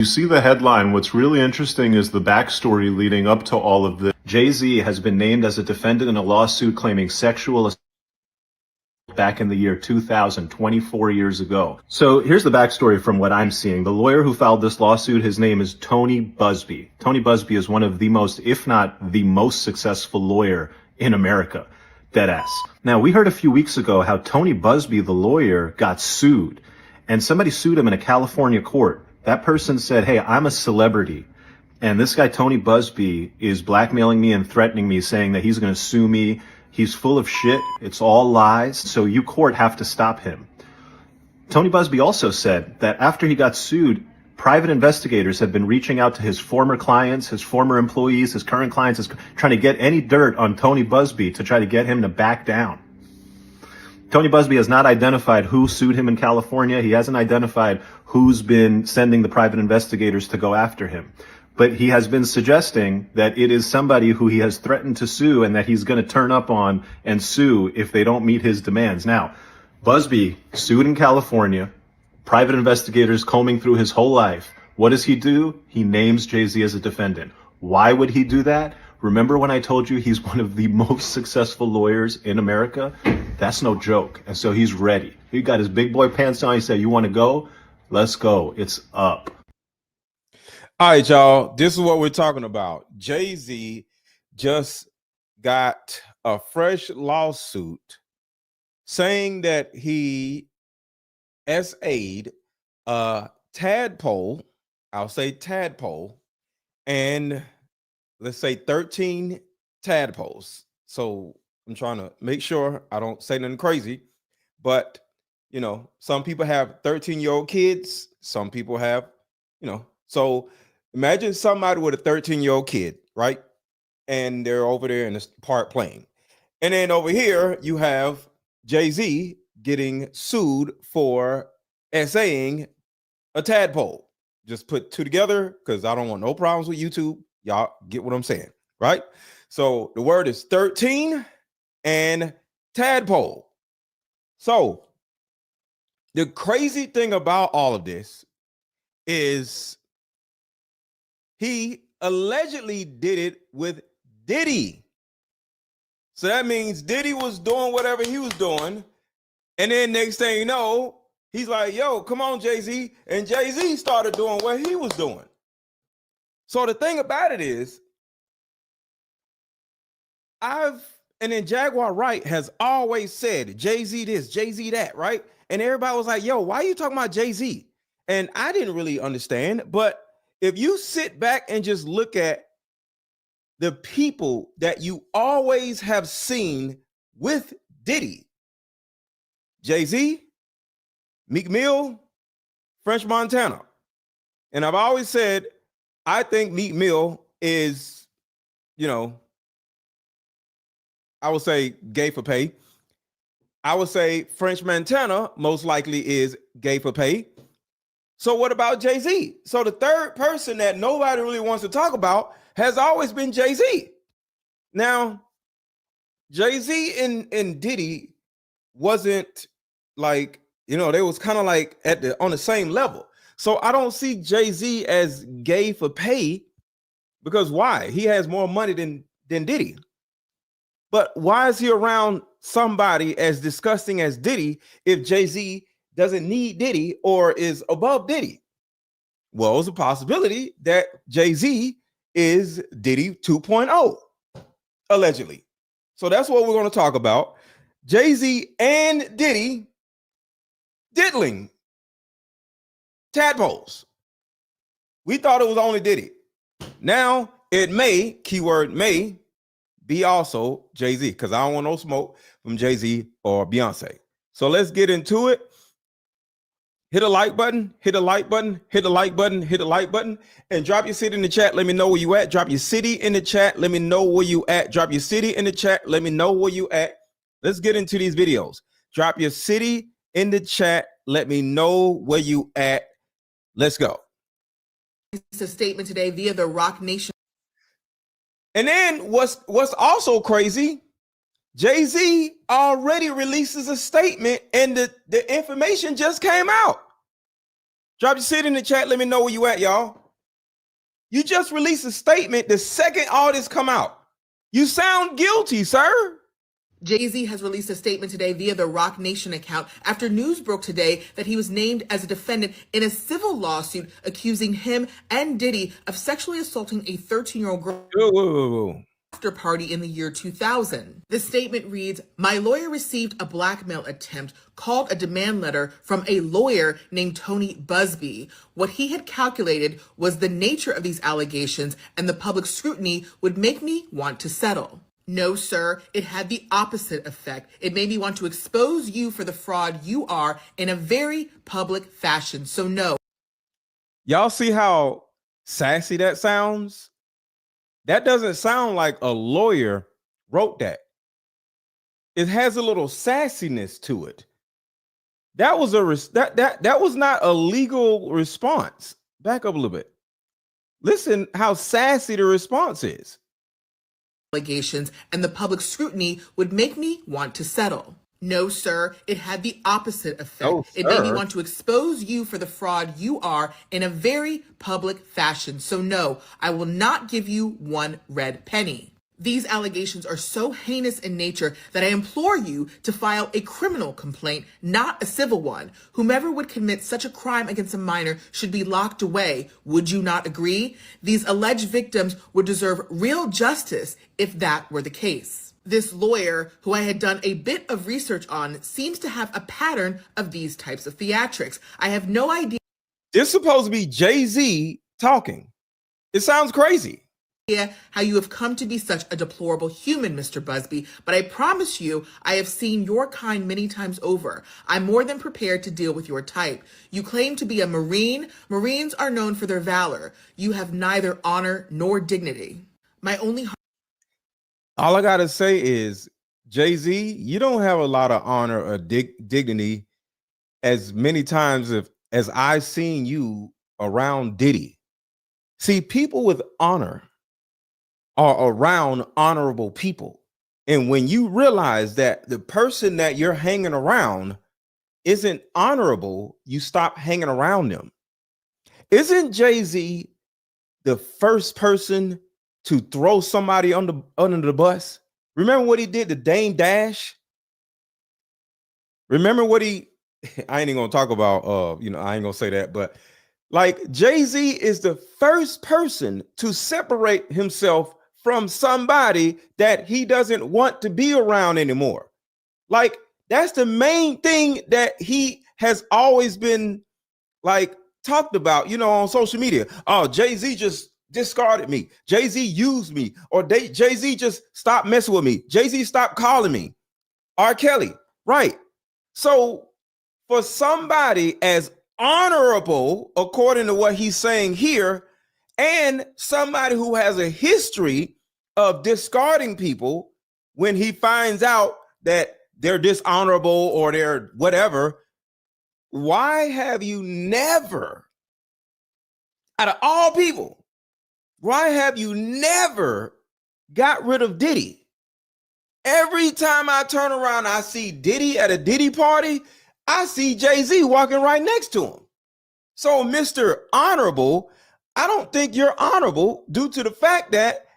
You see the headline. What's really interesting is the backstory leading up to all of this. Jay-Z has been named as a defendant in a lawsuit claiming sexual assault back in the year 2000, 24 years ago. So here's the backstory from what I'm seeing. The lawyer who filed this lawsuit, his name is Tony Busby. Tony Busby is one of the most, if not the most successful lawyer in America. Deadass. Now, we heard a few weeks ago how Tony Busby, the lawyer, got sued. And somebody sued him in a California court. That person said, hey, I'm a celebrity. And this guy, Tony Busby, is blackmailing me and threatening me, saying that he's going to sue me. He's full of shit. It's all lies. So you court have to stop him. Tony Busby also said that after he got sued, private investigators have been reaching out to his former clients, his former employees, his current clients, trying to get any dirt on Tony Busby to try to get him to back down. Tony Busby has not identified who sued him in California. He hasn't identified who's been sending the private investigators to go after him. But he has been suggesting that it is somebody who he has threatened to sue and that he's going to turn up on and sue if they don't meet his demands. Now, Busby sued in California, private investigators combing through his whole life. What does he do? He names Jay-Z as a defendant. Why would he do that? Remember when I told you he's one of the most successful lawyers in America? That's no joke. And so he's ready. He got his big boy pants on. He said, you want to go? Let's go. It's up. All right, y'all. This is what we're talking about. Jay-Z just got a fresh lawsuit saying that he SA'd a tadpole, I'll say tadpole, and let's say 13 tadpoles. So I'm trying to make sure I don't say nothing crazy, but you know, some people have 13-year-old kids, some people have, so imagine somebody with a 13-year-old kid, right? And they're over there in the park playing. And then over here, you have Jay-Z getting sued for SAing a tadpole. Just put two together because I don't want no problems with YouTube. Y'all get what I'm saying, right? So the word is 13 and tadpole. So the crazy thing about all of this is he allegedly did it with Diddy. So that means Diddy was doing whatever he was doing. And then next thing you know, he's like, yo, come on, Jay-Z. And Jay-Z started doing what he was doing. So the thing about it is, and then Jaguar Wright has always said, Jay-Z this, Jay-Z that, right? And everybody was like, yo, why are you talking about Jay-Z? And I didn't really understand. But if you sit back and just look at the people that you always have seen with Diddy, Jay-Z, Meek Mill, French Montana. And I've always said, I think Meek Mill is, I would say gay for pay. I would say French Montana most likely is gay for pay. So what about Jay-Z? So the third person that nobody really wants to talk about has always been Jay-Z. Now, Jay-Z and Diddy wasn't like, they was kind of like on the same level. So I don't see Jay-Z as gay for pay because why? He has more money than Diddy. But why is he around somebody as disgusting as Diddy if Jay-Z doesn't need Diddy or is above Diddy? Well, it's a possibility that Jay-Z is Diddy 2.0, allegedly. So that's what we're going to talk about. Jay-Z and Diddy diddling tadpoles. We thought it was only Diddy. Now it may, keyword may, be also Jay-Z, because I don't want no smoke from Jay-Z or Beyonce. So let's get into it. Hit a like button, hit a like button, hit a like button, hit a like button, and drop your city in the chat. Let me know where you at. Drop your city in the chat. Let me know where you at. Drop your city in the chat. Let me know where you at. Let's get into these videos. Drop your city in the chat. Let me know where you at. Let's go. It's a statement today via the Rock Nation. And then what's also crazy, Jay-Z already releases a statement and the information just came out. Drop your city in the chat. Let me know where you at, y'all. You just released a statement the second all this come out. You sound guilty, sir. Jay-Z has released a statement today via the Rock Nation account after news broke today that he was named as a defendant in a civil lawsuit accusing him and Diddy of sexually assaulting a 13-year-old girl. Whoa. After party in the year 2000. The statement reads, "My lawyer received a blackmail attempt called a demand letter from a lawyer named Tony Busby. What he had calculated was the nature of these allegations and the public scrutiny would make me want to settle. No, sir, it had the opposite effect. It made me want to expose you for the fraud you are in a very public fashion. So no." Y'all see how sassy that sounds? That doesn't sound like a lawyer wrote that. It has a little sassiness to it. That was that was not a legal response. Back up a little bit. Listen how sassy the response is. Allegations and the public scrutiny would make me want to settle. No, sir, it had the opposite effect. Oh, it made me sir. want to expose you for the fraud you are in a very public fashion. So no, I will not give you one red penny. These allegations are so heinous in nature that I implore you to file a criminal complaint, not a civil one. Whomever would commit such a crime against a minor should be locked away. Would you not agree? These alleged victims would deserve real justice if that were the case. This lawyer, who I had done a bit of research on, seems to have a pattern of these types of theatrics. I have no idea This is supposed to be Jay-Z talking. It sounds crazy. how you have come to be such a deplorable human, Mr. Busby, but I promise you, I have seen your kind many times over. I'm more than prepared to deal with your type. You claim to be a Marine. Marines are known for their valor. You have neither honor nor dignity. My only All I gotta say is, Jay-Z, you don't have a lot of honor or dignity as many times as I've seen you around Diddy. See, people with honor are around honorable people. And when you realize that the person that you're hanging around isn't honorable, you stop hanging around them. Isn't Jay-Z the first person to throw somebody under the bus? Remember what he did to Dame Dash? Remember what I ain't even gonna talk about, I ain't gonna say that, but like Jay-Z is the first person to separate himself from somebody that he doesn't want to be around anymore. Like, that's the main thing that he has always been like talked about, on social media. Oh, Jay-Z just discarded me. Jay-Z used me, or Jay-Z just stopped messing with me. Jay-Z stopped calling me. R. Kelly, right? So for somebody as honorable, according to what he's saying here, and somebody who has a history of discarding people when he finds out that they're dishonorable or they're whatever, why have you never, out of all people, why have you never got rid of Diddy? Every time I turn around, I see Diddy at a Diddy party, I see Jay-Z walking right next to him. So, Mr. Honorable, I don't think you're honorable due to the fact that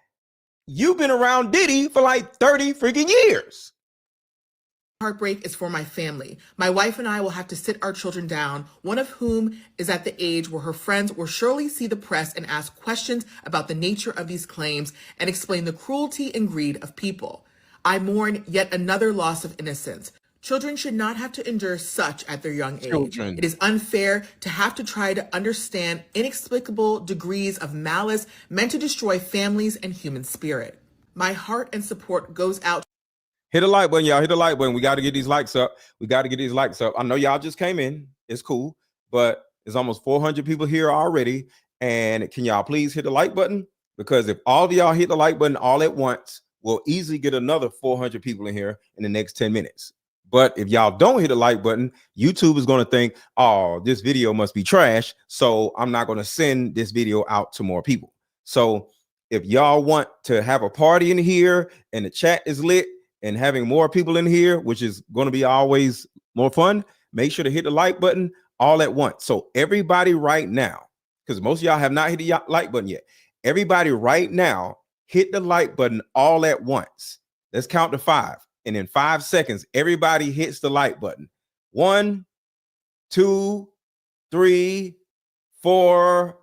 you've been around Diddy for like 30 freaking years. heartbreak is for my family. My wife and I will have to sit our children down, one of whom is at the age where her friends will surely see the press and ask questions about the nature of these claims and explain the cruelty and greed of people. I mourn yet another loss of innocence. Children should not have to endure such at their young age. Children. It is unfair to have to try to understand inexplicable degrees of malice meant to destroy families and human spirit. My heart and support goes out. Hit a like button, y'all. Hit the like button. We got to get these likes up. I know y'all just came in. It's cool, but there's almost 400 people here already. And can y'all please hit the like button? Because if all of y'all hit the like button all at once, we'll easily get another 400 people in here in the next 10 minutes. But if y'all don't hit the like button, YouTube is going to think, oh, this video must be trash, so I'm not going to send this video out to more people. So if y'all want to have a party in here and the chat is lit and having more people in here, which is going to be always more fun, make sure to hit the like button. all at once. So everybody right now, because most of y'all have not hit the like button yet. Everybody right now, hit the like button all at once. Let's count to 5. And in 5 seconds, everybody hits the like button. 1, 2, 3, 4,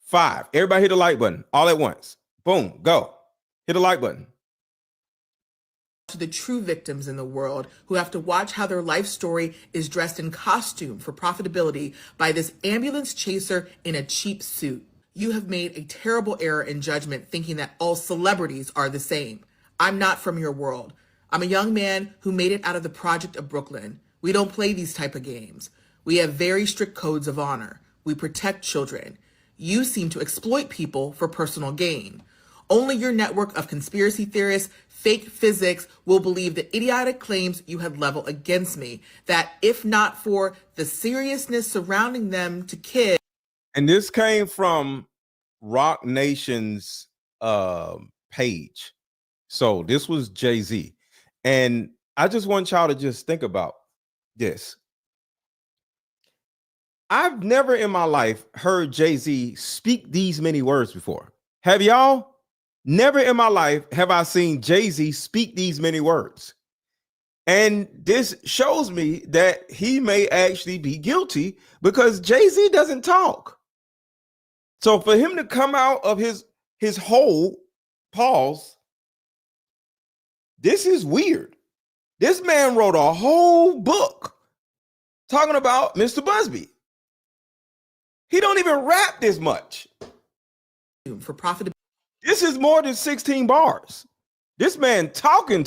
5. Everybody hit the like button all at once. Boom, go. Hit the like button. To the true victims in the world who have to watch how their life story is dressed in costume for profitability by this ambulance chaser in a cheap suit. You have made a terrible error in judgment thinking that all celebrities are the same. I'm not from your world. I'm a young man who made it out of the project of Brooklyn. We don't play these type of games. We have very strict codes of honor. We protect children. You seem to exploit people for personal gain. Only your network of conspiracy theorists, fake physics will believe the idiotic claims you had leveled against me, that if not for the seriousness surrounding them to kids. And this came from Rock Nation's page. So this was Jay-Z. And I just want y'all to just think about this. I've never in my life heard Jay-Z speak these many words before. Have y'all? Never in my life have I seen Jay-Z speak these many words. And this shows me that he may actually be guilty because Jay-Z doesn't talk. So for him to come out of his whole pause, this is weird. This man wrote a whole book talking about Mr. Busby. He don't even rap this much. For profitability. This is more than 16 bars. This man talking.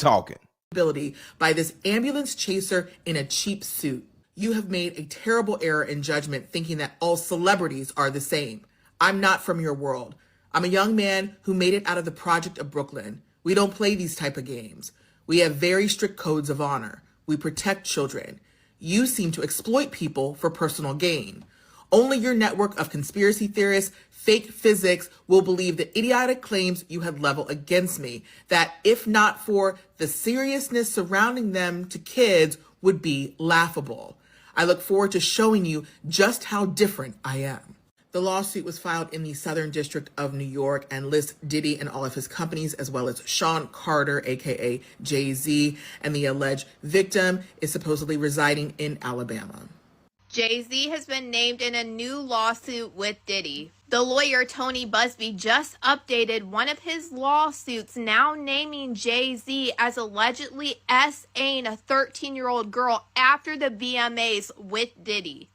By this ambulance chaser in a cheap suit. You have made a terrible error in judgment thinking that all celebrities are the same. I'm not from your world. I'm a young man who made it out of the project of Brooklyn. We don't play these type of games. We have very strict codes of honor. We protect children. You seem to exploit people for personal gain. Only your network of conspiracy theorists, fake physics will believe the idiotic claims you had leveled against me, that if not for the seriousness surrounding them to kids would be laughable. I look forward to showing you just how different I am. The lawsuit was filed in the Southern District of New York and lists Diddy and all of his companies, as well as Sean Carter, aka Jay-Z, and the alleged victim is supposedly residing in Alabama. Jay-Z has been named in a new lawsuit with Diddy. The lawyer Tony Busby just updated one of his lawsuits, now naming Jay-Z as allegedly S.A.ing a 13-year-old girl after the VMAs with Diddy.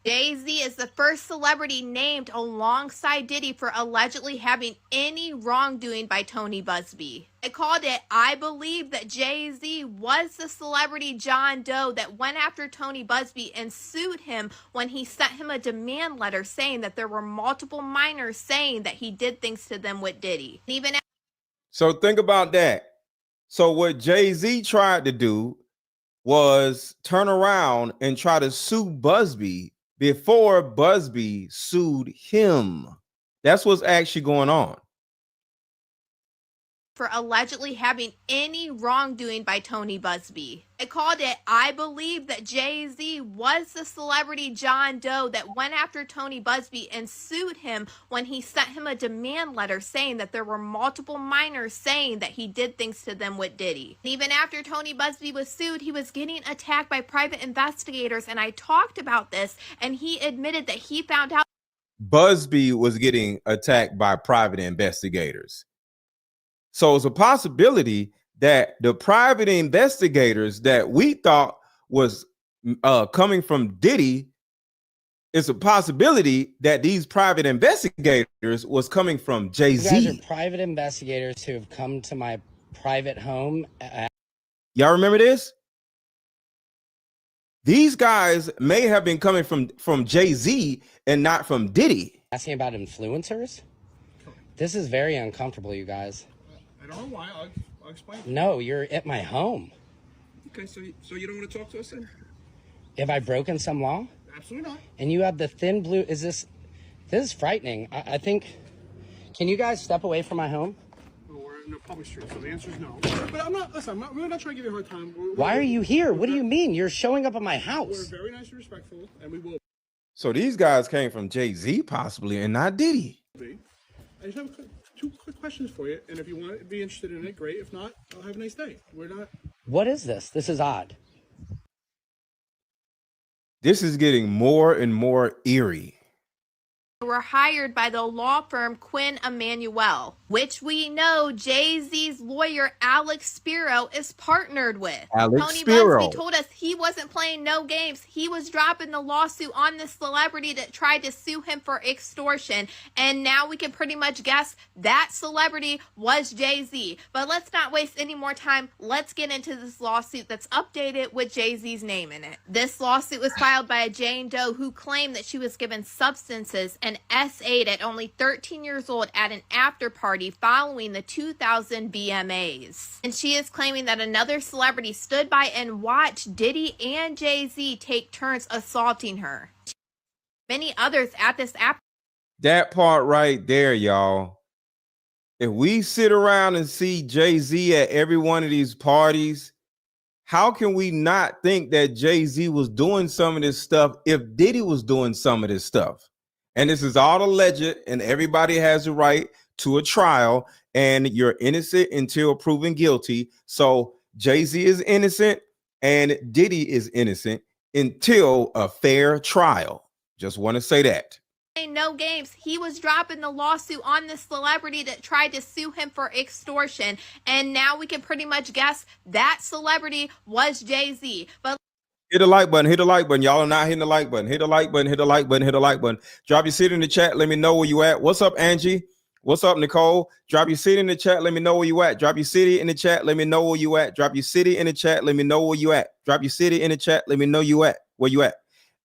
Jay-Z is the first celebrity named alongside Diddy for allegedly having any wrongdoing by Tony Busby. They called it, I believe that Jay-Z was the celebrity John Doe that went after Tony Busby and sued him when he sent him a demand letter saying that there were multiple minors saying that he did things to them with Diddy. So think about that. So what Jay-Z tried to do was turn around and try to sue Busby before Busby sued him. That's what's actually going on. For allegedly having any wrongdoing by Tony Busby. They called it, I believe that Jay-Z was the celebrity John Doe that went after Tony Busby and sued him when he sent him a demand letter saying that there were multiple minors saying that he did things to them with Diddy. Even after Tony Busby was sued, he was getting attacked by private investigators, and I talked about this, and he admitted that he found out Busby was getting attacked by private investigators. So it's a possibility that the private investigators that we thought was coming from Diddy, it's a possibility that these private investigators was coming from Jay-Z. You guys are private investigators who have come to my private home. Y'all remember this? These guys may have been coming from Jay-Z and not from Diddy. Asking about influencers? This is very uncomfortable, you guys. I don't know why. I'll explain. No, you're at my home. Okay, so you don't want to talk to us then? Have I broken some law? Absolutely not. And you have the thin blue. This is frightening. I think. Can you guys step away from my home? Well, we're in a public street, so the answer is no. But we're not trying to give you a hard time. Why are you here? What do you mean? You're showing up at my We're house. very nice and respectful, and we will. So these guys came from Jay-Z possibly and not Diddy. I just have two quick questions for you, and if you want to be interested in it, great. If not, I'll have a nice day. We're not. What is this? This is odd. This is getting more and more eerie. Were hired by the law firm Quinn Emanuel, which we know Jay-Z's lawyer Alex Spiro is partnered with. Alex Tony Spiro. Busby told us he wasn't playing no games. He was dropping the lawsuit on the celebrity that tried to sue him for extortion. And now we can pretty much guess that celebrity was Jay-Z. But let's not waste any more time. Let's get into this lawsuit that's updated with Jay-Z's name in it. This lawsuit was filed by a Jane Doe who claimed that she was given substances and S8 at only 13 years old at an after party following the 2000 BMAs. And she is claiming that another celebrity stood by and watched Diddy and Jay-Z take turns assaulting her. Many others at this after. That part right there, y'all. If we sit around and see Jay-Z at every one of these parties, how can we not think that Jay-Z was doing some of this stuff if Diddy was doing some of this stuff? And this is all alleged, and everybody has a right to a trial, and you're innocent until proven guilty. So Jay-Z is innocent and Diddy is innocent until a fair trial. Just want to say that. No games. He was dropping the lawsuit on the celebrity that tried to sue him for extortion. And now we can pretty much guess that celebrity was Jay-Z. But hit the like button, hit the like button. Y'all are not hitting the like button. Hit the like button, hit the like button, hit the like button. Drop your city in the chat. Let me know where you at. What's up, Angie? What's up, Nicole? Drop your city in the chat. Let me know where you at. Drop your city in the chat. Let me know where you at. Drop your city in the chat. Let me know where you at. Drop your city in the chat. Let me know you at where you at.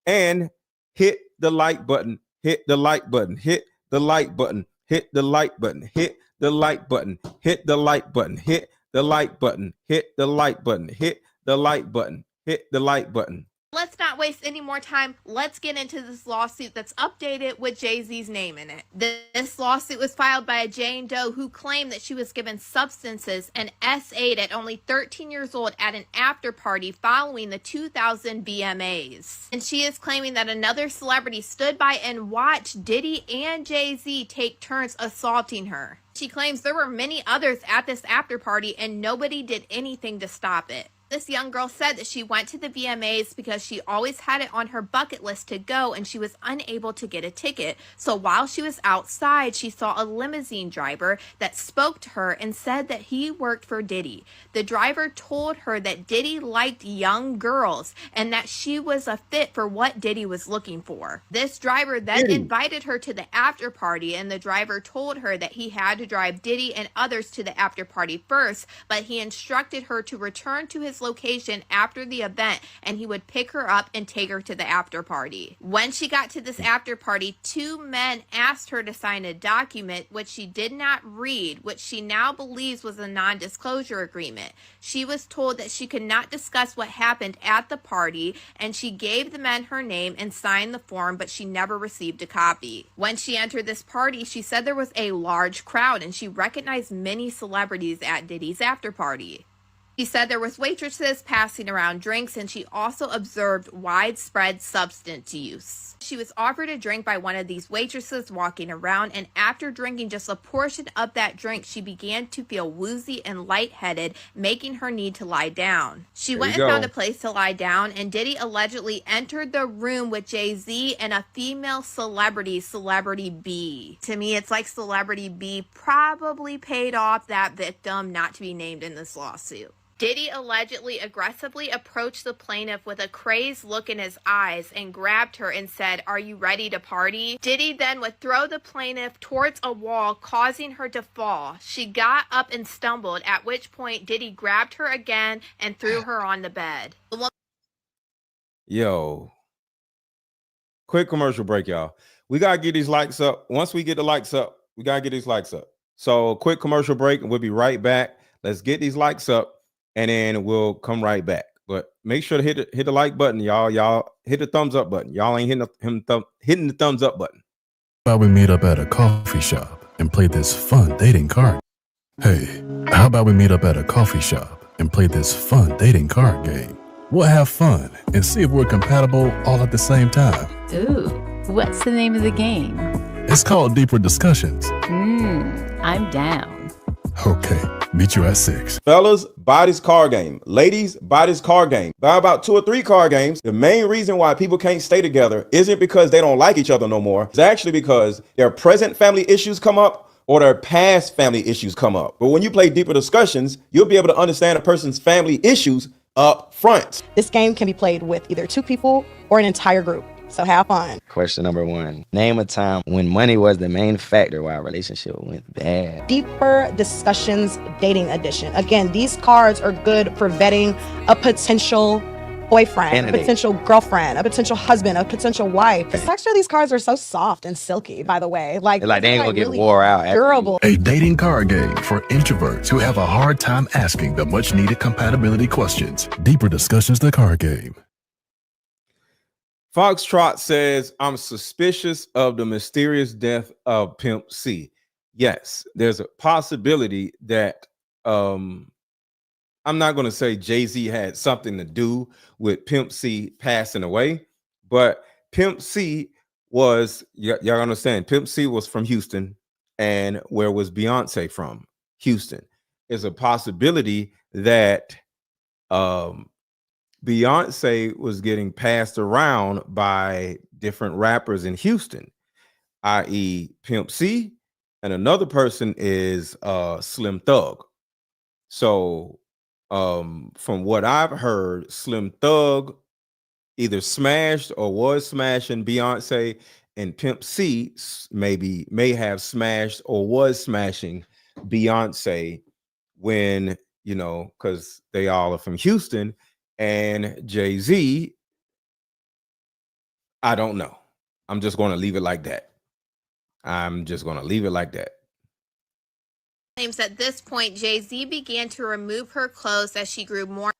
And hit the like button. Hit the like button. Hit the like button. Hit the like button. Hit the like button. Hit the like button. Hit the like button. Hit the like button. Hit the like button. Hit the like button. let's not waste any more time. Let's get into this lawsuit that's updated with Jay-Z's name in it. This lawsuit was filed by a Jane Doe who claimed that she was given substances and S8 at only 13 years old at an after party following the 2000 BMAs. And she is claiming that another celebrity stood by and watched Diddy and Jay-Z take turns assaulting her. She claims there were many others at this after party and nobody did anything to stop it. This young girl said that she went to the VMAs because she always had it on her bucket list to go and she was unable to get a ticket. So while she was outside, she saw a limousine driver that spoke to her and said that he worked for Diddy. The driver told her that Diddy liked young girls and that she was a fit for what Diddy was looking for. This driver then invited her to the after party, and the driver told her that he had to drive Diddy and others to the after party first, but he instructed her to return to his location after the event and he would pick her up and take her to the after party. When she got to this after party, two men asked her to sign a document which she did not read, which she now believes was a non-disclosure agreement. She was told that she could not discuss what happened at the party, and she gave the men her name and signed the form, but she never received a copy. When she entered this party, she said there was a large crowd and she recognized many celebrities at Diddy's after party. She said there was waitresses passing around drinks, and she also observed widespread substance use. She was offered a drink by one of these waitresses walking around, and after drinking just a portion of that drink, she began to feel woozy and lightheaded, making her need to lie down. She went and found a place to lie down, and Diddy allegedly entered the room with Jay-Z and a female celebrity, Celebrity B. To me, it's like Celebrity B probably paid off that victim not to be named in this lawsuit. Diddy allegedly aggressively approached the plaintiff with a crazed look in his eyes and grabbed her and said, "Are you ready to party?" Diddy then would throw the plaintiff towards a wall, causing her to fall. She got up and stumbled, at which point Diddy grabbed her again and threw her on the bed. Yo, quick commercial break, y'all. We got to get these likes up. Once we get the likes up, we got to get these likes up. So quick commercial break and we'll be right back. Let's get these likes up. And then we'll come right back. But make sure to hit the like button, y'all. Y'all hit the thumbs up button. Y'all ain't hitting the thumbs up button. How about we meet up at a coffee shop and play this fun dating card? Hey, how about we meet up at a coffee shop and play this fun dating card game? We'll have fun and see if we're compatible all at the same time. Ooh. What's the name of the game? It's called Deeper Discussions. I'm down. Okay, meet you at 6. Fellas, buy this card game. Ladies, buy this card game. Buy about 2 or 3 card games. The main reason why people can't stay together isn't because they don't like each other no more. It's actually because their present family issues come up or their past family issues come up. But when you play Deeper Discussions, you'll be able to understand a person's family issues up front. This game can be played with either 2 people or an entire group. So have fun. Question number 1. Name a time when money was the main factor why a relationship went bad. Deeper Discussions Dating Edition. Again, these cards are good for vetting a potential boyfriend, Candidate. a potential girlfriend, a potential husband, a potential wife. The texture of these cards are so soft and silky, by the way. Like They ain't gonna get really wore out. after durable. A dating card game for introverts who have a hard time asking the much needed compatibility questions. Deeper Discussions, the card game. Foxtrot says, I'm suspicious of the mysterious death of Pimp C. Yes, there's a possibility that I'm not going to say Jay-Z had something to do with Pimp C passing away, but Pimp C was, y'all understand, Pimp C was from Houston, and where was Beyonce from? Houston. There's a possibility that Beyonce was getting passed around by different rappers in Houston, i.e. Pimp C, and another person is Slim Thug. So from what I've heard, Slim Thug either smashed or was smashing Beyonce, and Pimp C may have smashed or was smashing Beyonce when, because they all are from Houston. And Jay-Z, I don't know. I'm just going to leave it like that. Claims at this point, Jay-Z began to remove her clothes as she grew more.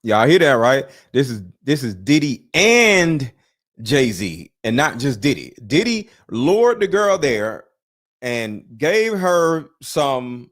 Y'all hear that, right? This is Diddy and Jay-Z, and not just Diddy. Diddy lured the girl there and gave her some,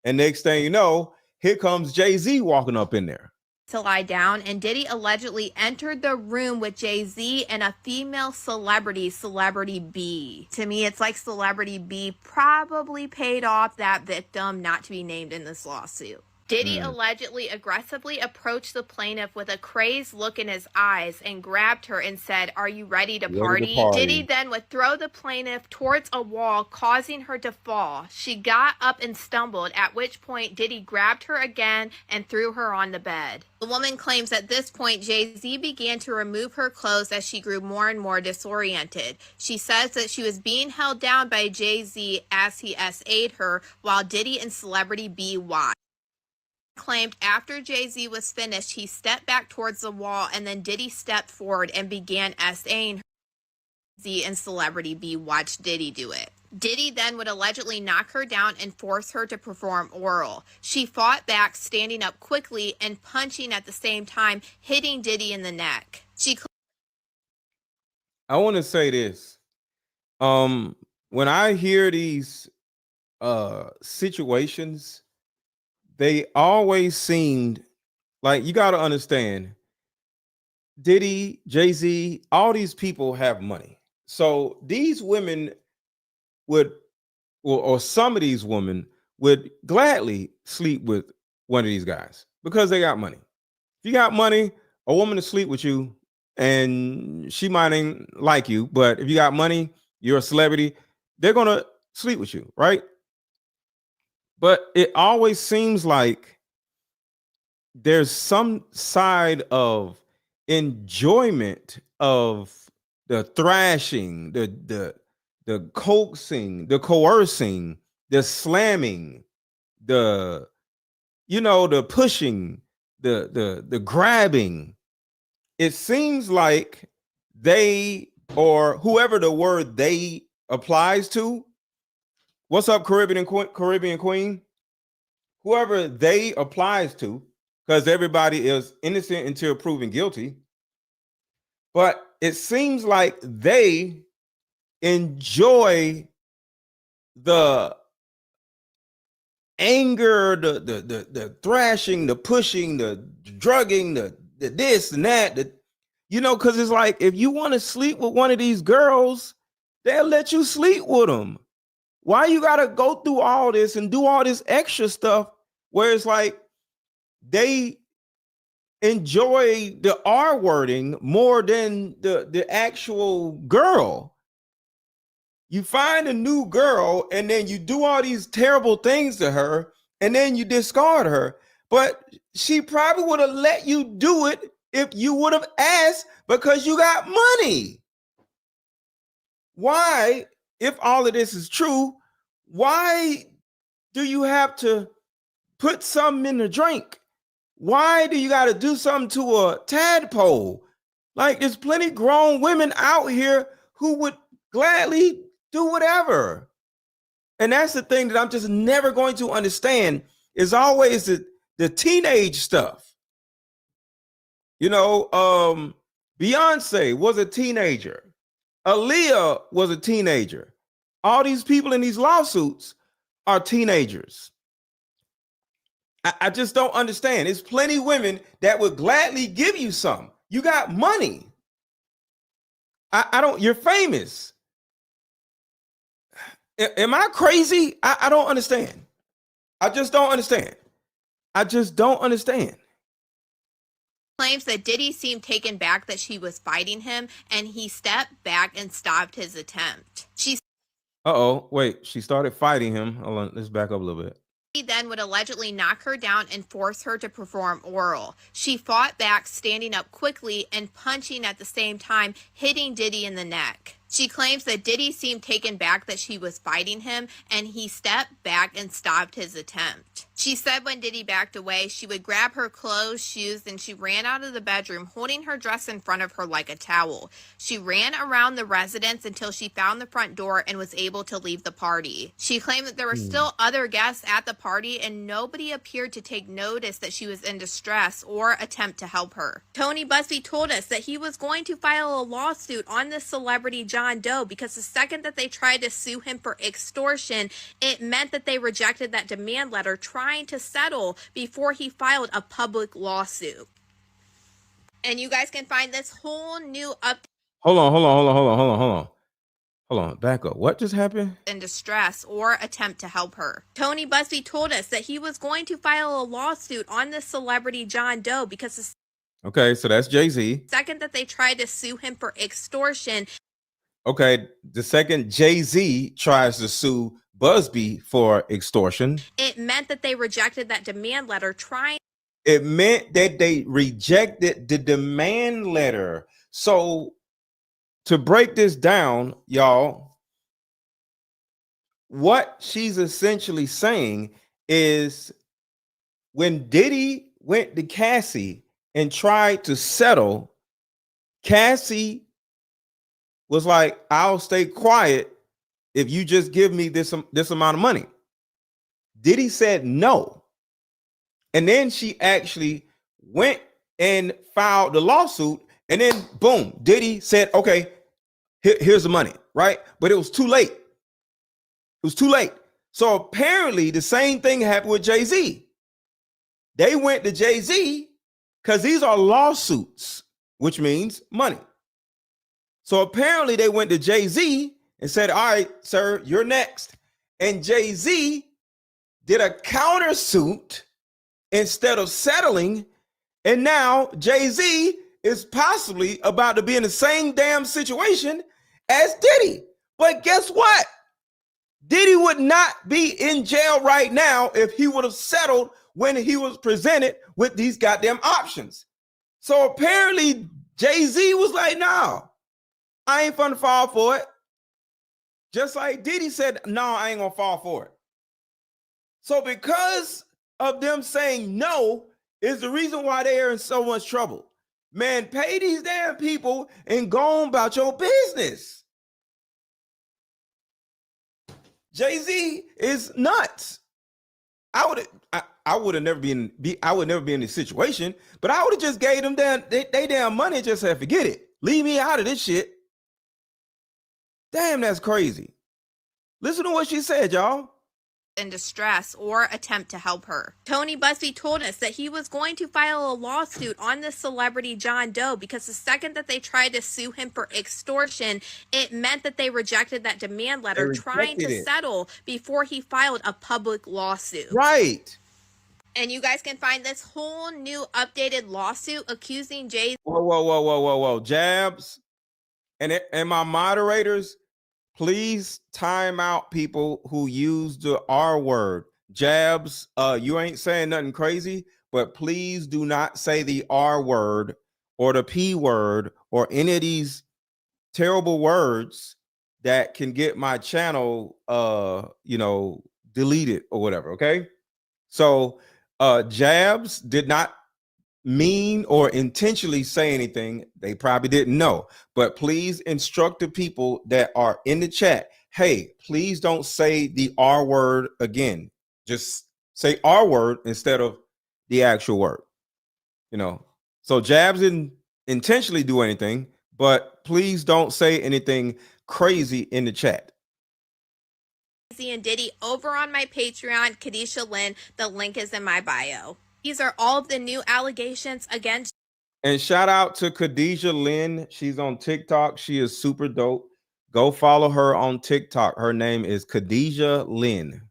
and next thing you know, here comes Jay-Z walking up in there to lie down, and Diddy allegedly entered the room with Jay-Z and a female celebrity, Celebrity B. To me, it's like Celebrity B probably paid off that victim not to be named in this lawsuit. Diddy allegedly aggressively approached the plaintiff with a crazed look in his eyes and grabbed her and said, "Are you ready to party?" Diddy then would throw the plaintiff towards a wall, causing her to fall. She got up and stumbled, at which point Diddy grabbed her again and threw her on the bed. The woman claims at this point Jay-Z began to remove her clothes as she grew more and more disoriented. She says that she was being held down by Jay-Z as he SA'd her while Diddy and Celebrity B watched. Claimed after Jay-Z was finished, he stepped back towards the wall, and then Diddy stepped forward and began SAing her. Jay-Z and Celebrity B watched Diddy do it. Diddy then would allegedly knock her down and force her to perform oral. She fought back, standing up quickly and punching at the same time, hitting Diddy in the neck. I want to say this. When I hear these situations, they always seemed like, you got to understand, Diddy, Jay-Z, all these people have money. So these women would, or some of these women would gladly sleep with one of these guys because they got money. If you got money, a woman to sleep with you, and she might ain't like you, but if you got money, you're a celebrity, they're going to sleep with you, right? But it always seems like there's some side of enjoyment of the thrashing, the coaxing, the coercing, the slamming, the pushing, the grabbing. It seems like they, or whoever the word they applies to, what's up, Caribbean Queen? Whoever they applies to, because everybody is innocent until proven guilty. But it seems like they enjoy the anger, the thrashing, the pushing, the drugging, the this and that. You know, because it's like, if you want to sleep with one of these girls, they'll let you sleep with them. Why you got to go through all this and do all this extra stuff where it's like they enjoy the R wording more than the actual girl? You find a new girl and then you do all these terrible things to her and then you discard her. But she probably would have let you do it if you would have asked, because you got money. Why, if all of this is true, why do you have to put something in the drink? Why do you got to do something to a tadpole? Like, there's plenty grown women out here who would gladly do whatever. And that's the thing that I'm just never going to understand, is always the teenage stuff. You know, Beyonce was a teenager. Aaliyah was a teenager. All these people in these lawsuits are teenagers. I just don't understand. There's plenty of women that would gladly give you some. You got money. I don't, you're famous. Am I crazy? I don't understand. I just don't understand. I just don't understand. Claims that Diddy seemed taken back that she was fighting him, and he stepped back and stopped his attempt. Wait, she started fighting him. Hold on, let's back up a little bit. He then would allegedly knock her down and force her to perform oral. She fought back, standing up quickly and punching at the same time, hitting Diddy in the neck. She claims that Diddy seemed taken back that she was fighting him, and he stepped back and stopped his attempt. She said when Diddy backed away, she would grab her clothes, shoes, and she ran out of the bedroom, holding her dress in front of her like a towel. She ran around the residence until she found the front door and was able to leave the party. She claimed that there were still other guests at the party, and nobody appeared to take notice that she was in distress or attempt to help her. Tony Busby told us that he was going to file a lawsuit on this celebrity John Doe, because the second that they tried to sue him for extortion, it meant that they rejected that demand letter, trying to settle before he filed a public lawsuit. And you guys can find this whole new update. Hold on. Back up. What just happened? In distress or attempt to help her. Tony Busby told us that he was going to file a lawsuit on this celebrity John Doe, because the Okay, so that's Jay-Z. second that they tried to sue him for extortion. Okay, the second Jay-Z tries to sue Busby for extortion, It meant that they rejected that demand letter, trying. it meant that they rejected the demand letter. So to break this down, y'all, what she's essentially saying is, when Diddy went to Cassie and tried to settle, Cassie was like, I'll stay quiet if you just give me this amount of money. Diddy said no. And then she actually went and filed the lawsuit. And then boom, Diddy said, okay, here's the money, right? But it was too late. It was too late. So apparently the same thing happened with Jay-Z. They went to Jay-Z because these are lawsuits, which means money. So apparently they went to Jay-Z and said, all right, sir, you're next. And Jay-Z did a countersuit instead of settling. And now Jay-Z is possibly about to be in the same damn situation as Diddy. But guess what? Diddy would not be in jail right now if he would have settled when he was presented with these goddamn options. So apparently Jay-Z was like, no, I ain't finna fall for it. Just like Diddy said, no, I ain't gonna fall for it. So because of them saying no is the reason why they are in so much trouble. Man, pay these damn people and go on about your business. Jay-Z is nuts. I would never be in this situation, but I would have just gave them they damn money and just said, forget it. Leave me out of this shit. Damn, that's crazy. Listen to what she said, y'all. in distress or attempt to help her. Tony Busby told us that he was going to file a lawsuit on the celebrity John Doe because the second that they tried to sue him for extortion, it meant that they rejected that demand letter, trying to settle before he filed a public lawsuit. Right. And you guys can find this whole new updated lawsuit accusing Jay. Whoa. Jabs and my moderators, please time out people who use the R word. Jabs, you ain't saying nothing crazy, but please do not say the R word or the P word or any of these terrible words that can get my channel deleted or whatever. Okay. So Jabs did not mean or intentionally say anything. They probably didn't know, but please instruct the people that are in the chat. Hey, please don't say the R word again. Just say R word instead of the actual word. So Jabs didn't intentionally do anything, but please don't say anything crazy in the chat. And Diddy over on my Patreon, Kadisha Lynn. The link is in my bio. These are all of the new allegations against. And shout out to Khadijah Lynn. She's on TikTok. She is super dope. Go follow her on TikTok. Her name is Khadijah Lynn.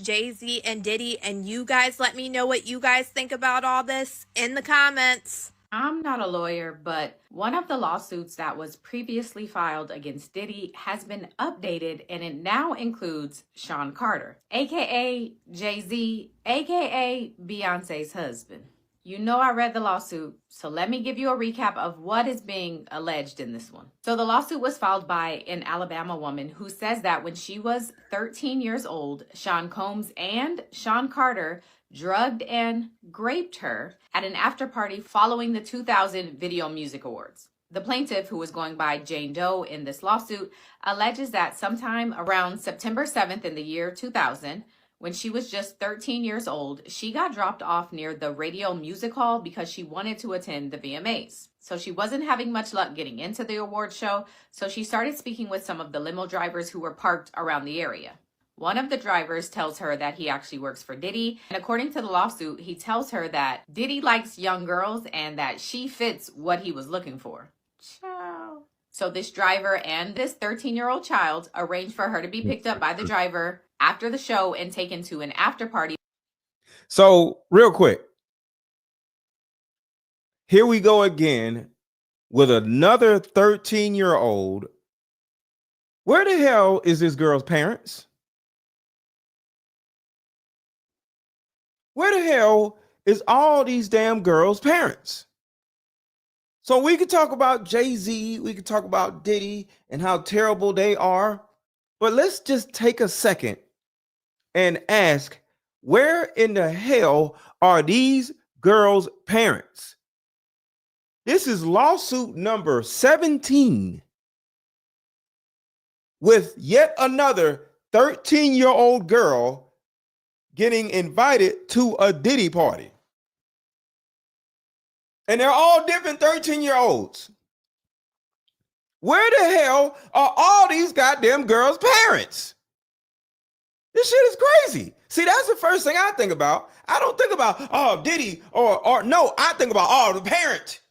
Jay-Z and Diddy, and you guys let me know what you guys think about all this in the comments. I'm not a lawyer, but one of the lawsuits that was previously filed against Diddy has been updated, and it now includes Sean Carter, aka Jay-Z, aka Beyonce's husband. You know I read the lawsuit, so let me give you a recap of what is being alleged in this one. So the lawsuit was filed by an Alabama woman who says that when she was 13 years old, Sean Combs and Sean Carter drugged and raped her at an after party following the 2000 Video Music Awards. The plaintiff, who was going by Jane Doe in this lawsuit, alleges that sometime around September 7th in the year 2000, when she was just 13 years old, she got dropped off near the Radio Music Hall because she wanted to attend the VMAs. So she wasn't having much luck getting into the award show, so she started speaking with some of the limo drivers who were parked around the area. One of the drivers tells her that he actually works for Diddy, and according to the lawsuit, he tells her that Diddy likes young girls and that she fits what he was looking for. Ciao. So this driver and this 13-year-old child arranged for her to be picked up by the driver after the show and taken to an after party. So real quick, here we go again with another 13-year-old. Where the hell is this girl's parents? Where the hell is all these damn girls' parents? So we could talk about Jay-Z, we could talk about Diddy and how terrible they are, but let's just take a second and ask, where in the hell are these girls' parents? This is lawsuit number 17 with yet another 13-year-old girl getting invited to a Diddy party. And they're all different 13-year-olds. Where the hell are all these goddamn girls' parents? This shit is crazy. See, that's the first thing I think about. I don't think about, oh, Diddy or no, I think about, oh, the parent.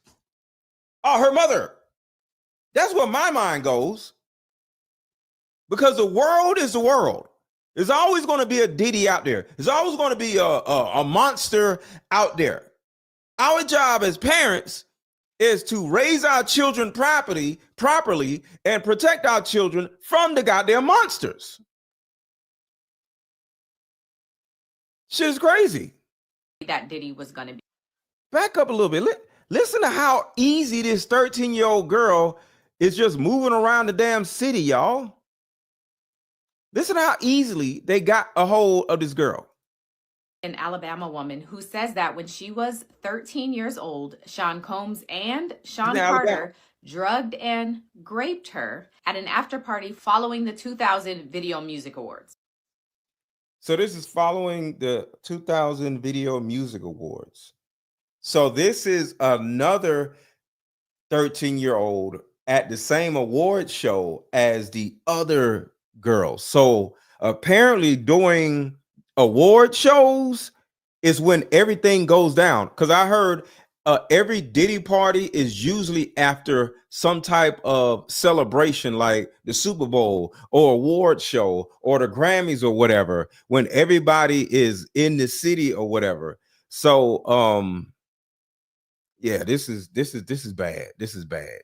Oh, her mother. That's where my mind goes. Because the world is the world. There's always going to be a Diddy out there. There's always going to be a monster out there. Our job as parents is to raise our children properly and protect our children from the goddamn monsters. Shit's crazy. That Diddy was going to be. Back up a little bit. Listen to how easy this 13-year-old girl is just moving around the damn city, y'all. Listen to how easily they got a hold of this girl. An Alabama woman who says that when she was 13 years old, Sean Combs and Sean Carter drugged and raped her at an after party following the 2000 Video Music Awards. So this is following the 2000 Video Music Awards. So this is another 13-year-old at the same award show as the other girls. So Apparently, during award shows is when everything goes down. Because I heard every Diddy party is usually after some type of celebration, like the Super Bowl or award show or the Grammys or whatever, when everybody is in the city or whatever. So, yeah, this is bad. This is bad.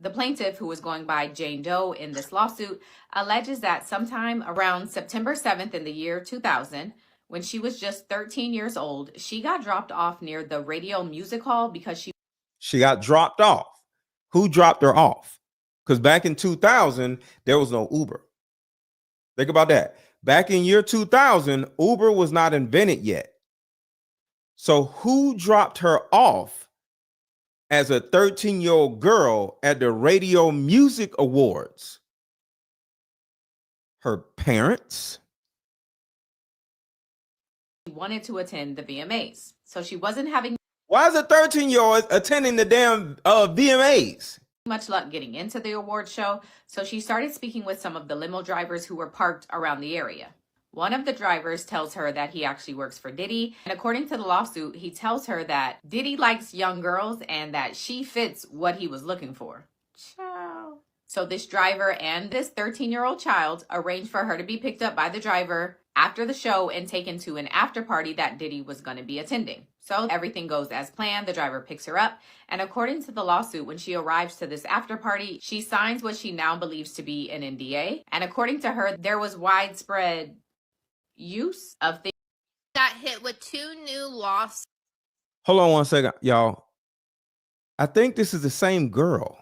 The plaintiff, who was going by Jane Doe in this lawsuit, alleges that sometime around September 7th in the year 2000, when she was just 13 years old, she got dropped off near the Radio Music Hall because she got dropped off. Who dropped her off? Because back in 2000, there was no Uber. Think about that. Back in year 2000, Uber was not invented yet. So who dropped her off as a 13-year-old girl at the Radio Music Awards? Her parents? she wanted to attend the VMAs. So she wasn't having Why is a 13-year-old attending the damn VMAs? much luck getting into the award show, so she started speaking with some of the limo drivers who were parked around the area. One of the drivers tells her that he actually works for Diddy, and according to the lawsuit, he tells her that Diddy likes young girls and that she fits what he was looking for. Ciao. So this driver and this 13-year-old child arranged for her to be picked up by the driver after the show and taken to an after party that Diddy was going to be attending. So everything goes as planned. The driver picks her up. And according to the lawsuit, when she arrives to this after party, she signs what she now believes to be an NDA. And according to her, there was widespread use of things. Got hit with 2 new lawsuits Hold on one second, y'all. I think this is the same girl.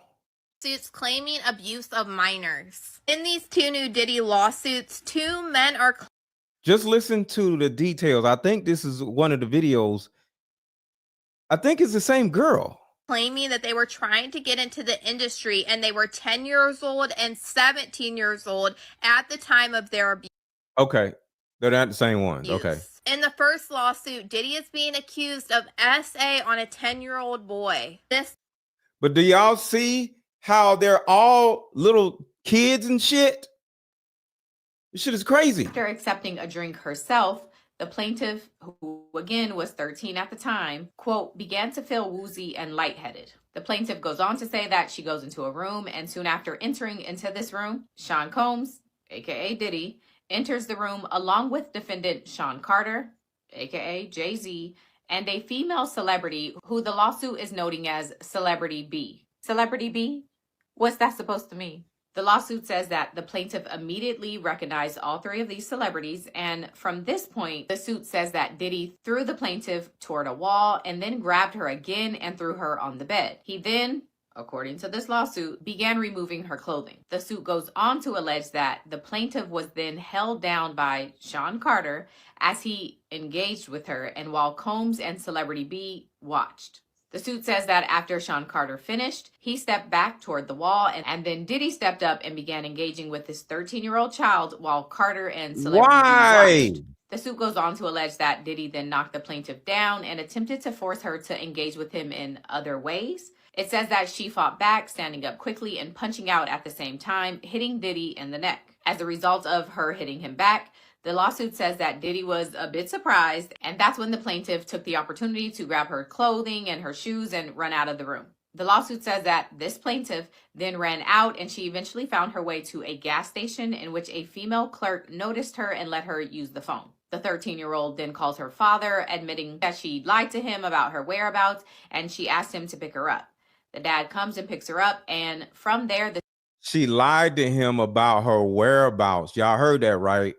claiming abuse of minors. In these 2 new Diddy lawsuits, 2 men are Just listen to the details. I think this is one of the videos. I think it's the same girl. claiming that they were trying to get into the industry and they were 10 years old and 17 years old at the time of their abuse. Okay. They're not the same ones. Okay. In the first lawsuit, Diddy is being accused of SA on a 10-year-old boy. But do y'all see how they're all little kids and shit? This shit is crazy. After accepting a drink herself, the plaintiff, who again was 13 at the time, quote, began to feel woozy and lightheaded. The plaintiff goes on to say that she goes into a room, and soon after entering into this room, Sean Combs, aka Diddy, enters the room along with defendant Sean Carter, aka Jay-Z, and a female celebrity who the lawsuit is noting as Celebrity B. Celebrity B? What's that supposed to mean? The lawsuit says that the plaintiff immediately recognized all 3 of these celebrities, and from this point, the suit says that Diddy threw the plaintiff toward a wall and then grabbed her again and threw her on the bed. He then, according to this lawsuit, began removing her clothing. The suit goes on to allege that the plaintiff was then held down by Sean Carter as he engaged with her and while Combs and Celebrity B watched. The suit says that after Sean Carter finished, he stepped back toward the wall and then Diddy stepped up and began engaging with this 13-year-old child while Carter and Celebrity B watched. The suit goes on to allege that Diddy then knocked the plaintiff down and attempted to force her to engage with him in other ways. It says that she fought back, standing up quickly and punching out at the same time, hitting Diddy in the neck. As a result of her hitting him back, the lawsuit says that Diddy was a bit surprised, and that's when the plaintiff took the opportunity to grab her clothing and her shoes and run out of the room. The lawsuit says that this plaintiff then ran out and she eventually found her way to a gas station in which a female clerk noticed her and let her use the phone. The 13-year-old then calls her father, admitting that she lied to him about her whereabouts, and she asked him to pick her up. The dad comes and picks her up, and from there, she lied to him about her whereabouts. Y'all heard that, right?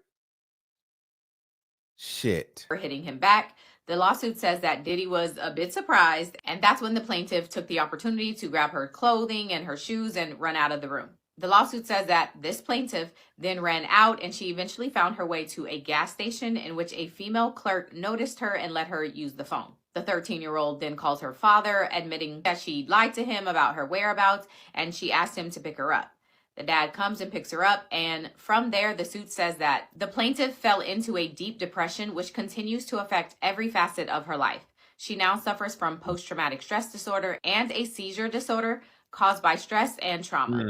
Shit. For hitting him back. The lawsuit says that Diddy was a bit surprised, and that's when the plaintiff took the opportunity to grab her clothing and her shoes and run out of the room. The lawsuit says that this plaintiff then ran out and she eventually found her way to a gas station in which a female clerk noticed her and let her use the phone. The 13-year-old then calls her father, admitting that she lied to him about her whereabouts, and she asked him to pick her up. The dad comes and picks her up, and from there, the suit says that the plaintiff fell into a deep depression, which continues to affect every facet of her life. She now suffers from post-traumatic stress disorder and a seizure disorder, caused by stress and trauma.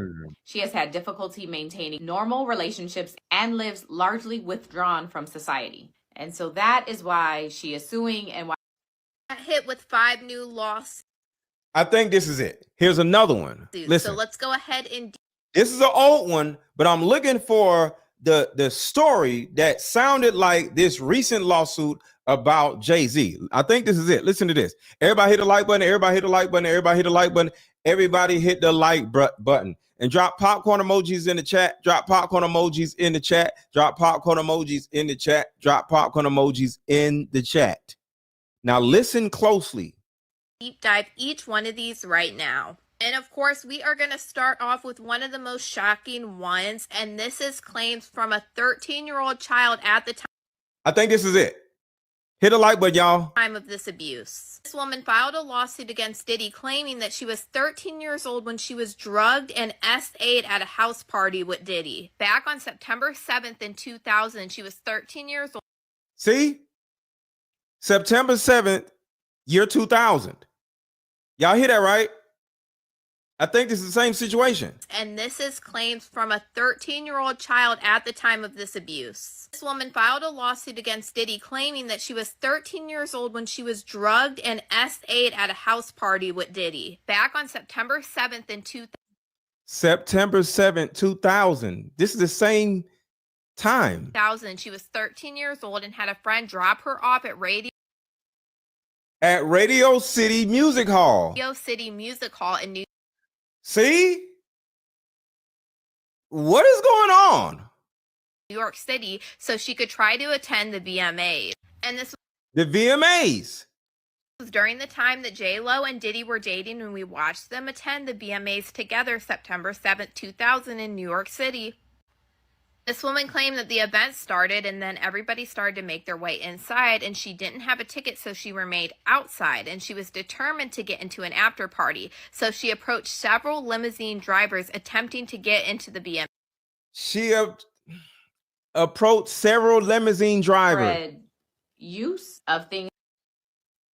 She has had difficulty maintaining normal relationships and lives largely withdrawn from society. And so that is why she is suing and why hit with 5 new lawsuits. I think this is it. Here's another one. Listen. So let's go ahead and This is an old one, but I'm looking for the story that sounded like this recent lawsuit about Jay-Z. I think this is it. Listen to this. Everybody hit the like button. Everybody hit the like button. Everybody hit the like button. Everybody hit the like button. And drop popcorn emojis in the chat. Drop popcorn emojis in the chat. Drop popcorn emojis in the chat. Drop popcorn emojis in the chat. Now listen closely. deep dive each one of these right now. And of course, we are going to start off with one of the most shocking ones. And this is claims from a 13-year-old child at the I think this is it. Hit a like button, y'all. time of this abuse. This woman filed a lawsuit against Diddy claiming that she was 13 years old when she was drugged and S8 at a house party with Diddy. Back on September 7th in 2000, she was 13 years old. See? September 7th, year 2000. Y'all hear that right? I think this is the same situation. And this is claims from a 13-year-old child at the time of this abuse. This woman filed a lawsuit against Diddy claiming that she was 13 years old when she was drugged and S8 at a house party with Diddy. Back on September 7th in 2000. September 7th, 2000. This is the same time. She was 13 years old and had a friend drop her off at Radio City Music Hall. City Music Hall in New See? What is going on? York City so she could try to attend the VMAs. And this The VMAs. was during the time that J-Lo and Diddy were dating when we watched them attend the VMAs together September 7th, 2000 in New York City. This woman claimed that the event started and then everybody started to make their way inside and she didn't have a ticket, so she remained outside and she was determined to get into an after party. So she approached several limousine drivers attempting to get into the VM. She approached several limousine drivers. use of things.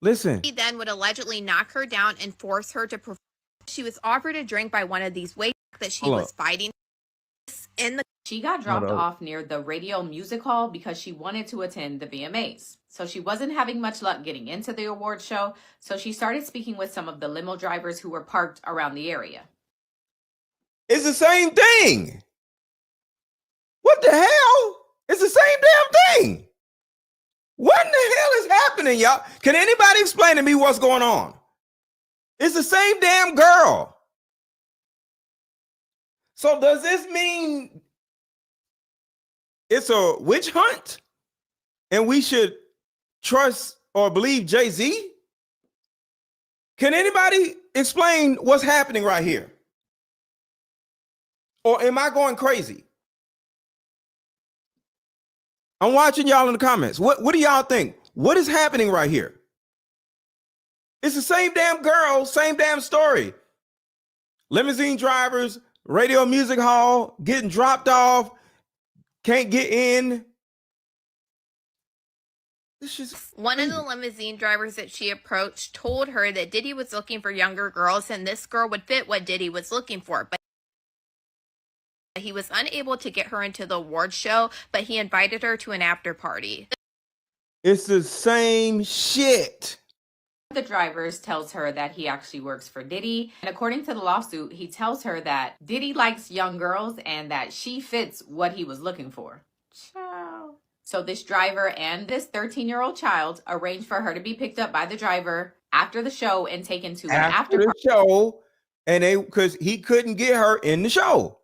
Listen. He then would allegedly knock her down and force her to perform. She was offered a drink by one of these waiters that she was fighting in the. She got dropped off near the Radio Music Hall because she wanted to attend the VMAs. So she wasn't having much luck getting into the award show. So she started speaking with some of the limo drivers who were parked around the area. It's the same thing. What the hell? It's the same damn thing. What in the hell is happening, y'all? Can anybody explain to me what's going on? It's the same damn girl. So does this mean it's a witch hunt and we should trust or believe Jay-Z? Can anybody explain what's happening right here? Or am I going crazy? I'm watching y'all in the comments. What do y'all think? What is happening right here? It's the same damn girl, same damn story. Limousine drivers, Radio Music Hall, getting dropped off, can't get in. One of the limousine drivers that she approached told her that Diddy was looking for younger girls and this girl would fit what Diddy was looking for. But he was unable to get her into the award show, but he invited her to an after party. It's the same shit. The drivers tells her that he actually works for Diddy. And according to the lawsuit, he tells her that Diddy likes young girls and that she fits what he was looking for. Ciao. So this driver and this 13-year-old child arranged for her to be picked up by the driver after the show and taken to an after the show, and because he couldn't get her in the show.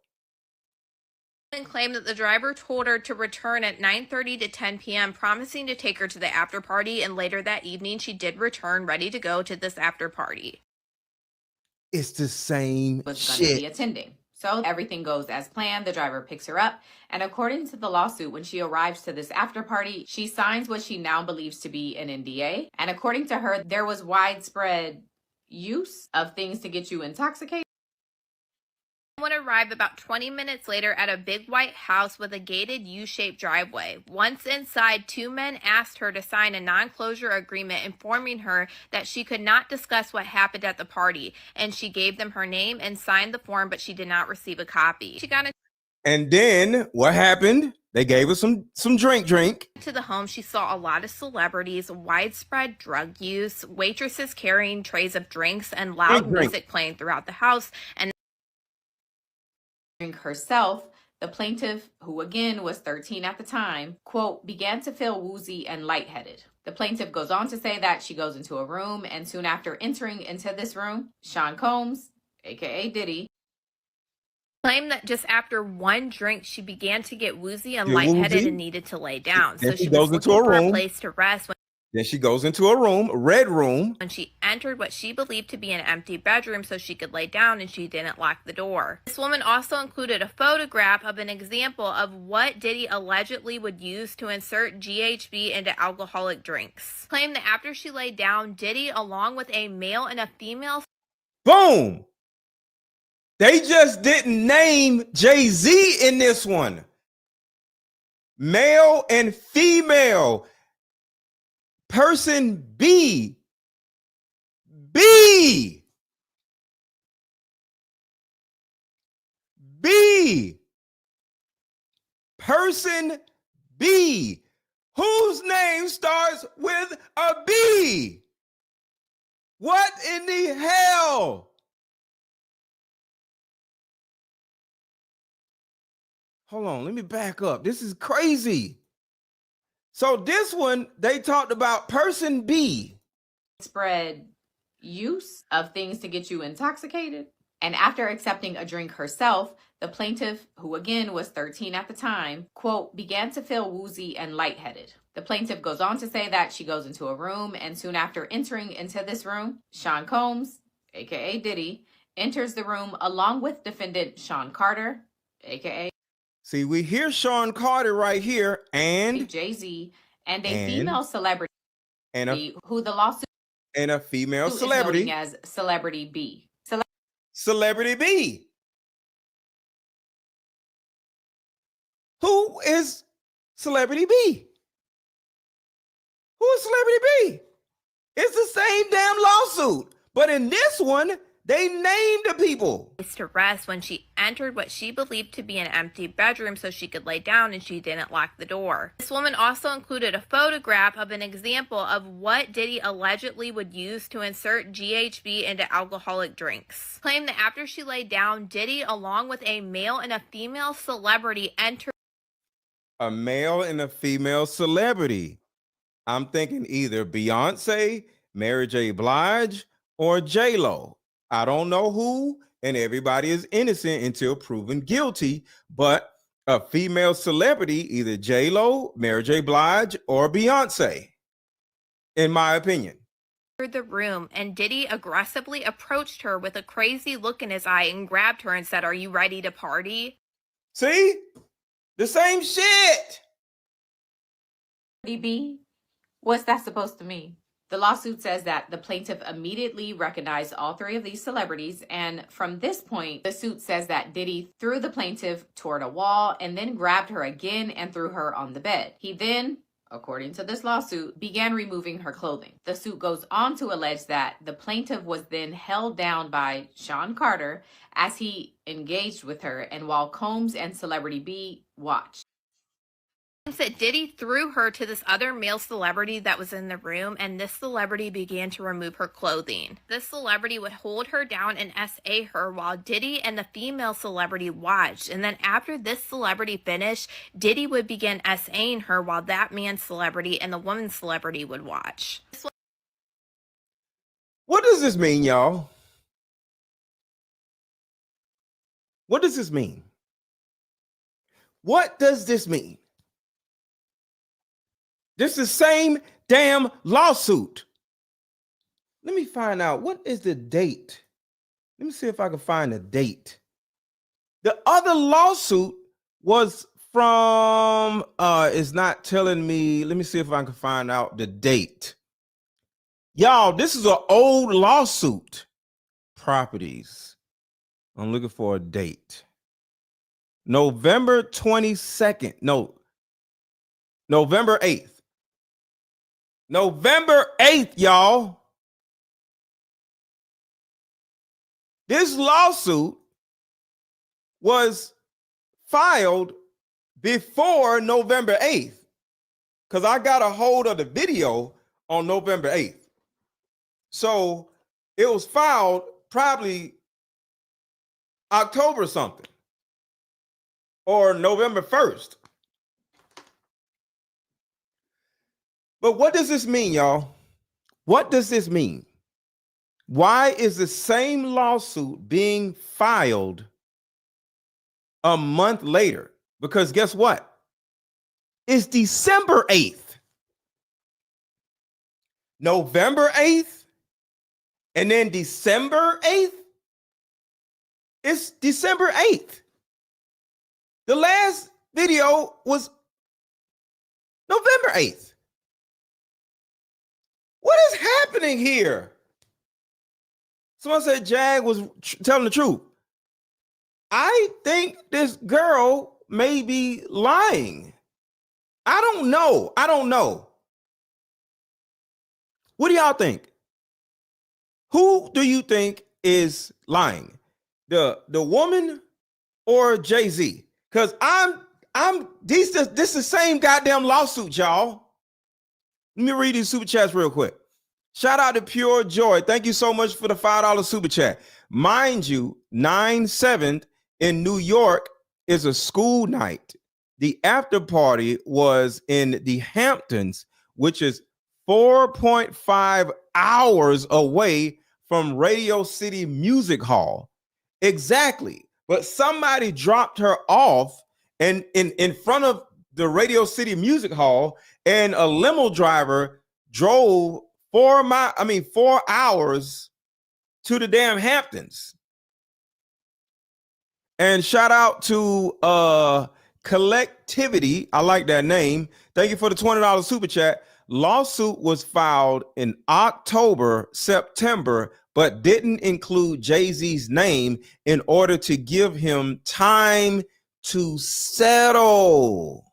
And claimed that the driver told her to return at 9:30 to 10 p.m., promising to take her to the after party, and later that evening she did return ready to go to this after party. It's the same was shit. going to be attending. So everything goes as planned. The driver picks her up. And according to the lawsuit, when she arrives to this after party, she signs what she now believes to be an NDA. And according to her, there was widespread use of things to get you intoxicated. Would arrive about 20 minutes later at a big white house with a gated U-shaped driveway. Once inside, two men asked her to sign a non-closure agreement informing her that she could not discuss what happened at the party, and she gave them her name and signed the form, but she did not receive a copy. She got And then what happened? They gave her some drink. to the home. She saw a lot of celebrities, widespread drug use, waitresses carrying trays of drinks, and loud music playing throughout the house. And herself, the plaintiff, who again was 13 at the time, quote, began to feel woozy and lightheaded. The plaintiff goes on to say that she goes into a room, and soon after entering into this room, Sean Combs, aka Diddy, claimed that just after one drink, she began to get woozy and lightheaded and needed to lay down. So she goes was into looking a for a room. place to rest Then she goes into a room, a red room. when she entered what she believed to be an empty bedroom so she could lay down, and she didn't lock the door. This woman also included a photograph of an example of what Diddy allegedly would use to insert GHB into alcoholic drinks. Claimed that after she laid down, Diddy, along with a male and a female, Boom. They just didn't name Jay-Z in this one. Male and female. Person B. B. B. Person B. Whose name starts with a B? What in the hell? Hold on, let me back up. This is crazy. So this one, they talked about person B. spread use of things to get you intoxicated. And after accepting a drink herself, the plaintiff, who again was 13 at the time, quote, began to feel woozy and lightheaded. The plaintiff goes on to say that she goes into a room, and soon after entering into this room, Sean Combs, aka Diddy, enters the room along with defendant Sean Carter, aka See, we hear Sean Carter right here, and Jay-Z, and a female celebrity and who the lawsuit a female is celebrity noting as Celebrity B. Celebrity B. Who is Celebrity B? Who is Celebrity B? It's the same damn lawsuit, but in this one, they named the people. to rest when she entered what she believed to be an empty bedroom so she could lay down, and she didn't lock the door. This woman also included a photograph of an example of what Diddy allegedly would use to insert GHB into alcoholic drinks. Claimed that after she laid down, Diddy, along with a male and a female celebrity, entered A male and a female celebrity. I'm thinking either Beyonce, Mary J. Blige, or J-Lo. I don't know who, and everybody is innocent until proven guilty, but a female celebrity, either J-Lo, Mary J. Blige, or Beyonce, in my opinion. the room, and Diddy aggressively approached her with a crazy look in his eye and grabbed her and said, "Are you ready to party?" See? The same shit. B, what's that supposed to mean? The lawsuit says that the plaintiff immediately recognized all three of these celebrities, and from this point, the suit says that Diddy threw the plaintiff toward a wall and then grabbed her again and threw her on the bed. He then, according to this lawsuit, began removing her clothing. The suit goes on to allege that the plaintiff was then held down by Sean Carter as he engaged with her, and while Combs and Celebrity B watched. That Diddy threw her to this other male celebrity that was in the room, and this celebrity began to remove her clothing. This celebrity would hold her down and SA her while Diddy and the female celebrity watched. And then after this celebrity finished, Diddy would begin SAing her while that man's celebrity and the woman's celebrity would watch. What does this mean, y'all? What does this mean? What does this mean? This is the same damn lawsuit. Let me find out, what is the date? Let me see if I can find a date. The other lawsuit was from, it's not telling me. Let me see if I can find out the date. Y'all, this is an old lawsuit. Properties. I'm looking for a date. November 22nd. No, November 8th. November 8th, y'all. This lawsuit was filed before November 8th because I got a hold of the video on November 8th. So it was filed probably October something or November 1st. But what does this mean, y'all? What does this mean? Why is the same lawsuit being filed a month later? Because guess what? It's December 8th, November 8th, and then December 8th. It's December 8th. The last video was November 8th. What is happening here? Someone said Jag was telling the truth. I think this girl may be lying. I don't know. What do y'all think? Who do you think is lying? The woman or Jay-Z? Because this is the same goddamn lawsuit, y'all. Let me read these super chats real quick. Shout out to Pure Joy. Thank you so much for the $5 super chat. Mind you, 9/7 in New York is a school night. The after party was in the Hamptons, which is 4.5 hours away from Radio City Music Hall. Exactly. But somebody dropped her off and in front of the Radio City Music Hall, and a limo driver drove 4 hours to the damn Hamptons. And shout out to Collectivity. I like that name. Thank you for the $20 super chat. Lawsuit was filed in October, September, but didn't include Jay-Z's name in order to give him time to settle.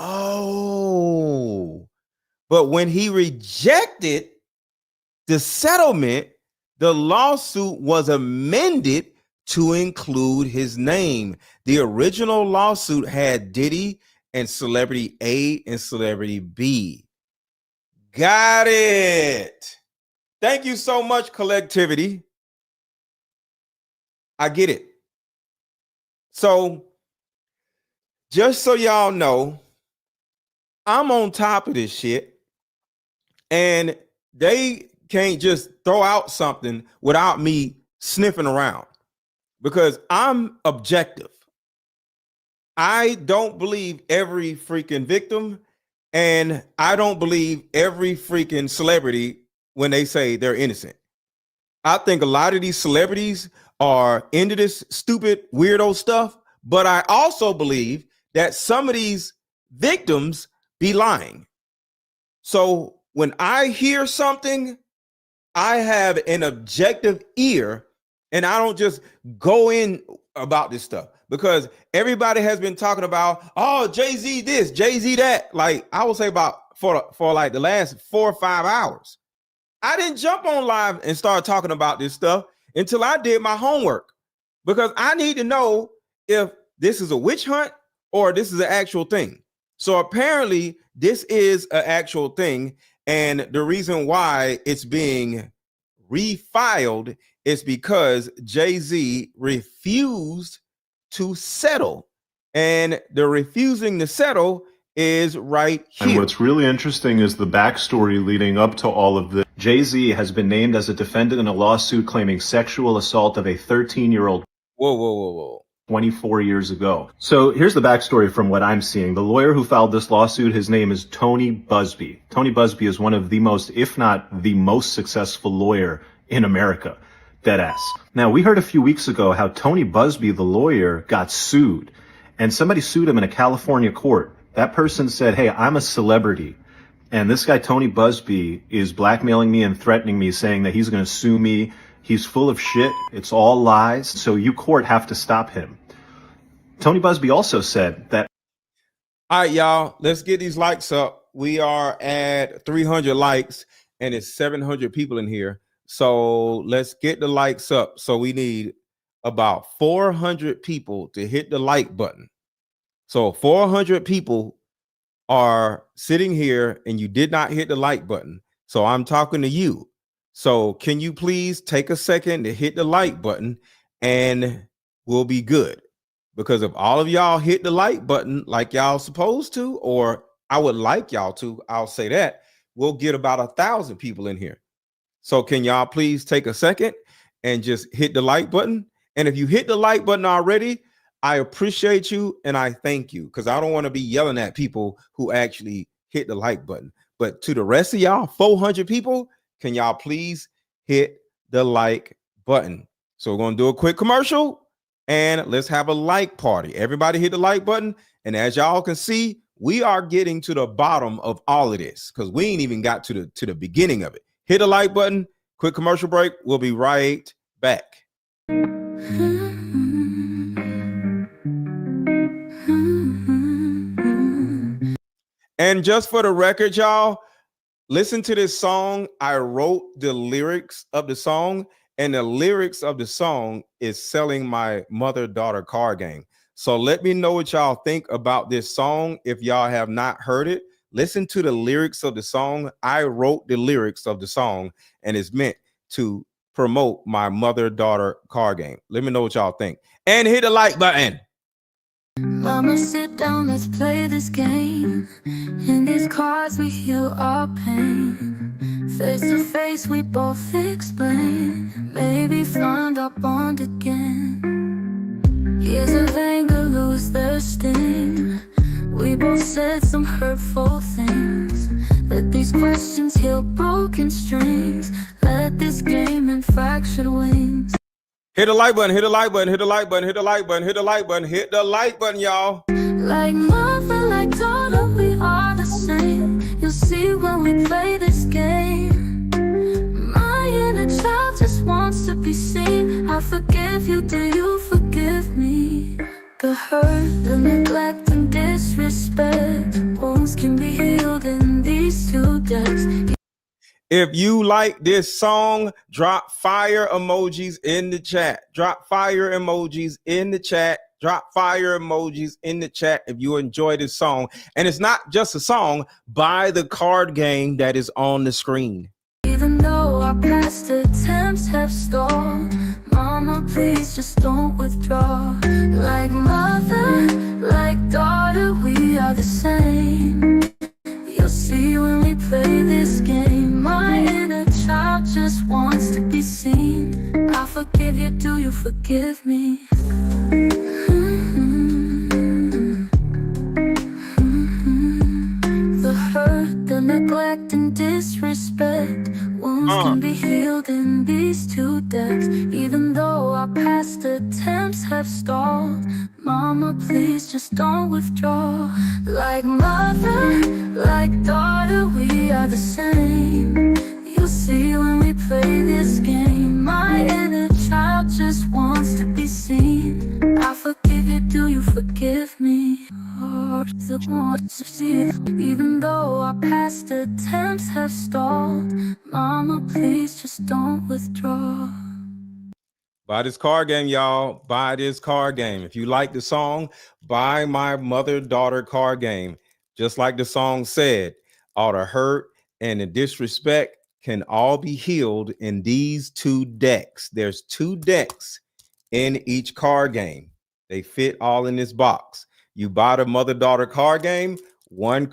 Oh, but when he rejected the settlement, the lawsuit was amended to include his name. The original lawsuit had Diddy and Celebrity A and Celebrity B. Got it. Thank you so much, Collectivity. I get it. So, just so y'all know, I'm on top of this shit, and they can't just throw out something without me sniffing around because I'm objective. I don't believe every freaking victim, and I don't believe every freaking celebrity when they say they're innocent. I think a lot of these celebrities are into this stupid weirdo stuff, but I also believe that some of these victims be lying. So when I hear something, I have an objective ear, and I don't just go in about this stuff because everybody has been talking about, oh, Jay-Z this, Jay-Z that. Like I would say about for like the last 4 or 5 hours. I didn't jump on live and start talking about this stuff until I did my homework because I need to know if this is a witch hunt or this is an actual thing. So apparently this is an actual thing. And the reason why it's being refiled is because Jay-Z refused to settle. And the refusing to settle is right here. And what's really interesting is the backstory leading up to all of this. Jay-Z has been named as a defendant in a lawsuit claiming sexual assault of a 13-year-old. Whoa. 24 years ago. So here's the backstory from what I'm seeing. The lawyer who filed this lawsuit, his name is Tony Busby. Tony Busby is one of the most, if not the most successful lawyer in America. Deadass. Now, we heard a few weeks ago how Tony Busby, the lawyer, got sued. And somebody sued him in a California court. That person said, hey, I'm a celebrity. And this guy, Tony Busby, is blackmailing me and threatening me, saying that he's going to sue me. He's full of shit. It's all lies. So you court have to stop him. Tony Busby also said that. All right, y'all, let's get these likes up. We are at 300 likes and it's 700 people in here. So let's get the likes up. So we need about 400 people to hit the like button. So 400 people are sitting here and you did not hit the like button. So I'm talking to you. So can you please take a second to hit the like button and we'll be good. Because if all of y'all hit the like button like y'all supposed to, or I would like y'all to, I'll say that, we'll get about 1,000 people in here. So can y'all please take a second and just hit the like button? And if you hit the like button already, I appreciate you and I thank you, because I don't want to be yelling at people who actually hit the like button. But to the rest of y'all, 400 people, can y'all please hit the like button? So we're going to do a quick commercial and let's have a like party. Everybody hit the like button. And as y'all can see, we are getting to the bottom of all of this because we ain't even got to the beginning of it. Hit the like button. Quick commercial break. We'll be right back. And just for the record, y'all, listen to this song. I wrote the lyrics of the song, and the lyrics of the song is selling my mother-daughter card game. So let me know what y'all think about this song. If y'all have not heard it, listen to the lyrics of the song. I wrote the lyrics of the song, and it's meant to promote my mother-daughter card game. Let me know what y'all think. And hit the like button. Mama, sit down, let's play this game. In these cards we heal our pain. Face to face we both explain. Maybe find our bond again. Years of anger lose their sting. We both said some hurtful things. Let these questions heal broken strings. Let this game and fractured wings. Hit the like button, hit the like button, hit the like button, hit the like button, hit the like button, hit the like button, y'all. Like mother, like daughter, we are the same. You'll see when we play this game. My inner child just wants to be seen. I forgive you, do you forgive me? The hurt, the neglect and disrespect, wounds can be healed in these two decks. If you like this song, drop fire emojis in the chat. Drop fire emojis in the chat. Drop fire emojis in the chat if you enjoy this song. And it's not just a song, buy the card game that is on the screen. Even though our past attempts have stalled, mama, please just don't withdraw. Like mother, like daughter, we are the same. You'll see when we play this game. My inner child just wants to be seen. I forgive you, do you forgive me? The hurt, the neglect and disrespect, wounds can be healed in these two decks. Even though our past attempts have stalled, mama, please just don't withdraw. Like mother, like daughter, we are the same. You'll see when we play this game. My inner child just wants to be seen. I forgive you, do you forgive me? Even though our past attempts have stalled, mama, please just don't withdraw. Buy this card game, y'all. Buy this card game. If you like the song, buy my mother-daughter card game. Just like the song said, all the hurt and the disrespect can all be healed in these two decks. There's two decks in each card game. They fit all in this box. You buy the mother-daughter card game, one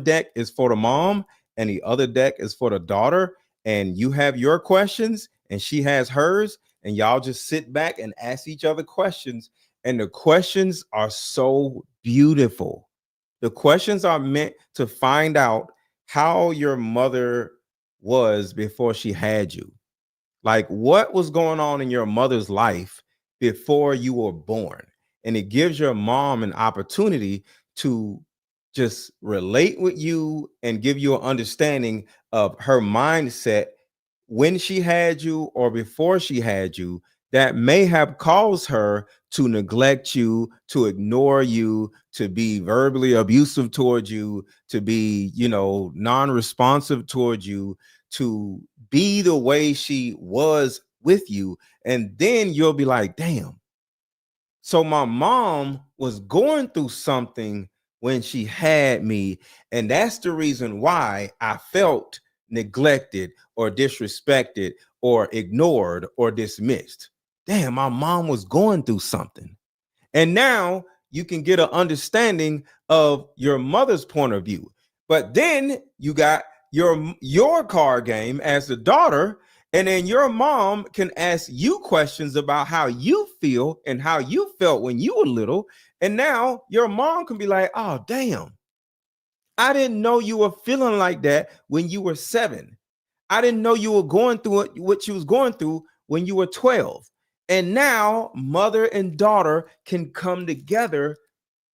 deck is for the mom and the other deck is for the daughter. And you have your questions and she has hers. And y'all just sit back and ask each other questions. And the questions are so beautiful. The questions are meant to find out how your mother was before she had you. Like, what was going on in your mother's life before you were born? And it gives your mom an opportunity to just relate with you and give you an understanding of her mindset when she had you or before she had you, that may have caused her to neglect you, to ignore you, to be verbally abusive towards you, to be, non-responsive towards you, to be the way she was with you. And then you'll be like, damn. So my mom was going through something when she had me. And that's the reason why I felt neglected or disrespected or ignored or dismissed. Damn, my mom was going through something. And now you can get an understanding of your mother's point of view. But then you got your card game as the daughter, and then your mom can ask you questions about how you feel and how you felt when you were little. And now your mom can be like, oh, damn, I didn't know you were feeling like that when you were 7. I didn't know you were going through what you was going through when you were 12. And now mother and daughter can come together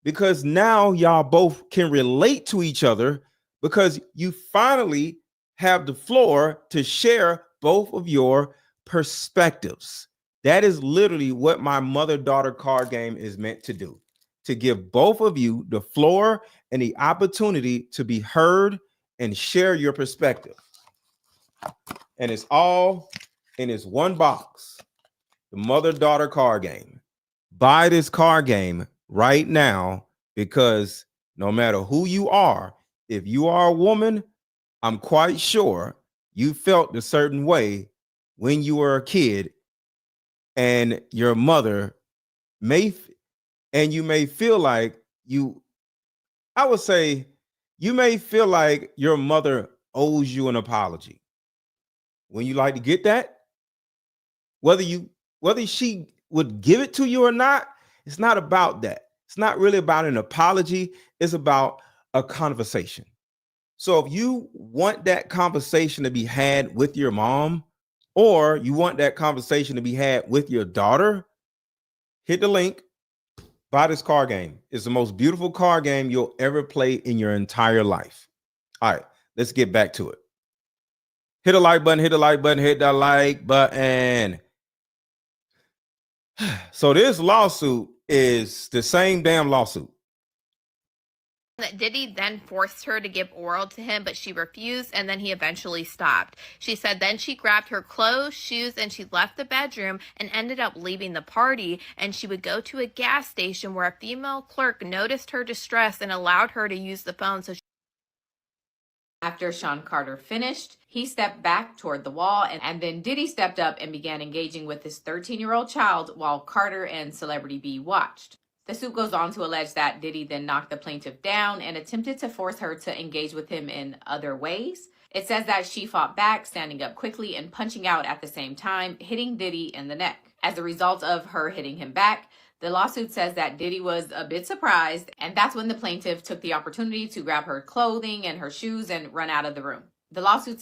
because now y'all both can relate to each other because you finally have the floor to share both of your perspectives. That is literally what my mother-daughter card game is meant to do, to give both of you the floor and the opportunity to be heard and share your perspective. And it's all in this one box, the mother-daughter card game. Buy this card game right now because no matter who you are, if you are a woman, I'm quite sure you felt a certain way when you were a kid, and your mother you may feel like I would say you may feel like your mother owes you an apology. When you like to get that, whether she would give it to you or not, it's not about that. It's not really about an apology. It's about a conversation. So if you want that conversation to be had with your mom, or you want that conversation to be had with your daughter, hit the link, buy this card game. It's the most beautiful card game you'll ever play in your entire life. All right, let's get back to it. Hit the like button, hit the like button, hit the like button. So this lawsuit is the same damn lawsuit. Diddy then forced her to give oral to him, but she refused, and then he eventually stopped. She said then she grabbed her clothes, shoes, and she left the bedroom and ended up leaving the party, and she would go to a gas station where a female clerk noticed her distress and allowed her to use the phone. After Sean Carter finished, he stepped back toward the wall, and then Diddy stepped up and began engaging with his 13-year-old child while Carter and Celebrity B watched. The suit goes on to allege that Diddy then knocked the plaintiff down and attempted to force her to engage with him in other ways. It says that she fought back, standing up quickly and punching out at the same time, hitting Diddy in the neck. As a result of her hitting him back, the lawsuit says that Diddy was a bit surprised, and that's when the plaintiff took the opportunity to grab her clothing and her shoes and run out of the room. The lawsuit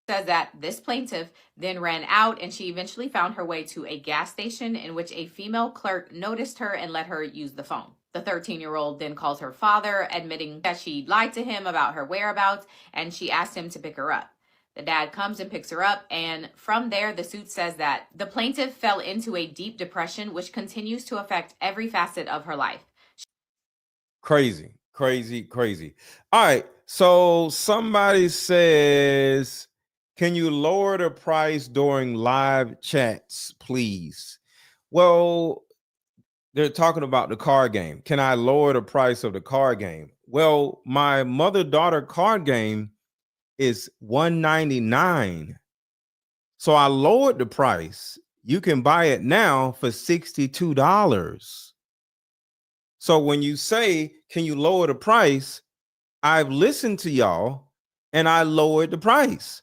says that this plaintiff then ran out, and she eventually found her way to a gas station in which a female clerk noticed her and let her use the phone. The 13-year-old then calls her father, admitting that she lied to him about her whereabouts, and she asked him to pick her up. The dad comes and picks her up, and from there, the suit says that the plaintiff fell into a deep depression, which continues to affect every facet of her life. Crazy, crazy, crazy. All right, so somebody says, can you lower the price during live chats, please? Well, they're talking about the card game. Can I lower the price of the card game? Well, my mother-daughter card game is $199. So I lowered the price. You can buy it now for $62. So when you say, can you lower the price? I've listened to y'all and I lowered the price.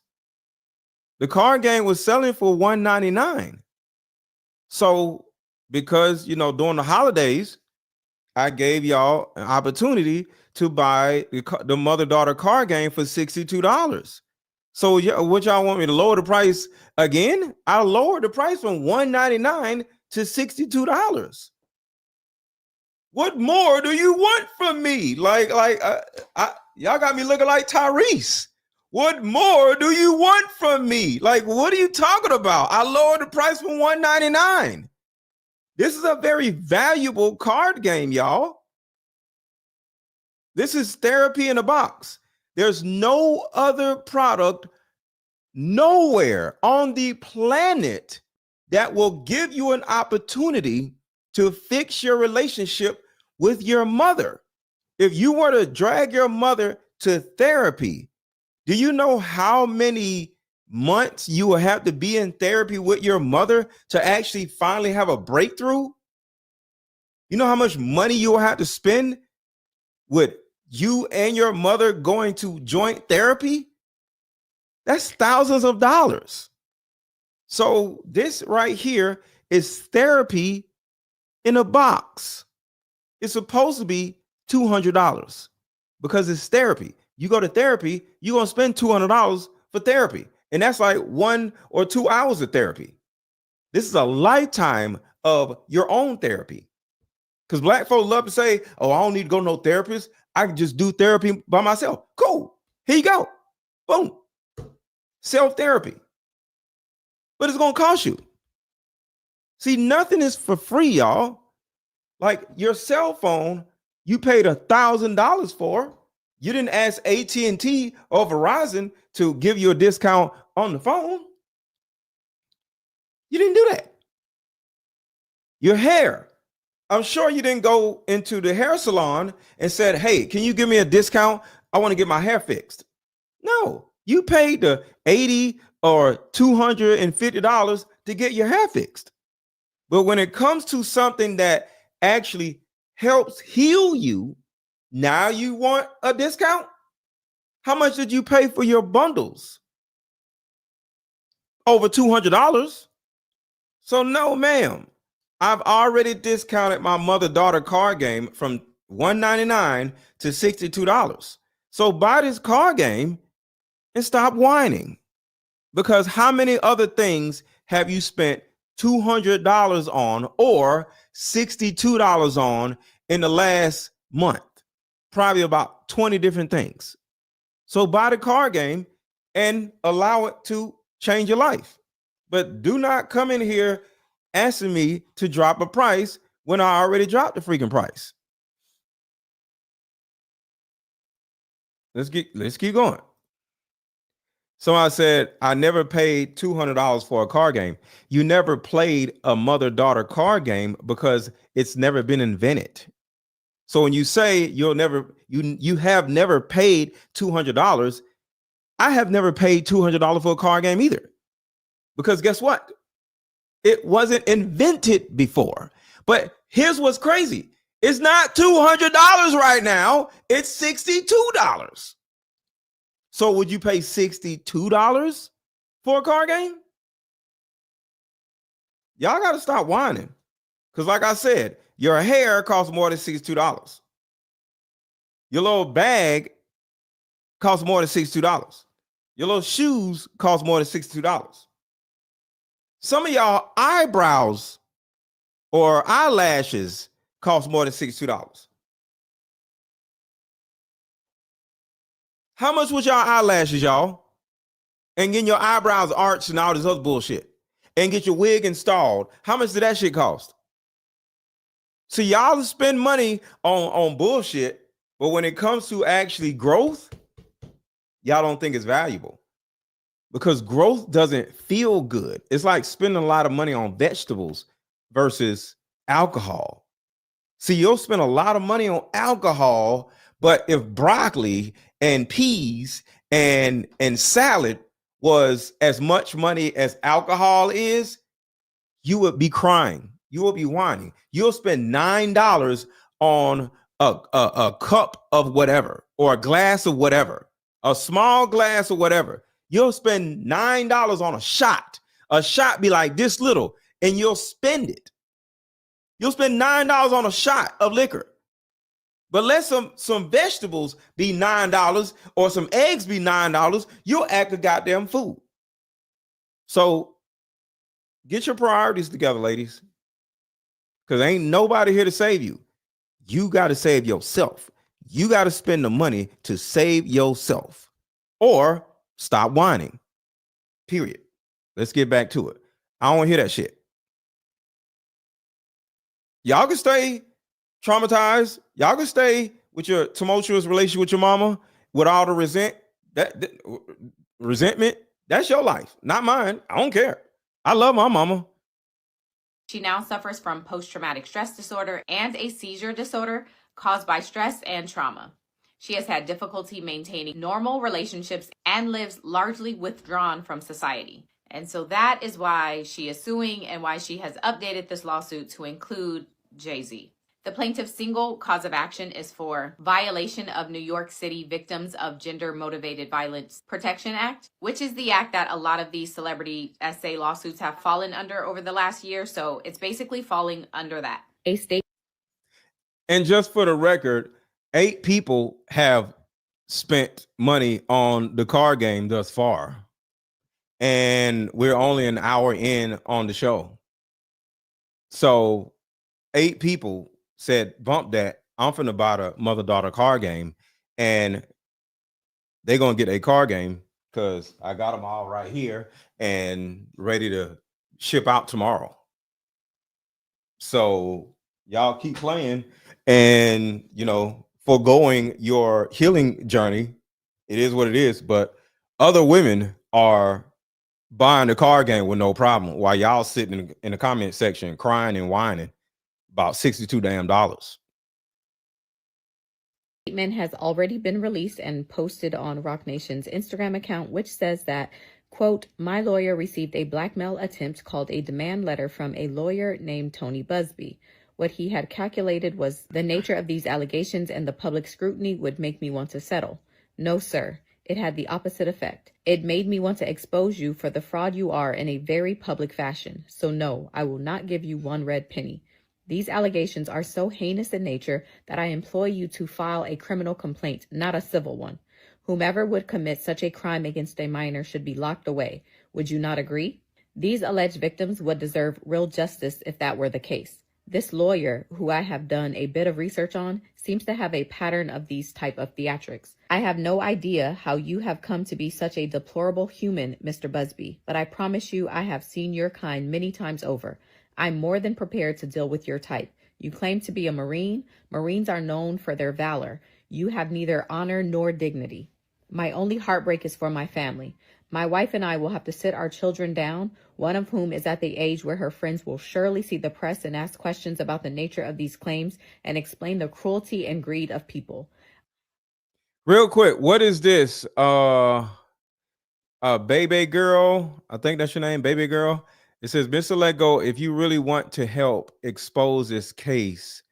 The card game was selling for $199. So because, during the holidays, I gave y'all an opportunity to buy the mother-daughter card game for $62. So what y'all want me to lower the price again? I lowered the price from $199 to $62. What more do you want from me? Y'all got me looking like Tyrese. What more do you want from me? Like, what are you talking about? I lowered the price from $199. This is a very valuable card game, y'all. This is therapy in a box. There's no other product nowhere on the planet that will give you an opportunity to fix your relationship with your mother. If you were to drag your mother to therapy, do you know how many months you will have to be in therapy with your mother to actually finally have a breakthrough? You know how much money you will have to spend with you and your mother going to joint therapy? That's thousands of dollars. So this right here is therapy in a box. It's supposed to be $200 because it's therapy. You go to therapy, you're going to spend $200 for therapy. And that's like 1 or 2 hours of therapy. This is a lifetime of your own therapy. Because black folks love to say, oh, I don't need to go to no therapist. I can just do therapy by myself. Cool. Here you go. Boom. Self-therapy. But it's going to cost you. See, nothing is for free, y'all. Like your cell phone, you paid $1,000 for. You didn't ask AT&T or Verizon to give you a discount on the phone. You didn't do that. Your hair. I'm sure you didn't go into the hair salon and said, hey, can you give me a discount? I want to get my hair fixed. No, you paid the $80 or $250 to get your hair fixed. But when it comes to something that actually helps heal you, now you want a discount? How much did you pay for your bundles? Over $200. So no, ma'am. I've already discounted my mother-daughter card game from $199 to $62. So buy this card game and stop whining. Because how many other things have you spent $200 on or $62 on in the last month? Probably about 20 different things. So buy the card game and allow it to change your life. But do not come in here asking me to drop a price when I already dropped the freaking price. Let's keep going. So I said, I never paid $200 for a card game. You never played a mother-daughter card game because it's never been invented. So when you say you have never paid $200, I have never paid $200 for a card game either. Because guess what? It wasn't invented before. But here's what's crazy. It's not $200 right now. It's $62. So would you pay $62 for a card game? Y'all got to stop whining. Because like I said, your hair costs more than $62. Your little bag costs more than $62. Your little shoes cost more than $62. Some of y'all eyebrows or eyelashes cost more than $62. How much was y'all eyelashes, y'all? And getting your eyebrows arched and all this other bullshit. And get your wig installed. How much did that shit cost? So y'all spend money on bullshit, but when it comes to actually growth, y'all don't think it's valuable. Because growth doesn't feel good. It's like spending a lot of money on vegetables versus alcohol. See, you'll spend a lot of money on alcohol, but if broccoli and peas and salad was as much money as alcohol is, you would be crying. You will be whining. You'll spend $9 on a cup of whatever or a glass of whatever, a small glass of whatever. You'll spend $9 on a shot. A shot be like this little, and you'll spend it. You'll spend $9 on a shot of liquor. But let some vegetables be $9 or some eggs be $9, you'll act a goddamn fool. So get your priorities together, ladies. Because ain't nobody here to save you. You got to save yourself. You got to spend the money to save yourself. Or Stop whining. Period. Let's get back to it. I don't want to hear that shit. Y'all can stay traumatized. Y'all can stay with your tumultuous relationship with your mama with all the resentment. That's your life, not mine. I don't care. I love my mama. She now suffers from post-traumatic stress disorder and a seizure disorder caused by stress and trauma. She has had difficulty maintaining normal relationships and lives largely withdrawn from society. And so that is why she is suing and why she has updated this lawsuit to include Jay-Z. The plaintiff's single cause of action is for violation of New York City Victims of Gender-Motivated Violence Protection Act, which is the act that a lot of these celebrity essay lawsuits have fallen under over the last year. So it's basically falling under that. A state. And just for the record, 8 people have spent money on the card game thus far. And we're only an hour in on the show. So 8 people said, bump that. I'm finna buy a mother-daughter card game. And they're going to get a card game because I got them all right here and ready to ship out tomorrow. So y'all keep playing and, foregoing your healing journey. It is what it is. But other women are buying the card game with no problem while y'all sitting in the comment section crying and whining about $62 damn. Statement has already been released and posted on Roc Nation's Instagram account, which says that, quote, my lawyer received a blackmail attempt called a demand letter from a lawyer named Tony Busby. What he had calculated was the nature of these allegations and the public scrutiny would make me want to settle. No, sir. It had the opposite effect. It made me want to expose you for the fraud you are in a very public fashion. So no, I will not give you one red penny. These allegations are so heinous in nature that I implore you to file a criminal complaint, not a civil one. Whomever would commit such a crime against a minor should be locked away. Would you not agree? These alleged victims would deserve real justice if that were the case. This lawyer, who I have done a bit of research on, seems to have a pattern of these type of theatrics. I have no idea how you have come to be such a deplorable human, Mr. Busby, but I promise you I have seen your kind many times over. I'm more than prepared to deal with your type. You claim to be a Marine. Marines are known for their valor. You have neither honor nor dignity. My only heartbreak is for my family. My wife and I will have to sit our children down, one of whom is at the age where her friends will surely see the press and ask questions about the nature of these claims and explain the cruelty and greed of people. Real quick, what is this? Baby Girl, I think that's your name, Baby Girl. It says, Mr. Lego, if you really want to help expose this case,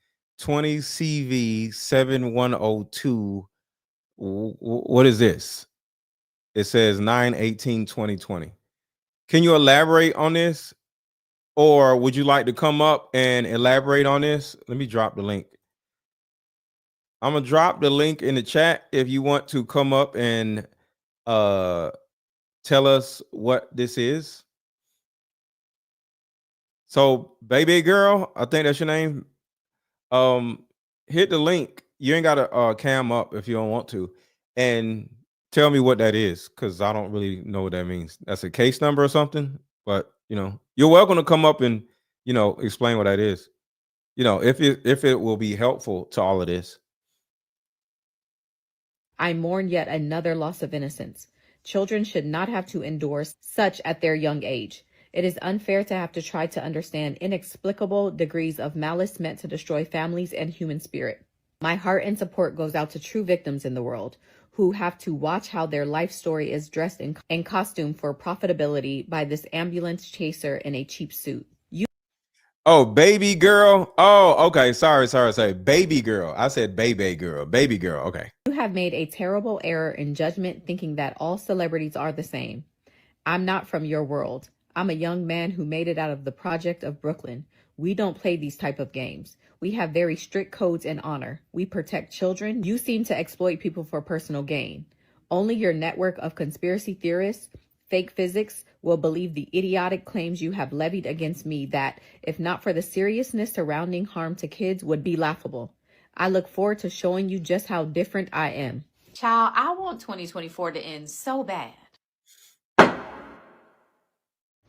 20 CV 7102. What is this? It says 9/18/2020. Can you elaborate on this? Or would you like to come up and elaborate on this? Let me drop the link. I'm going to drop the link in the chat if you want to come up and tell us what this is. So, Baby Girl, I think that's your name. Hit the link. You ain't got to cam up if you don't want to. And tell me what that is, because I don't really know what that means. That's a case number or something. But, you're welcome to come up and, explain what that is. If it will be helpful to all of this. I mourn yet another loss of innocence. Children should not have to endure such at their young age. It is unfair to have to try to understand inexplicable degrees of malice meant to destroy families and human spirit. My heart and support goes out to true victims in the world who have to watch how their life story is dressed in costume for profitability by this ambulance chaser in a cheap suit. Oh, Baby Girl. Oh, okay. Sorry. Baby Girl. I said Baby Girl. Baby Girl. Okay. You have made a terrible error in judgment thinking that all celebrities are the same. I'm not from your world. I'm a young man who made it out of the project of Brooklyn. We don't play these type of games. We have very strict codes and honor. We protect children. You seem to exploit people for personal gain. Only your network of conspiracy theorists, fake physics, will believe the idiotic claims you have levied against me that, if not for the seriousness surrounding harm to kids, would be laughable. I look forward to showing you just how different I am. Child, I want 2024 to end so bad.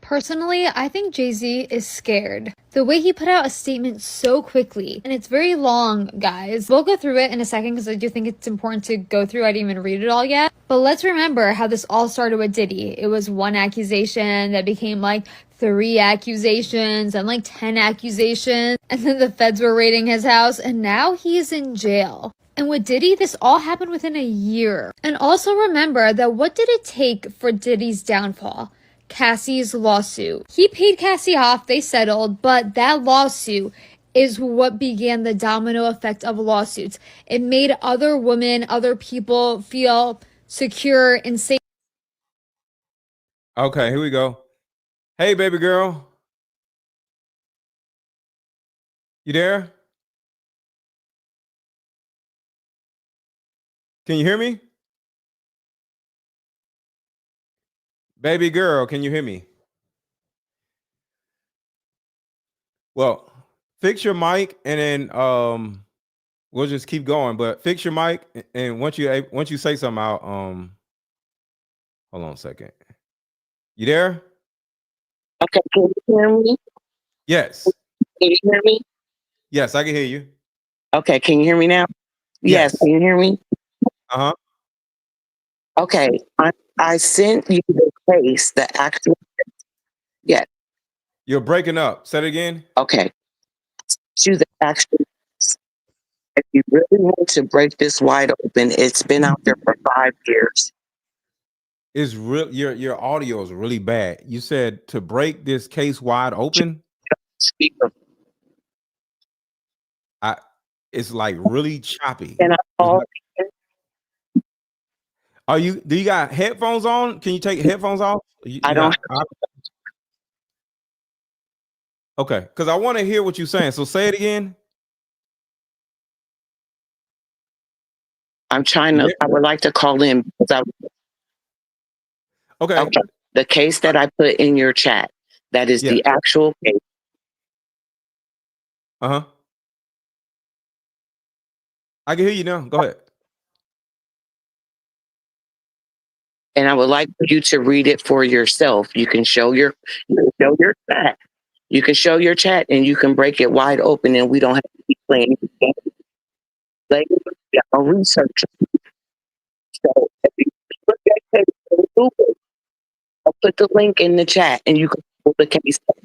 Personally, I think Jay-Z is scared. The way he put out a statement so quickly, and it's very long, guys. We'll go through it in a second because I do think it's important to go through. I didn't even read it all yet. But let's remember how this all started with Diddy. It was one accusation that became like 3 accusations and like 10 accusations. And then the feds were raiding his house and now he's in jail. And with Diddy, this all happened within a year. And also remember that what did it take for Diddy's downfall? Cassie's lawsuit. He paid Cassie off, they settled, but that lawsuit is what began the domino effect of lawsuits. It made other women, other people feel secure and safe. Okay, here we go. Hey, baby girl. You there? Can you hear me? Baby girl, can you hear me? Well, fix your mic and then we'll just keep going. But fix your mic and once you say something out, hold on a second. You there? Okay, can you hear me? Yes. Can you hear me? Yes, I can hear you. Okay, can you hear me now? Yes, can you hear me? Uh-huh. Okay, I sent you the case, the actual. Yes. You're breaking up. Say it again. Okay. To the actual. If you really want to break this wide open, it's been out there for 5 years. It's real. Your audio is really bad. You said to break this case wide open. Speaker. It's like really choppy. Can I call? Do you got headphones on? Can you take headphones off? I don't. Okay, because I want to hear what you're saying. So say it again. I'm trying to. I would like to call in because Okay. The case that I put in your chat, that is the actual case. Uh-huh. I can hear you now. Go ahead. And I would like for you to read it for yourself. You can show your chat. You can show your chat and you can break it wide open and we don't have to keep playing later. I'll research. So if you look at case on Google, I'll put the link in the chat and you can pull the case up.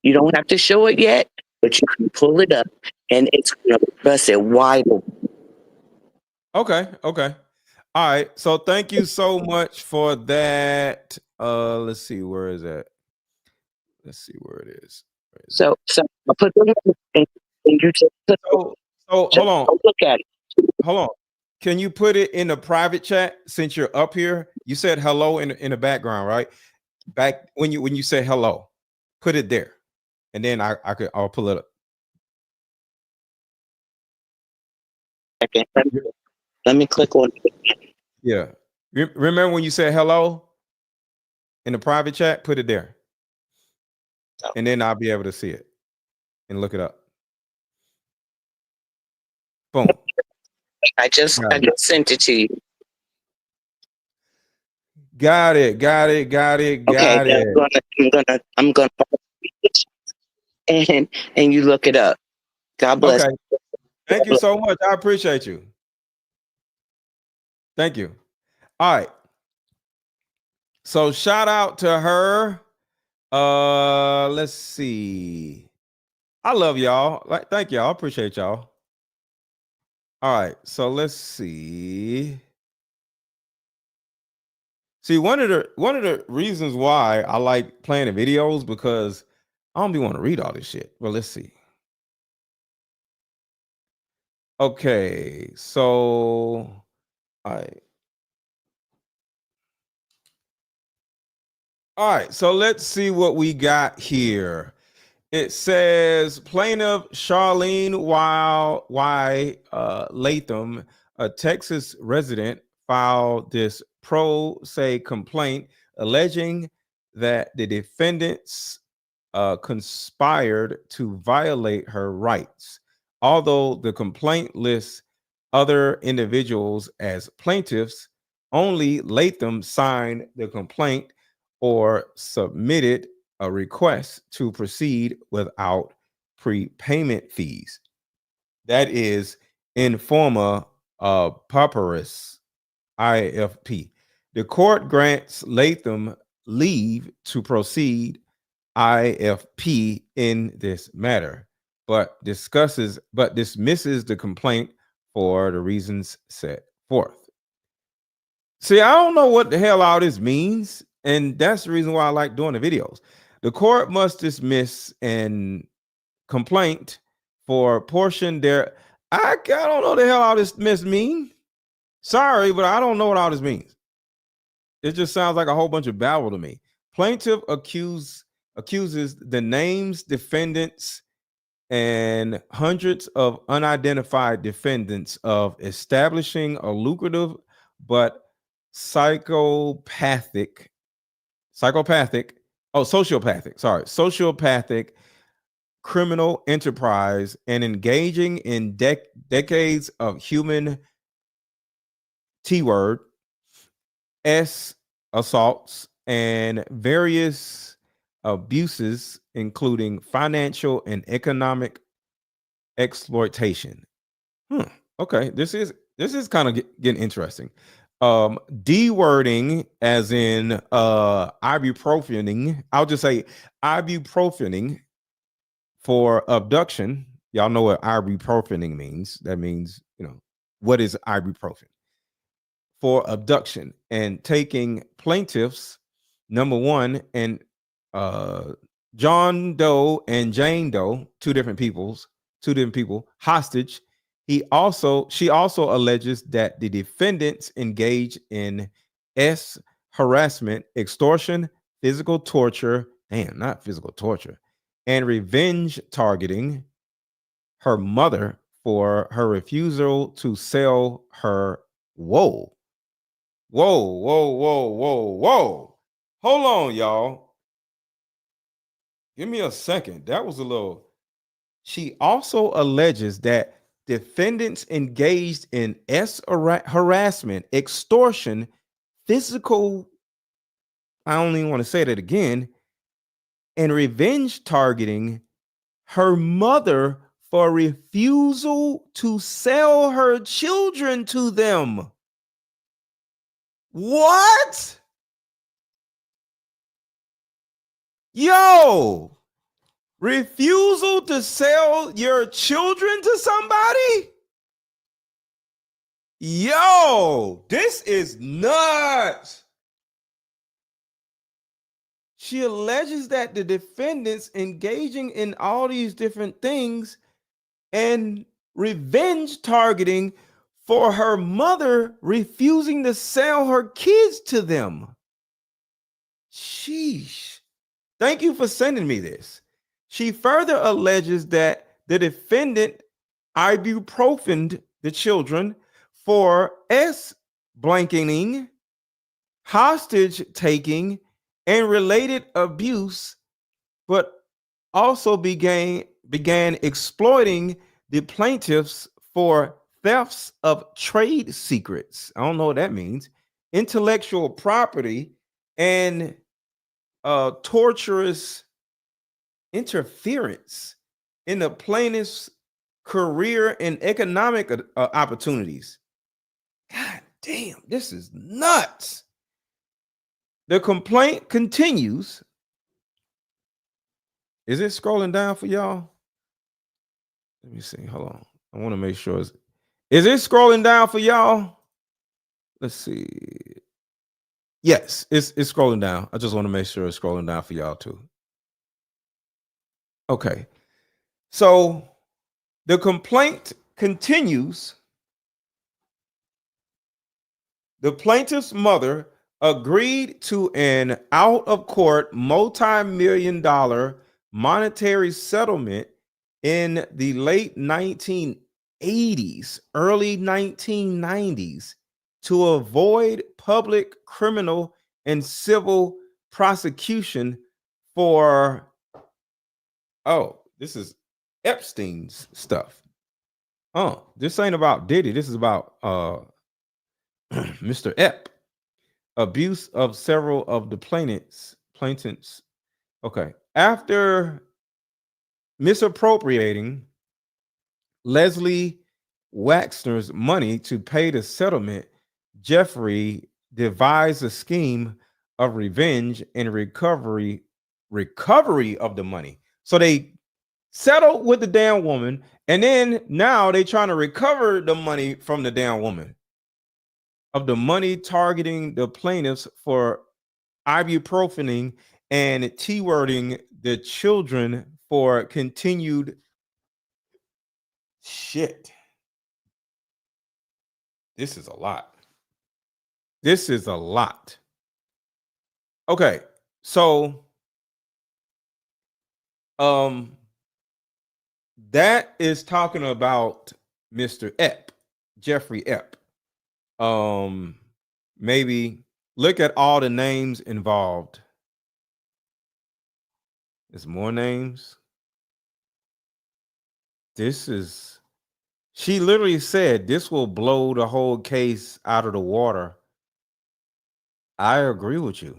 You don't have to show it yet, but you can pull it up and it's going to bust it wide open. Okay. All right. So thank you so much for that. Let's see, where is that? Let's see where it is. So I put the link and you just put hold on. Look at it. Hold on. Can you put it in the private chat since you're up here? You said hello in the background, right? Back when you said hello, put it there. And then I'll pull it up. Okay. Let me click on it. Yeah. Remember when you said hello in the private chat? Put it there. And then I'll be able to see it and look it up. Boom. I just sent it to you. Got it. I'm gonna and you look it up. God bless. Okay. Thank you so much. I appreciate you. Thank you. All right. So shout out to her. Let's see. I love y'all. Thank y'all. I appreciate y'all. All right. So let's see. See, one of the reasons why I like playing the videos because I don't be want to read all this shit. Well, let's see. Okay, so all right, so let's see what we got here. It says plaintiff Charlene Latham, a Texas resident, filed this pro se complaint alleging that the defendants conspired to violate her rights. Although the complaint lists other individuals as plaintiffs, only Latham signed the complaint or submitted a request to proceed without prepayment fees. That is informa pauperis, IFP. The court grants Latham leave to proceed IFP in this matter, but dismisses the complaint for the reasons set forth. See, I don't know what the hell all this means, and that's the reason why I like doing the videos. The court must dismiss an complaint for portion there. I don't know the hell all this mean. Sorry, but I don't know what all this means. It just sounds like a whole bunch of babble to me. Plaintiff accuses the names defendants and hundreds of unidentified defendants of establishing a lucrative but sociopathic criminal enterprise and engaging in decades of human T-word assaults and various abuses, including financial and economic exploitation. Okay, this is kind of getting interesting. D-wording, as in ibuprofen. I'll just say ibuprofen for abduction. Y'all know what ibuprofen means. That means, what is ibuprofen? For abduction and taking plaintiffs, number one, and John Doe and Jane Doe, two different people, hostage. She also alleges that the defendants engaged in harassment, extortion, physical torture, not physical torture, and revenge targeting her mother for her refusal to sell her. Whoa. Hold on, y'all. Give me a second. That was a little. She also alleges that defendants engaged in harassment, extortion, physical, I don't even want to say that again, and revenge targeting her mother for refusal to sell her children to them. What? Yo, refusal to sell your children to somebody? Yo, this is nuts. She alleges that the defendants engaging in all these different things and revenge targeting for her mother refusing to sell her kids to them. Sheesh. Thank you for sending me this. She further alleges that the defendant ibuprofened the children for blanketing, hostage taking, and related abuse, but also began exploiting the plaintiffs for thefts of trade secrets. I don't know what that means. Intellectual property and torturous interference in the plaintiff's career and economic opportunities. God damn, this is nuts. The complaint continues. Is it scrolling down for y'all? Let me see. Hold on. I want to make sure. Is it scrolling down for y'all? Let's see. Yes, it's scrolling down. I just want to make sure it's scrolling down for y'all too. Okay. So the complaint continues. The plaintiff's mother agreed to an out-of-court multi-million-dollar monetary settlement in the late 1980s, early 1990s to avoid public criminal and civil prosecution for, this is Epstein's stuff. This ain't about Diddy. This is about Mr. Ep. Abuse of several of the plaintiffs. Okay. After misappropriating Leslie Waxner's money to pay the settlement, Jeffrey devised a scheme of revenge and recovery of the money. So they settled with the damn woman, and then now they trying to recover the money from the damn woman. Of the money targeting the plaintiffs for ibuprofen and T-wording the children for continued shit. This is a lot. This is a lot. Okay, so that is talking about Mr. Epp, Jeffrey Epp. Maybe look at all the names involved. There's more names. She literally said this will blow the whole case out of the water. I agree with you.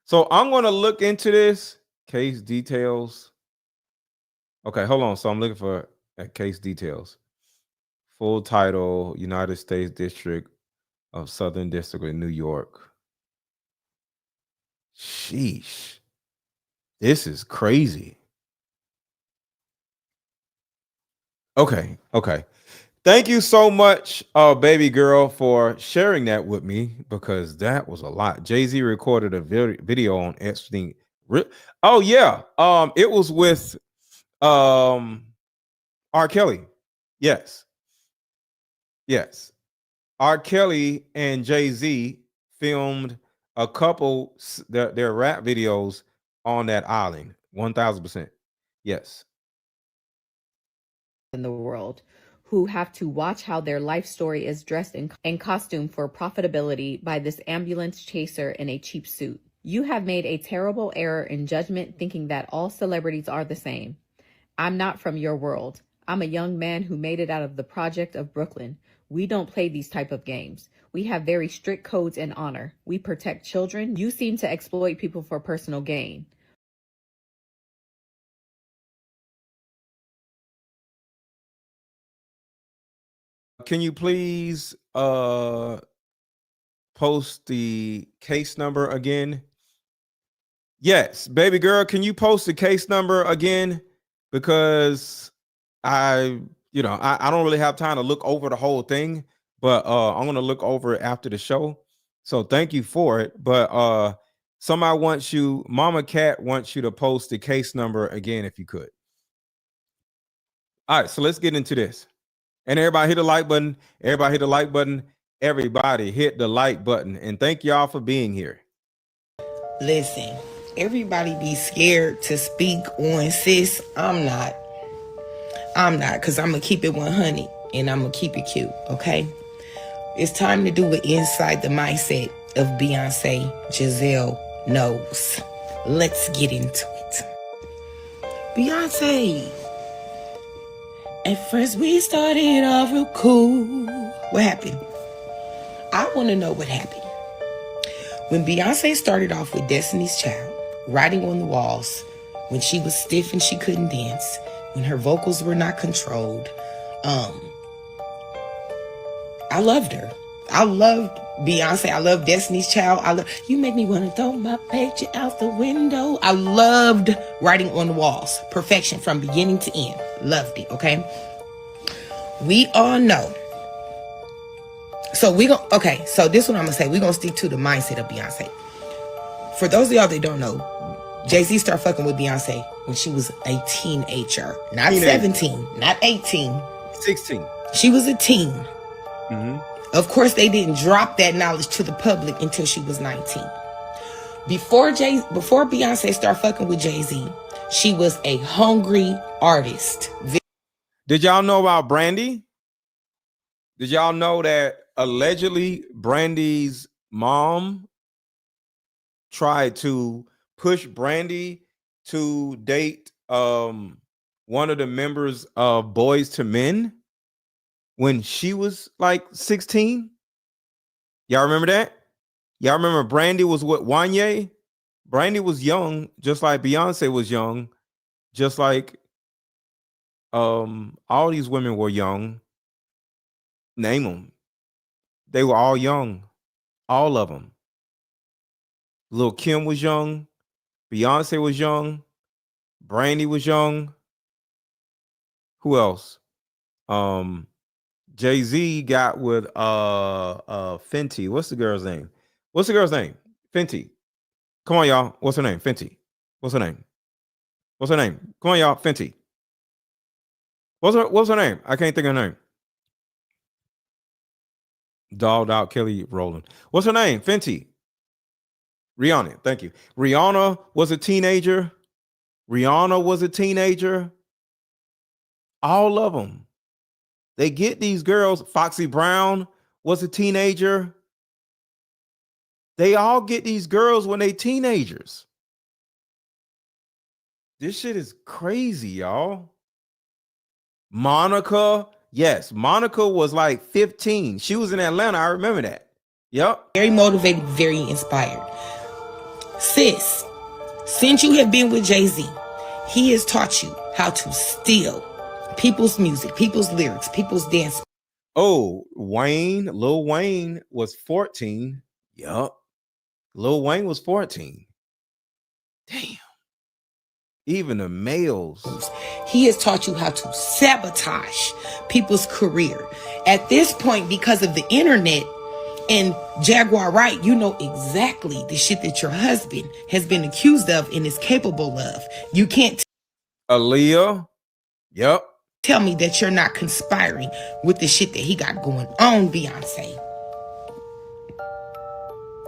So I'm going to look into this case details. Okay, hold on. So I'm looking for case details. Full title, United States District of Southern District of New York. Sheesh. This is crazy. Okay. Thank you so much, baby girl, for sharing that with me, because that was a lot. Jay-Z recorded a video on Epstein. Oh yeah. It was with R. Kelly. Yes. R. Kelly and Jay-Z filmed a couple their rap videos on that island. 1000%. Yes. In the world who have to watch how their life story is dressed in costume for profitability by this ambulance chaser in a cheap suit. You have made a terrible error in judgment thinking that all celebrities are the same. I'm not from your world. I'm a young man who made it out of the project of Brooklyn. We don't play these type of games. We have very strict codes and honor. We protect children. You seem to exploit people for personal gain. Can you please post the case number again? Yes, baby girl, can you post the case number again? Because I don't really have time to look over the whole thing, but I'm gonna look over it after the show. So thank you for it. But somebody wants you, Mama Cat wants you to post the case number again if you could. All right, so let's get into this. And everybody hit the like button. Everybody hit the like button. Everybody hit the like button. And thank y'all for being here. Listen, everybody be scared to speak on sis. I'm not, because I'm going to keep it 100 and I'm going to keep it cute, okay? It's time to do it inside the mindset of Beyonce Giselle knows. Let's get into it. Beyonce. At first we started off real cool. What happened? I want to know what happened. When Beyonce started off with Destiny's Child, writing on the walls, when she was stiff and she couldn't dance, when her vocals were not controlled, I loved her. I loved Beyonce. I loved Destiny's Child. You make me want to throw my picture out the window. I loved writing on the walls. Perfection from beginning to end. Loved it, okay? We all know. So so this is what I'm going to say. We're going to stick to the mindset of Beyonce. For those of y'all that don't know, Jay-Z started fucking with Beyonce when she was a teenager. Not 17, not 18. 16. She was a teen. Mm-hmm. Of course, they didn't drop that knowledge to the public until she was 19. Before Beyonce started fucking with Jay-Z, she was a hungry artist. Did y'all know about Brandy? Did y'all know that allegedly Brandy's mom tried to push Brandy to date one of the members of Boys to Men when she was like 16? Y'all remember that? Y'all remember Brandy was with Wanye? Brandy was young, just like Beyonce was young, just like all these women were young. Name them. They were all young. All of them. Lil' Kim was young. Beyonce was young. Brandy was young. Who else? Jay-Z got with Fenty. What's the girl's name? What's the girl's name? Fenty. Come on, y'all. What's her name? Fenty. What's her name? What's her name? Come on, y'all. Fenty. What's her name? I can't think of her name. Dolled out Kelly Rowland. What's her name? Fenty. Rihanna. Thank you. Rihanna was a teenager. Rihanna was a teenager. All of them. They get these girls. Foxy Brown was a teenager. They all get these girls when they teenagers. This shit is crazy, y'all. Monica. Yes, Monica was like 15. She was in Atlanta. I remember that. Yep. Very motivated, very inspired. Sis, since you have been with Jay-Z, he has taught you how to steal people's music, people's lyrics, people's dance. Oh, Lil Wayne was 14. Yup. Lil Wayne was 14. Damn. Even the males. He has taught you how to sabotage people's career. At this point, because of the internet and Jaguar Wright, you know exactly the shit that your husband has been accused of and is capable of. You can't Aaliyah. Yep. Tell me that you're not conspiring with the shit that he got going on, Beyonce.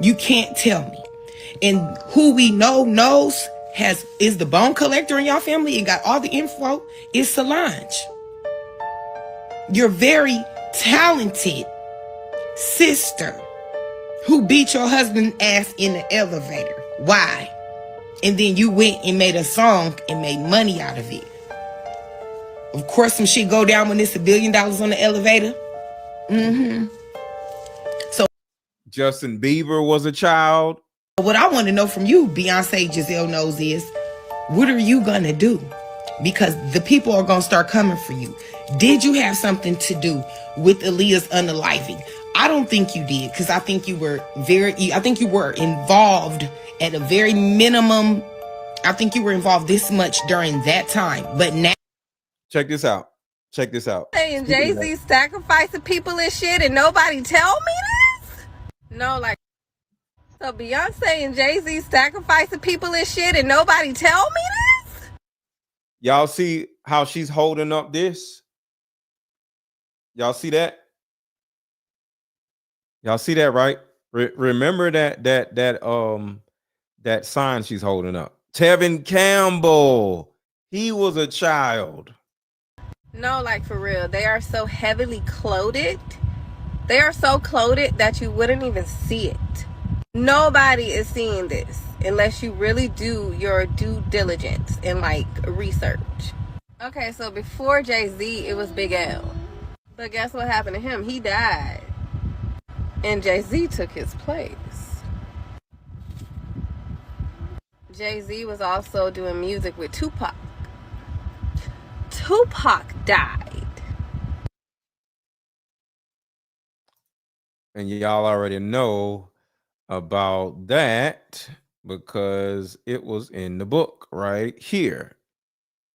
You can't tell me. And who we know knows is the bone collector in y'all family and got all the info is Solange. Your very talented sister who beat your husband's ass in the elevator. Why? And then you went and made a song and made money out of it. Of course, some shit go down when it's $1 billion on the elevator. So Justin Bieber was a child. what I want to know from you, Beyonce Giselle knows, is what are you going to do? Because the people are going to start coming for you. Did you have something to do with Aaliyah's unaliving? I don't think you did, because I think you were involved at a very minimum. I think you were involved this much during that time. But now. Check this out. Check this out. And Jay-Z sacrificing people and shit and nobody tell me this? No, like, so Beyonce and Jay-Z sacrificing people and shit and nobody tell me this? Y'all see how she's holding up this? Y'all see that? Y'all see that, right? Remember that sign she's holding up. Tevin Campbell. He was a child. No, like for real. They are so heavily clothed. They are so clothed that you wouldn't even see it. Nobody is seeing this unless you really do your due diligence and like research. Okay, so before Jay-Z, it was Big L. But guess what happened to him? He died. And Jay-Z took his place. Jay-Z was also doing music with Tupac. Tupac died. And y'all already know about that because it was in the book right here.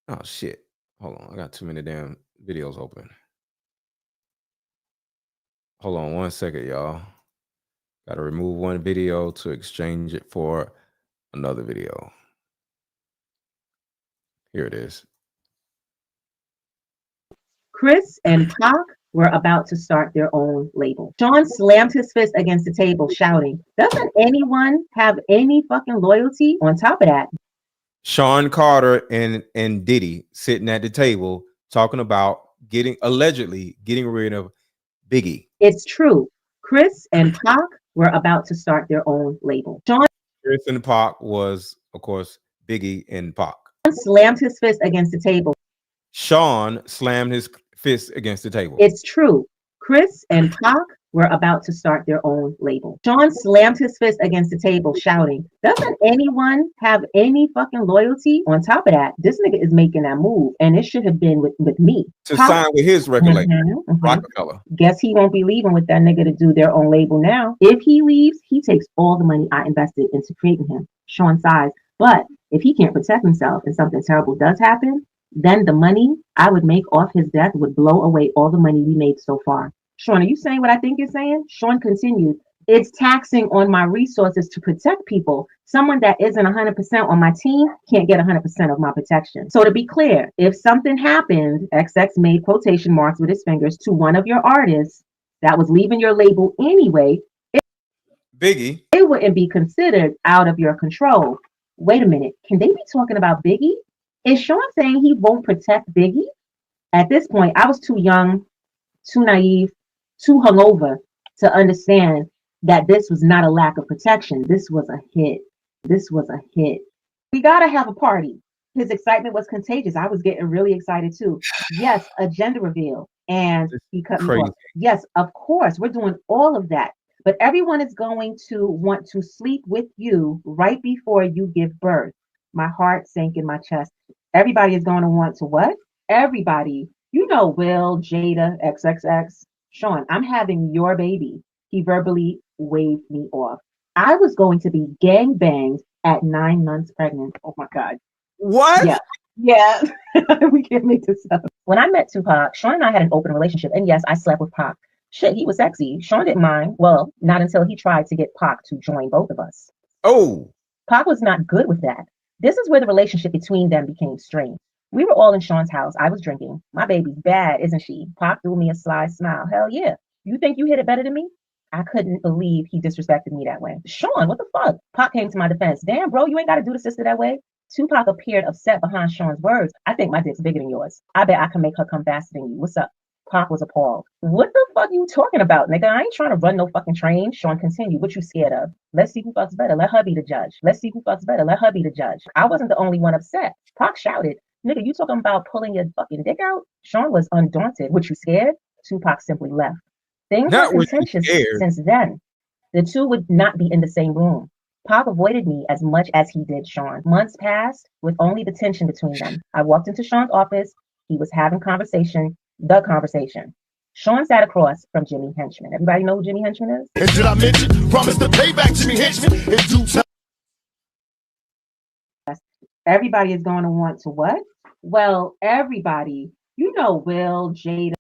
Oh, shit. Hold on. I got too many damn videos open. Hold on 1 second, y'all. Got to remove one video to exchange it for another video. Here it is. Chris and Pac were about to start their own label. Sean slammed his fist against the table, shouting, "Doesn't anyone have any fucking loyalty?" On top of that, Sean Carter and Diddy sitting at the table talking about allegedly getting rid of Biggie. It's true. Chris and Pac were about to start their own label. Chris and Pac was, of course, Biggie and Pac. Slammed his fist against the table. Sean slammed his fist against the table. It's true. Chris and Pac were about to start their own label. Sean slammed his fist against the table, shouting, doesn't anyone have any fucking loyalty? On top of that, this nigga is making that move, and it should have been with me. To sign with his record label, Rockefeller. Guess he won't be leaving with that nigga to do their own label now. If he leaves, he takes all the money I invested into creating him. Sean sighs. But if he can't protect himself and something terrible does happen, then the money I would make off his death would blow away all the money we made so far. Sean, are you saying what I think you're saying? Sean continued, it's taxing on my resources to protect people. Someone that isn't 100% on my team can't get 100% of my protection. So to be clear, if something happened, XX made quotation marks with his fingers to one of your artists that was leaving your label anyway, Biggie, it wouldn't be considered out of your control. Wait a minute, can they be talking about Biggie? Is Sean saying he won't protect Biggie? At this point, I was too young, too naive, too hungover to understand that this was not a lack of protection. This was a hit. This was a hit. We gotta have a party. His excitement was contagious. I was getting really excited too. Yes, a gender reveal. And he cut me off. Yes, of course, we're doing all of that. But everyone is going to want to sleep with you right before you give birth. My heart sank in my chest. Everybody is going to want to what? Everybody. You know, Will, Jada, XXX. Sean, I'm having your baby. He verbally waved me off. I was going to be gang banged at 9 months pregnant. Oh my God. What? Yeah. Yeah. We can't make this up. When I met Tupac, Sean and I had an open relationship. And yes, I slept with Pac. Shit, he was sexy. Sean didn't mind. Well, not until he tried to get Pac to join both of us. Oh. Pac was not good with that. This is where the relationship between them became strained. We were all in Sean's house. I was drinking. My baby's bad, isn't she? Pac threw me a sly smile. Hell yeah. You think you hit it better than me? I couldn't believe he disrespected me that way. Sean, what the fuck? Pac came to my defense. Damn, bro, you ain't got to do the sister that way. Tupac appeared upset behind Sean's words. I think my dick's bigger than yours. I bet I can make her come faster than you. What's up? Pac was appalled. What the fuck you talking about, nigga? I ain't trying to run no fucking train. Sean continued. What you scared of? Let's see who fucks better. Let her be the judge. Let's see who fucks better. Let her be the judge. I wasn't the only one upset. Pac shouted, nigga, you talking about pulling your fucking dick out? Sean was undaunted. What, you scared? Tupac simply left. Things were contentious since then. The two would not be in the same room. Pac avoided me as much as he did Sean. Months passed with only the tension between them. I walked into Sean's office. He was having the conversation. Sean sat across from Jimmy Henchman. Everybody know who Jimmy Henchman is? And did I mention, promise to pay back Jimmy Henchman in due time? Everybody is going to want to what? Well, everybody, you know, Will, Jada.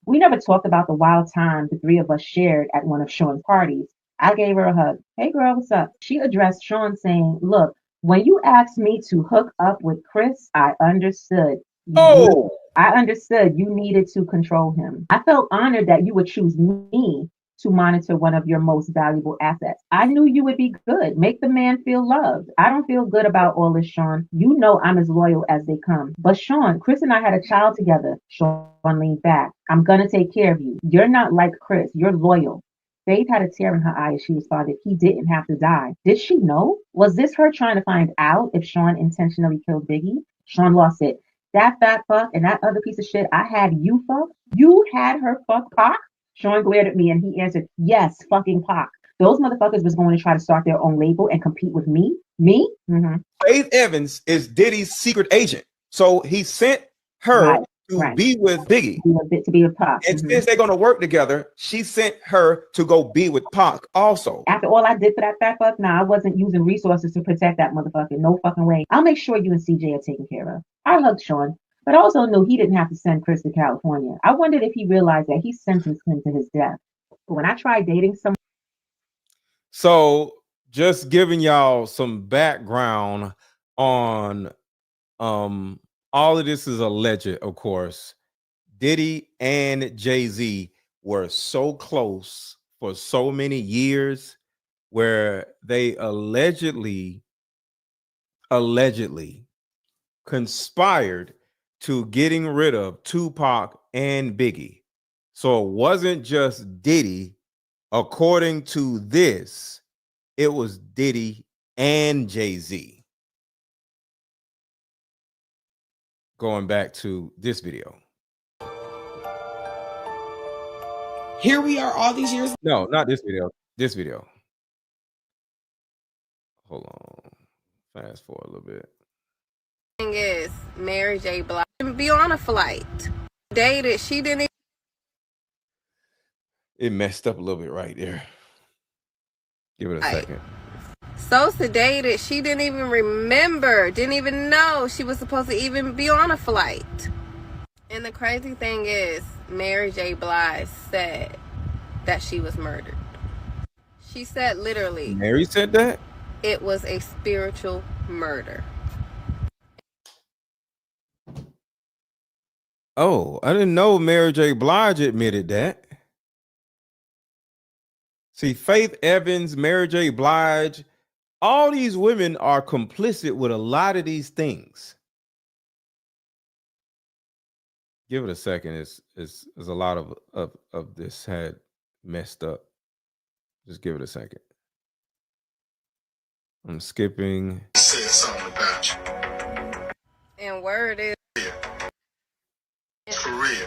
We never talked about the wild time the three of us shared at one of Sean's parties. I gave her a hug. Hey girl, what's up? She addressed Sean saying, look, when you asked me to hook up with Chris, I understood. Oh, I understood you needed to control him. I felt honored that you would choose me to monitor one of your most valuable assets. I knew you would be good. Make the man feel loved. I don't feel good about all this, Sean. You know I'm as loyal as they come. But Sean, Chris and I had a child together. Sean leaned back. I'm gonna take care of you. You're not like Chris. You're loyal. Faith had a tear in her eye as she responded, he didn't have to die. Did she know? Was this her trying to find out if Sean intentionally killed Biggie? Sean lost it. That fat fuck and that other piece of shit I had you fuck? You had her fuck Pac? Sean glared at me and he answered, yes, fucking Pac. Those motherfuckers was going to try to start their own label and compete with me? Me? Mm-hmm. Faith Evans is Diddy's secret agent. So he sent her to be with Biggie. To be with Pac. And since they're going to work together, she sent her to go be with Pac also. After all I did for that fat fuck, nah, I wasn't using resources to protect that motherfucker. No fucking way. I'll make sure you and CJ are taken care of. I hugged Sean, but I also knew he didn't have to send Chris to California. I wondered if he realized that he sentenced him to his death. But when I tried dating someone. So just giving y'all some background on all of this is alleged, of course. Diddy and Jay-Z were so close for so many years where they allegedly conspired to getting rid of Tupac and Biggie. So it wasn't just Diddy. According to this, it was Diddy and Jay-Z. Going back to this video. Here we are all these years. No, not this video. This video. Hold on. Fast forward a little bit. Thing is, Mary J. Blige be on a flight. Dated, she didn't It messed up a little bit right there. Give it a second. so sedated, she didn't even remember, didn't even know she was supposed to even be on a flight. And the crazy thing is, Mary J. Blige said that she was murdered. She said literally, Mary said that? it was a spiritual murder. Oh, I didn't know Mary J. Blige admitted that. See, Faith Evans, Mary J. Blige, all these women are complicit with a lot of these things. Give it a second. It's a lot of this had messed up. Just give it a second. I'm skipping. Said something about you. And word is For real.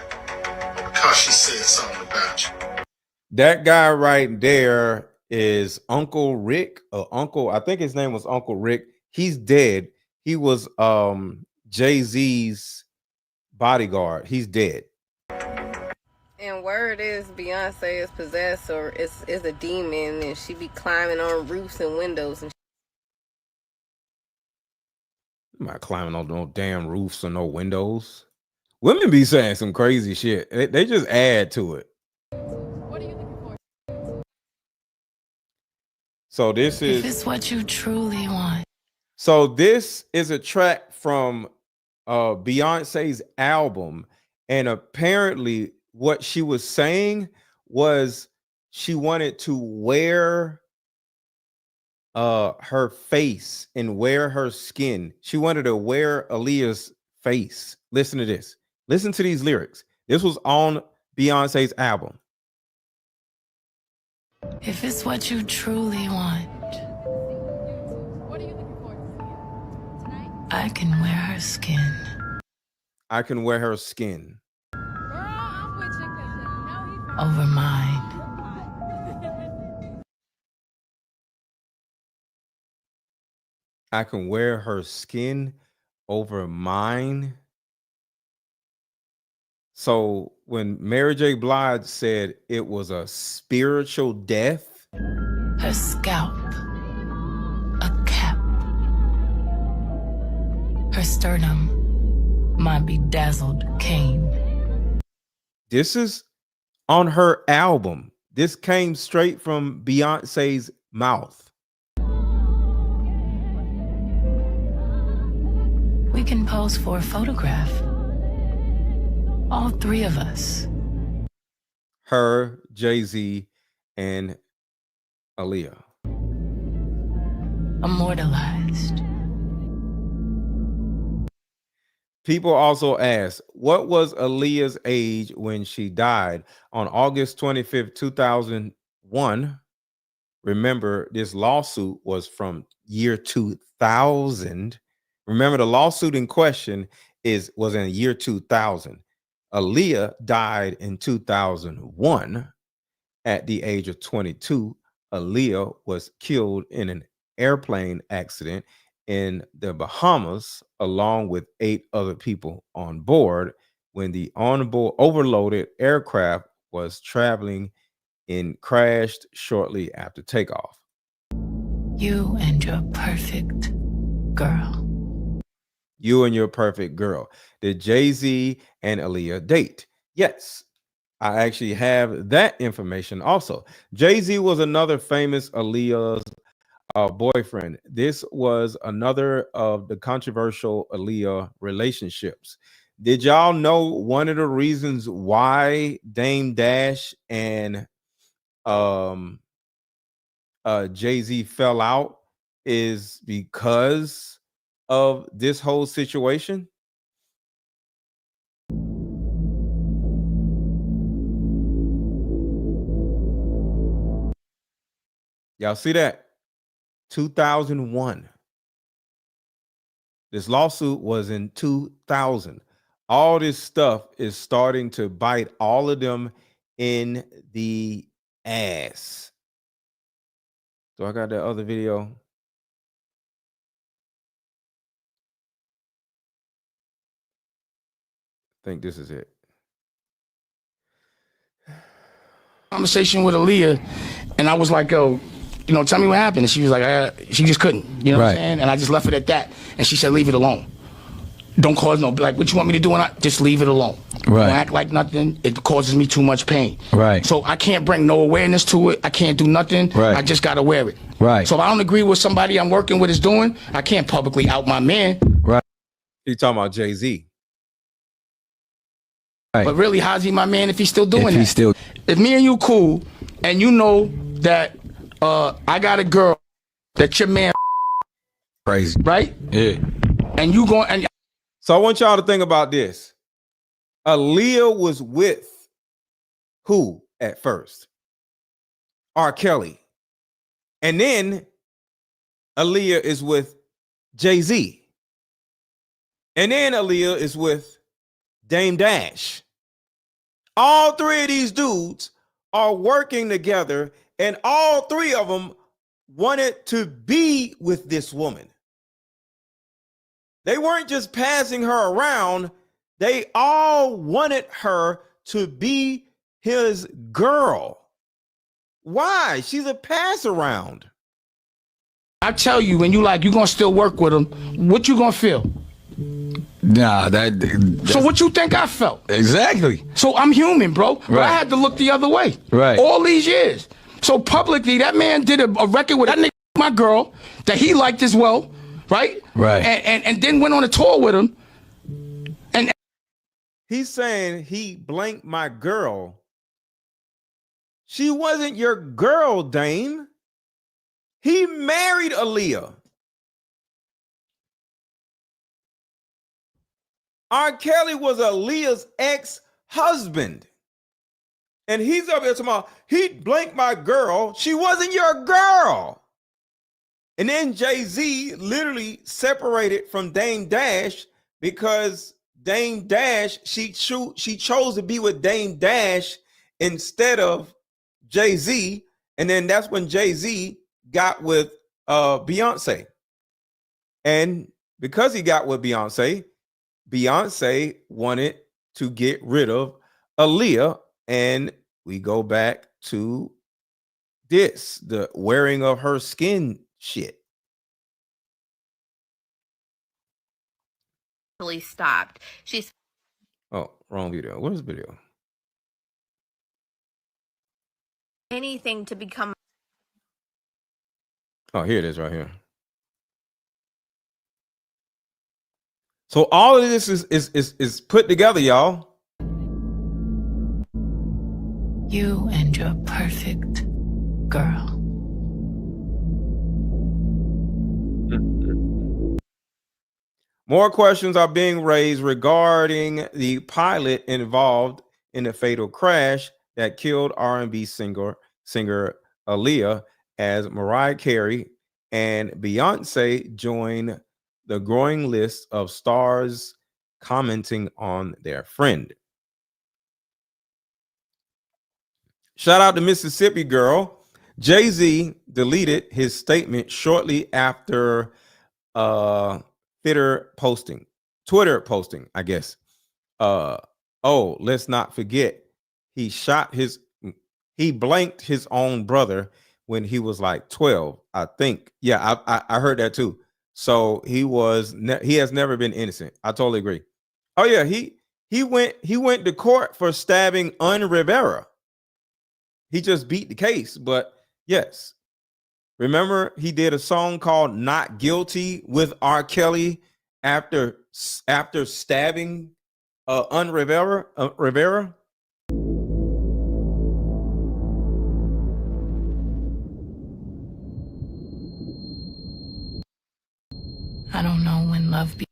Because she said something about you. That guy right there is Uncle Rick, or Uncle, I think his name was Uncle Rick. He's dead. He was Jay-Z's bodyguard. He's dead. And word is Beyonce is possessed or is a demon, and she be climbing on roofs and windows and I'm not climbing on no damn roofs or no windows. Women be saying some crazy shit. They just add to it. What are you looking for? So this is If it's what you truly want. So this is a track from Beyonce's album, and apparently what she was saying was she wanted to wear her face and wear her skin. She wanted to wear Aaliyah's face. Listen to this. Listen to these lyrics. This was on Beyonce's album. If it's what you truly want. I can wear her skin. I can wear her skin. Over mine. I can wear her skin over mine. So when Mary J. Blige said it was a spiritual death, Her scalp. A cap. Her sternum. My bedazzled cane. this is on her album. This came straight from Beyonce's mouth. We can pose for a photograph. All three of us. Her, Jay-Z, and Aaliyah. Immortalized. People also ask, what was Aaliyah's age when she died on August 25th, 2001? Remember, this lawsuit was from year 2000. Remember, the lawsuit in question was in year 2000. Aaliyah died in 2001 at the age of 22. Aaliyah was killed in an airplane accident in the Bahamas, along with 8 other people on board, when the onboard overloaded aircraft was traveling and crashed shortly after takeoff. You and your perfect girl. You and your perfect girl. Did Jay-Z and Aaliyah date? Yes. I actually have that information also. Jay-Z was another famous Aaliyah's boyfriend. This was another of the controversial Aaliyah relationships. Did y'all know one of the reasons why Dame Dash and Jay-Z fell out is because of this whole situation? Y'all see that? 2001. This lawsuit was in 2000. All this stuff is starting to bite all of them in the ass. So I got that other video. I think this is it. Conversation with Aaliyah, and I was like, "Yo, tell me what happened." And she was like, "She just couldn't," what I'm saying? And I just left it at that. And she said, "Leave it alone. Don't cause no like. What you want me to do? Just leave it alone. Right. Don't act like nothing. It causes me too much pain. Right. So I can't bring no awareness to it. I can't do nothing. Right. I just gotta wear it. Right. So if I don't agree with somebody I'm working with is doing, I can't publicly out my man. Right. You talking about Jay-Z? Right. But really, how's he my man if he's still doing If that? he's still- If me and you cool, and you know that I got a girl that your man crazy, right? Yeah. And you going and so I want y'all to think about this. Aaliyah was with who at first? R. Kelly. And then Aaliyah is with Jay-Z. And then Aaliyah is with Dame Dash. All three of these dudes are working together, and all three of them wanted to be with this woman. They weren't just passing her around. They all wanted her to be his girl. Why? She's a pass around. I tell you, when you gonna still work with him, what you gonna feel? Nah, so what you think I felt? Exactly. So I'm human, bro. But I Right. had to look the other way. Right. All these years. So publicly, that man did a record with that nigga, my girl, that he liked as well, right? Right. And then went on a tour with him. And he's saying he blanked my girl. She wasn't your girl, Dame. He married Aaliyah. R. Kelly was Aaliyah's ex-husband. And he's up here tomorrow. He blanked my girl. She wasn't your girl. And then Jay-Z literally separated from Dame Dash because Dame Dash, she chose to be with Dame Dash instead of Jay-Z. And then that's when Jay-Z got with Beyonce. And because he got with Beyonce wanted to get rid of Aaliyah. And we go back to this, the wearing of her skin shit. Stopped. She's Oh, wrong video. What is the video? anything to become. Oh, here it is right here. So all of this is put together, y'all. You and your perfect girl. More questions are being raised regarding the pilot involved in the fatal crash that killed R&B singer Aaliyah, as Mariah Carey and Beyonce join the growing list of stars commenting on their friend. Shout out to Mississippi Girl. Jay-Z deleted his statement shortly after Twitter posting, I guess. Oh, let's not forget, he blanked his own brother when he was like 12, I think. Yeah, I heard that too. So he has never been innocent. I totally agree. Oh yeah, he went to court for stabbing Rivera. He just beat the case, but yes. Remember, he did a song called "Not Guilty" with R. Kelly after stabbing Rivera. I don't know when love be.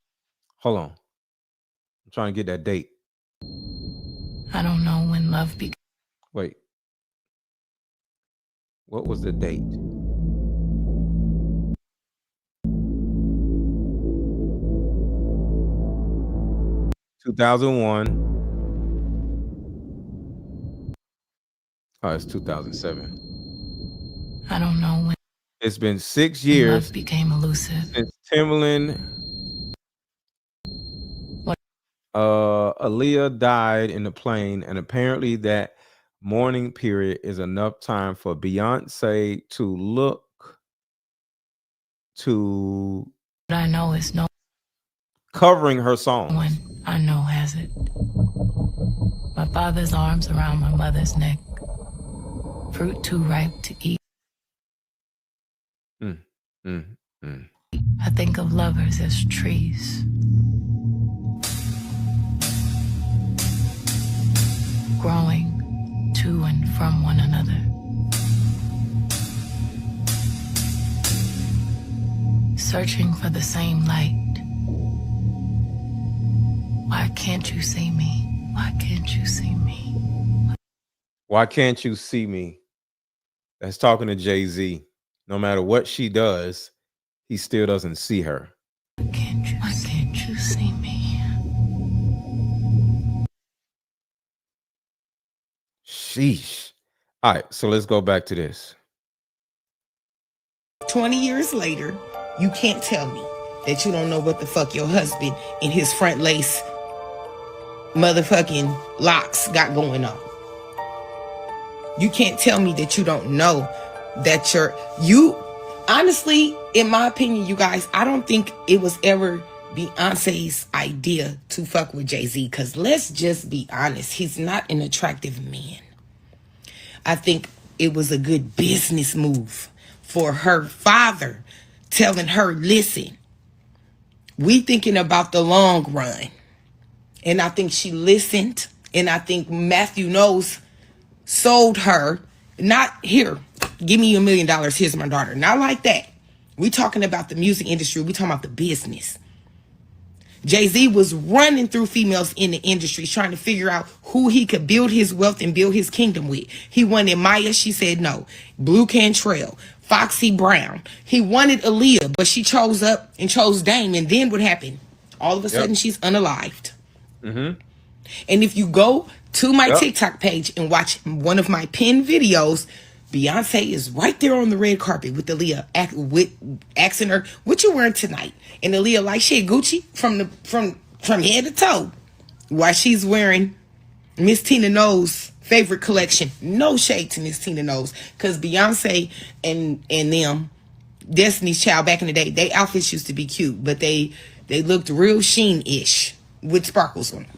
Hold on, I'm trying to get that date. I don't know when love be. Wait, what was the date? 2001. Oh, it's 2007. I don't know when It's been 6 love years became elusive. since Timbaland, Aaliyah died in the plane, and apparently that mourning period is enough time for Beyonce to look to What I know is no covering her songs. one I know has it. My father's arms around my mother's neck. Fruit too ripe to eat. I think of lovers as trees. Growing to and from one another. Searching for the same light. Why can't you see me? Why can't you see me? Why can't you see me? That's talking to Jay-Z. No matter what she does, he still doesn't see her. Why can't you see me? Sheesh. All right, so let's go back to this. 20 years later, you can't tell me that you don't know what the fuck your husband in his front lace motherfucking locks got going on. You can't tell me that you don't know that honestly, in my opinion, you guys, I don't think it was ever Beyonce's idea to fuck with Jay-Z, because let's just be honest, he's not an attractive man. I think it was a good business move for her father telling her, listen, we thinking about the long run. And I think she listened, and I think Matthew Knowles sold her, not here, give me $1 million, here's my daughter. Not like that. We talking about the music industry, we talking about the business. Jay-Z was running through females in the industry trying to figure out who he could build his wealth and build his kingdom with. He wanted Maya, she said no. Blue Cantrell, Foxy Brown. He wanted Aaliyah, but she chose up and chose Dame. And then what happened? All of a sudden, she's unalived. Mm-hmm. And if you go to my TikTok page and watch one of my pinned videos, Beyonce is right there on the red carpet with Aaliyah, asking her, what you wearing tonight? And Aaliyah like, shit, Gucci from head to toe. While she's wearing Miss Tina Knowles' favorite collection. No shade to Miss Tina Knowles, because Beyonce and them, Destiny's Child back in the day, they outfits used to be cute, but they looked real sheen-ish with sparkles on them.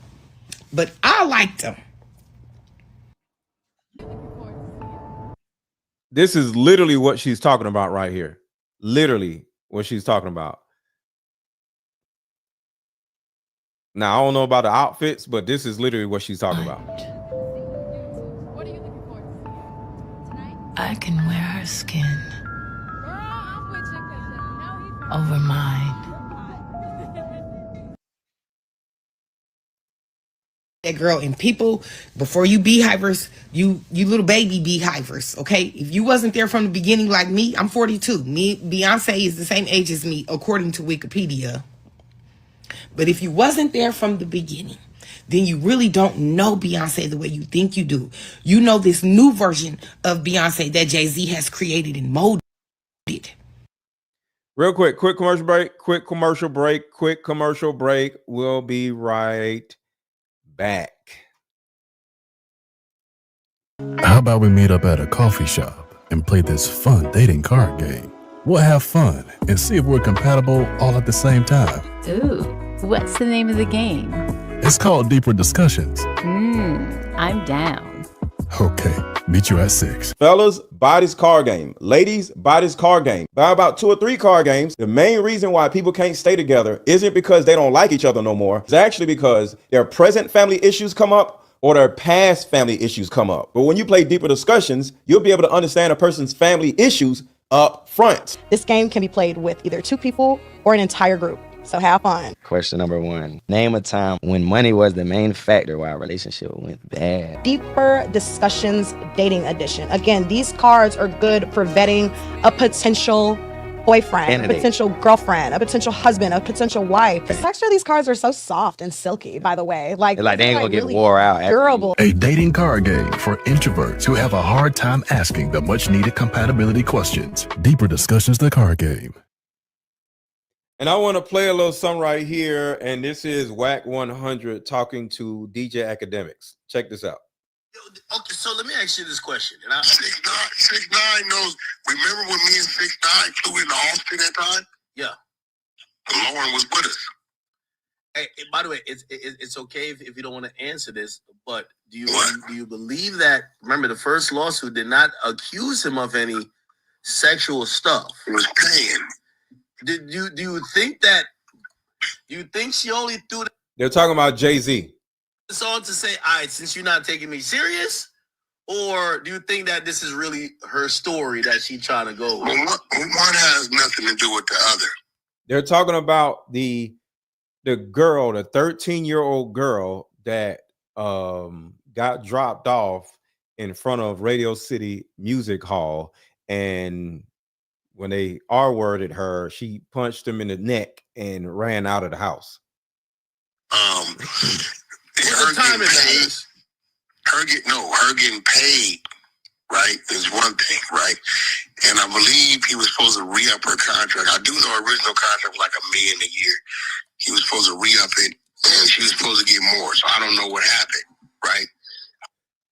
But I liked them. This is literally what she's talking about right here. Literally what she's talking about. Now, I don't know about the outfits, but this is literally what she's talking about. I can wear her skin over mine. That girl, and people, before you beehivers, you little baby beehivers, okay? If you wasn't there from the beginning like me, I'm 42. Beyonce is the same age as me, according to Wikipedia. But if you wasn't there from the beginning, then you really don't know Beyonce the way you think you do. You know this new version of Beyonce that Jay-Z has created and molded. Real quick commercial break. We'll be right back. How about we meet up at a coffee shop and play this fun dating card game? We'll have fun and see if we're compatible all at the same time. Ooh, what's the name of the game? It's called Deeper Discussions. I'm down. Okay, meet you at 6. Fellas, buy this card game. Ladies, buy this card game. Buy about 2 or 3 card games. The main reason why people can't stay together isn't because they don't like each other no more. It's actually because their present family issues come up or their past family issues come up. But when you play Deeper Discussions, you'll be able to understand a person's family issues up front. This game can be played with either 2 people or an entire group. So have fun. Question number 1. Name a time when money was the main factor why a relationship went bad. Deeper Discussions Dating Edition. Again, these cards are good for vetting a potential boyfriend, a Candidate. potential girlfriend, a potential husband, a potential wife. The texture of these cards are so soft and silky, by the way. Like, Like they ain't gonna get really wore out. after durable. A dating card game for introverts who have a hard time asking the much needed compatibility questions. Deeper discussions, the card game. And I want to play a little something right here. And this is Whack 100 talking to DJ Academics. Check this out. Okay, so let me ask you this question. And 6ix9ine knows. Remember when me and 6ix9ine flew into Austin that time? Yeah. Lauren was with us. Hey, by the way, it's okay if you don't want to answer this, but do you believe that? Remember, the first lawsuit did not accuse him of any sexual stuff. It was paying. Do you think that? Do you think she only threw They're talking about Jay-Z. this on to say, all right, since you're not taking me serious, or do you think that this is really her story that she trying to go with? Well, one has nothing to do with the other. They're talking about the girl, the 13-year-old girl that got dropped off in front of Radio City Music Hall, and when they R-worded her, she punched him in the neck and ran out of the house. Her getting paid, right, is one thing, right? And I believe he was supposed to re-up her contract. I do know her original contract was like $1 million a year. He was supposed to re-up it, and she was supposed to get more. So I don't know what happened, right?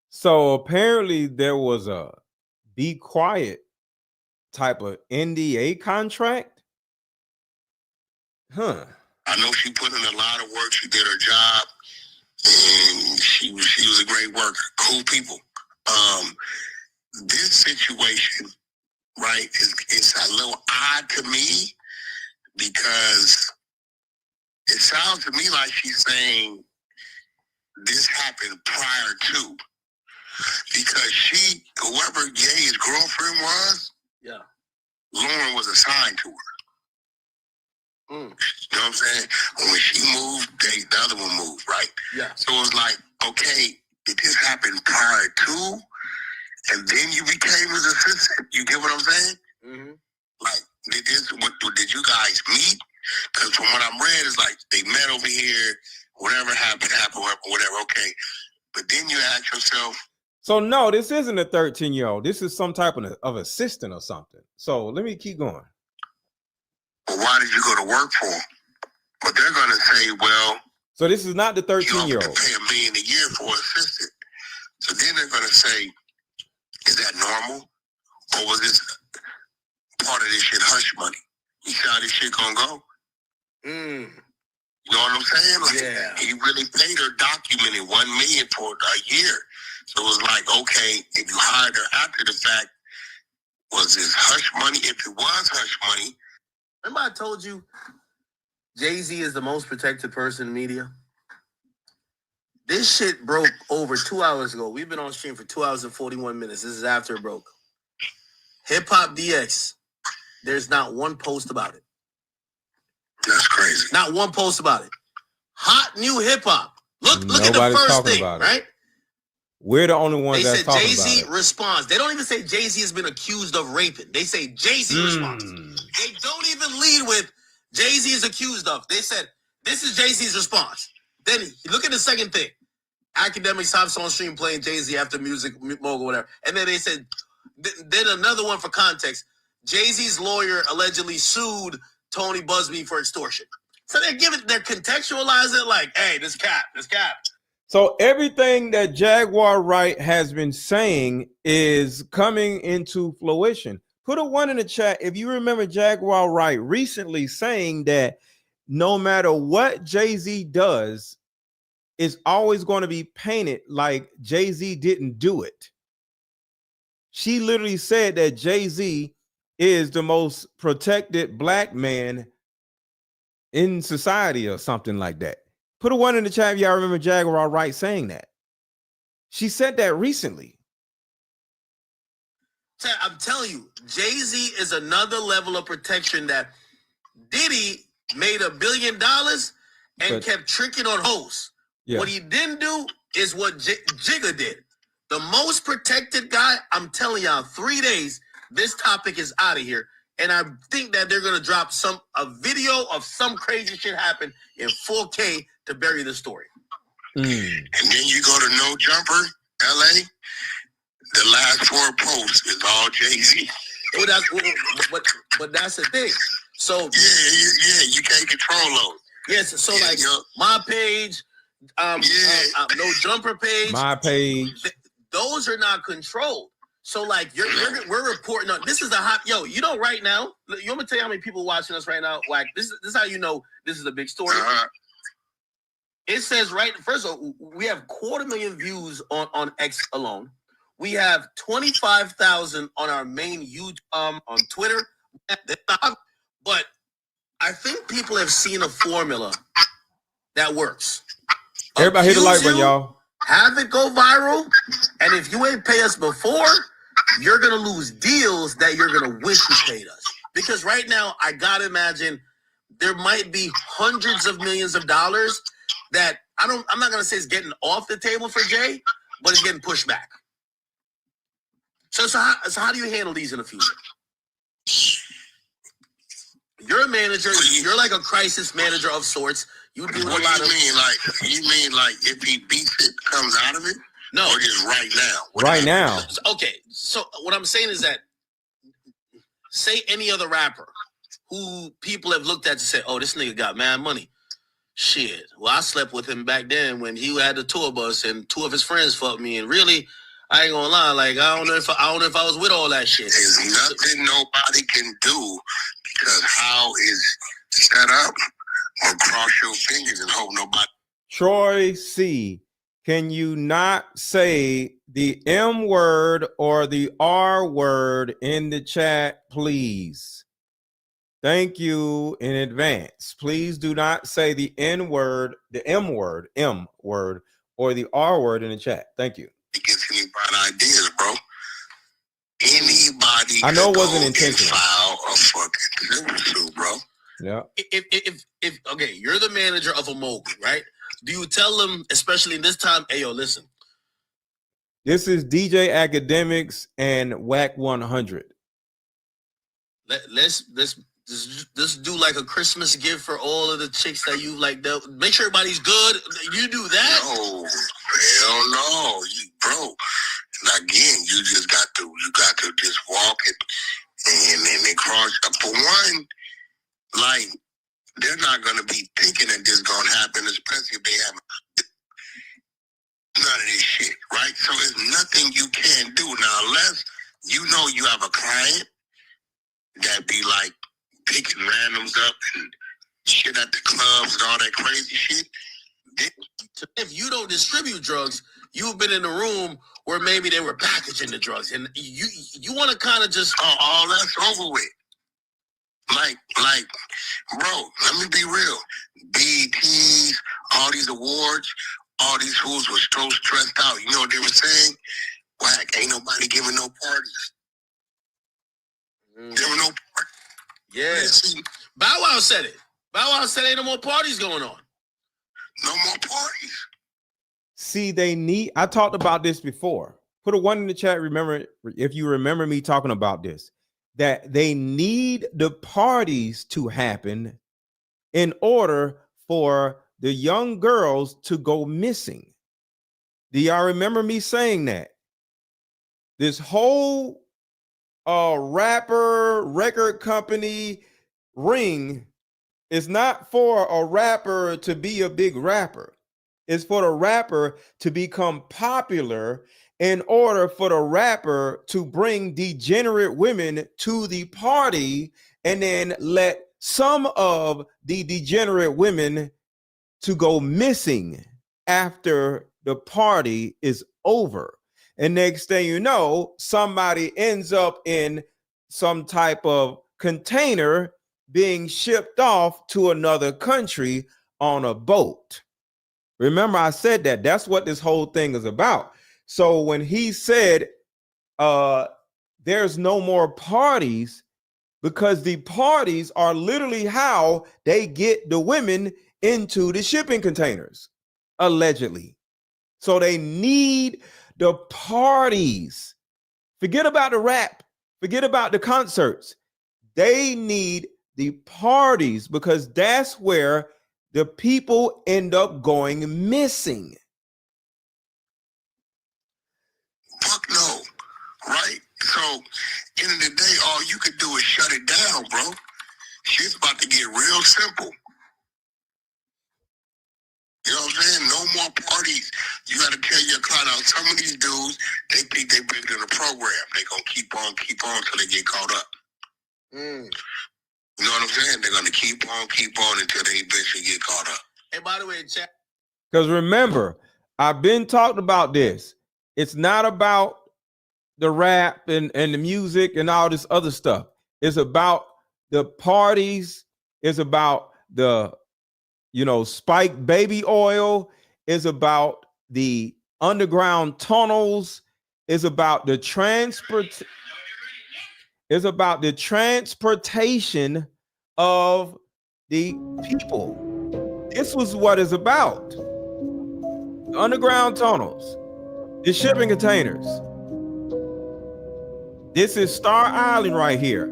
So apparently there was a be quiet type of NDA contract. Huh. I know she put in a lot of work. She did her job, and she was a great worker. Cool people. This situation, right, is a little odd to me because it sounds to me like she's saying this happened prior to, because whoever Ye's girlfriend was, yeah, Lauren was assigned to her. You know what I'm saying? When she moved, the other one moved, right? Yeah. So it was like, okay, did this happen prior to, and then you became his assistant? You get what I'm saying? Mm-hmm. Like, did you guys meet? Because from what I'm read, it's like they met over here, whatever happened, whatever, okay. But then you ask yourself. So no, this isn't a 13-year-old. This is some type of assistant or something. So let me keep going. Well, why did you go to work for them? But they're going to say, well. So this is not the 13-year-old. You don't pay $1 million a year for an assistant. So then they're going to say, is that normal? Or was this part of this shit hush money? You see how this shit going to go? You know what I'm saying? Like, yeah. He really paid her, documented $1 million for a year. So it was like, okay, if you hired her after the fact, was this hush money? If it was hush money. Remember I told you Jay-Z is the most protected person in media? This shit broke over 2 hours ago. We've been on stream for 2 hours and 41 minutes. This is after it broke. Hip Hop DX. There's not one post about it. That's crazy. Not one post about it. Hot new hip hop. Look at the first thing, right? We're the only ones that's talking about it. They said Jay-Z responds. They don't even say Jay-Z has been accused of raping. They say Jay-Z responds. They don't even lead with Jay-Z is accused of. They said, this is Jay-Z's response. Then look at the second thing. Academics hops on stream playing Jay-Z after Music Mogul, whatever. And then they said, then another one for context. Jay-Z's lawyer allegedly sued Tony Busby for extortion. So they're contextualizing it like, hey, this cap. So everything that Jaguar Wright has been saying is coming into fruition. Put a 1 in the chat if you remember Jaguar Wright recently saying that no matter what Jay-Z does, it's always going to be painted like Jay-Z didn't do it. She literally said that Jay-Z is the most protected black man in society or something like that. Put a 1 in the chat if y'all remember Jaguar Wright saying that. She said that recently. I'm telling you, Jay-Z is another level of protection that Diddy made $1 billion and kept tricking on hoes. Yeah. What he didn't do is what Jigga did. The most protected guy, I'm telling y'all, 3 days, this topic is out of here. And I think that they're gonna drop a video of some crazy shit happen in 4K to bury the story. And then you go to No Jumper, LA. The last 4 posts is all Jay-Z. But that's the thing. So you can't control those. Yes, so like my page, No Jumper page, my page. Those are not controlled. So like we're reporting on this is a hot right now. You want me to tell you how many people watching us right now? Like this is how you know this is a big story. It says first of all, we have 250,000 views on X alone. We have 25,000 on our main YouTube on Twitter. But I think people have seen a formula that works. Everybody hit the like button, y'all. Have it go viral, and if you ain't pay us before, you're gonna lose deals that you're gonna wish you paid us. Because right now, I gotta imagine there might be hundreds of millions of dollars that I'm not gonna say it's getting off the table for Jay, but it's getting pushed back. So how do you handle these in the future? You're a manager. You're like a crisis manager of sorts. You do a lot of. You mean like if he beats it, comes out of it? No, or just right now. Right now. Okay, so what I'm saying is that say any other rapper who people have looked at to say, "Oh, this nigga got mad money." Shit. Well, I slept with him back then when he had the tour bus and 2 of his friends fucked me, and really. I ain't gonna lie, like I don't know if I was with all that shit. There's nothing nobody can do because how is set up or cross your fingers and hope nobody. Troy C, can you not say the M word or the R word in the chat, please? Thank you in advance. Please do not say the N word, the M word, or the R word in the chat. Thank you. Gets any bright ideas, bro. Anybody I know it wasn't intentional. File a fucking lawsuit, bro. Yeah. If okay, you're the manager of a mogul, right? Do you tell them, especially in this time, hey yo, listen. This is DJ Academics and Whack 100. Let's do like a Christmas gift for all of the chicks that you like. Make sure everybody's good. You do that? No, hell no, bro. And again, you got to just walk it and then cross. For one, like they're not gonna be thinking that this gonna happen, especially if they have none of this shit, right? So there's nothing you can do now unless you know you have a client that be like picking randoms up and shit at the clubs and all that crazy shit. If you don't distribute drugs, you've been in a room where maybe they were packaging the drugs, and you want to kind of just all that's over with. Like, bro, let me be real. BETs, all these awards, all these fools were so stressed out. You know what they were saying? Whack, ain't nobody giving no parties. There were no parties. Yeah. Bow Wow said it. Bow Wow said ain't no more parties going on. No more parties. See, I talked about this before. Put a 1 in the chat. Remember, if you remember me talking about this, that they need the parties to happen in order for the young girls to go missing. Do y'all remember me saying that? This whole rapper record company ring is not for a rapper to be a big rapper. It's for the rapper to become popular in order for the rapper to bring degenerate women to the party and then let some of the degenerate women to go missing after the party is over. And next thing you know, somebody ends up in some type of container being shipped off to another country on a boat. Remember, I said that. That's what this whole thing is about. So when he said there's no more parties, because the parties are literally how they get the women into the shipping containers, allegedly. So they need the parties. Forget about the rap. Forget about the concerts. They need the parties because that's where the people end up going missing. Fuck no, right? So, end of the day, all you could do is shut it down, bro. Shit's about to get real simple. You know what I'm saying? No more parties. You got to tell your client out. Some of these dudes, they think they bigger than the program. They going to keep on till they get caught up. You know what I'm saying? They're going to keep on until they eventually get caught up. Hey, by the way, chat. Because remember, I've been talking about this. It's not about the rap and the music and all this other stuff. It's about the parties. It's about the, spiked baby oil. It's about the underground tunnels. It's about the It's about the transportation of the people. This was what it's about. The underground tunnels, the shipping containers. This is Star Island right here.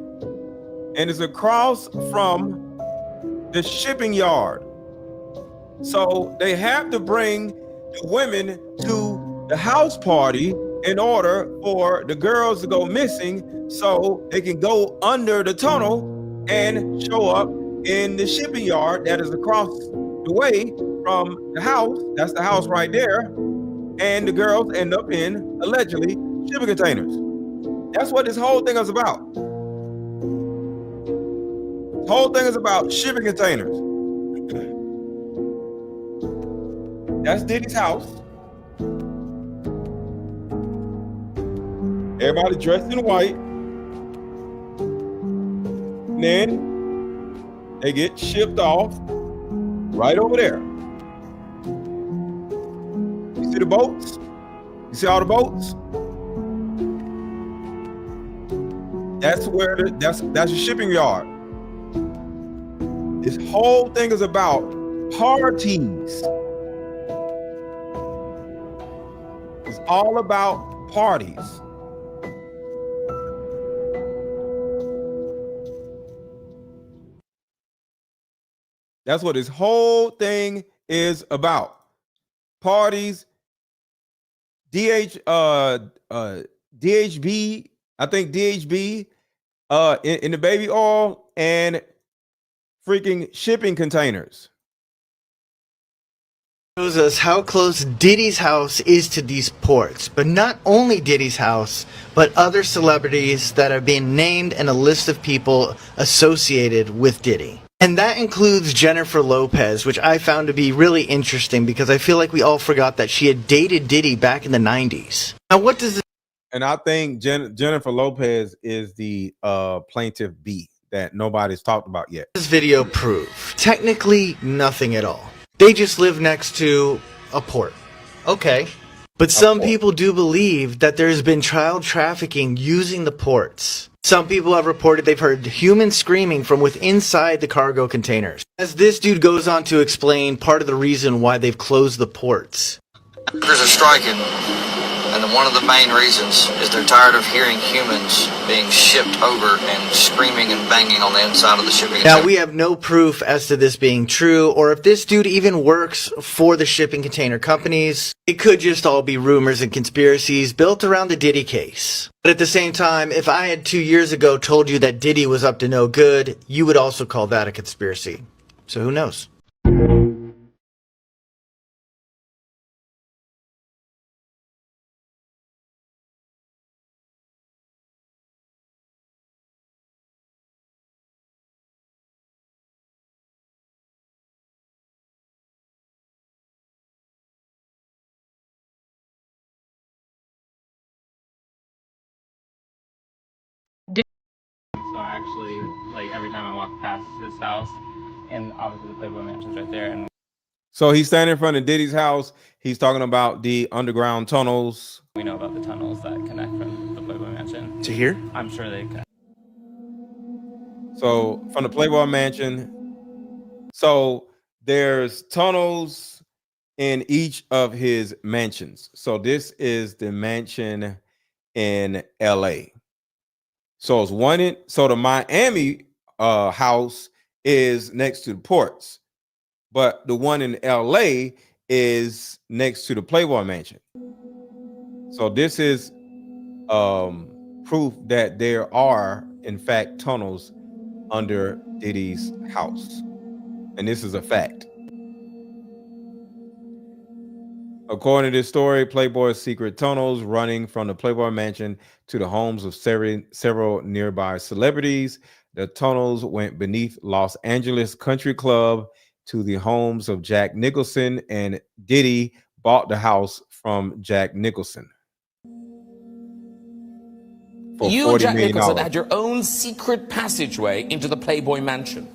And it's across from the shipping yard. So they have to bring the women to the house party in order for the girls to go missing so they can go under the tunnel and show up in the shipping yard that is across the way from the house. That's the house right there. And the girls end up in, allegedly, shipping containers. That's what this whole thing is about. The whole thing is about shipping containers. That's Diddy's house. Everybody dressed in white. And then they get shipped off right over there. You see the boats? You see all the boats? That's where that's a shipping yard. This whole thing is about parties. It's all about parties. That's what this whole thing is about. Parties. DHB, I think DHB in the baby oil and freaking shipping containers. Shows us how close Diddy's house is to these ports, but not only Diddy's house, but other celebrities that are being named and a list of people associated with Diddy. And that includes Jennifer Lopez, which I found to be really interesting because I feel like we all forgot that she had dated Diddy back in the 90s. Now, what does this... And I think Jennifer Lopez is the plaintiff B that nobody's talked about yet. This video prove? Technically, nothing at all. They just live next to a port. Okay. But some people do believe that there's been child trafficking using the ports. Some people have reported they've heard humans screaming from within inside the cargo containers. As this dude goes on to explain part of the reason why they've closed the ports. Workers are striking, and one of the main reasons is they're tired of hearing humans being shipped over and screaming and banging on the inside of the shipping. Now, we have no proof as to this being true, or if this dude even works for the shipping container companies. It could just all be rumors and conspiracies built around the Diddy case. But at the same time, if I had 2 years ago told you that Diddy was up to no good, you would also call that a conspiracy. So who knows? So actually, like every time I walk past this house, and obviously the Playboy Mansion's right there, and So he's standing in front of Diddy's house. He's talking about the underground tunnels. we know about the tunnels that connect from the Playboy Mansion to here. I'm sure they connect. So from the Playboy Mansion. So there's tunnels in each of his mansions. So this is the mansion in LA. So it's one in. So the Miami house is next to the ports, but the one in LA is next to the Playboy Mansion. So this is proof that there are, in fact, tunnels under Diddy's house, and this is a fact. According to this story, Playboy's secret tunnels running from the Playboy Mansion to the homes of several nearby celebrities. The tunnels went beneath Los Angeles Country Club to the homes of Jack Nicholson, and Diddy bought the house from Jack Nicholson for You $40 and Jack million. Nicholson had your own secret passageway into the Playboy Mansion.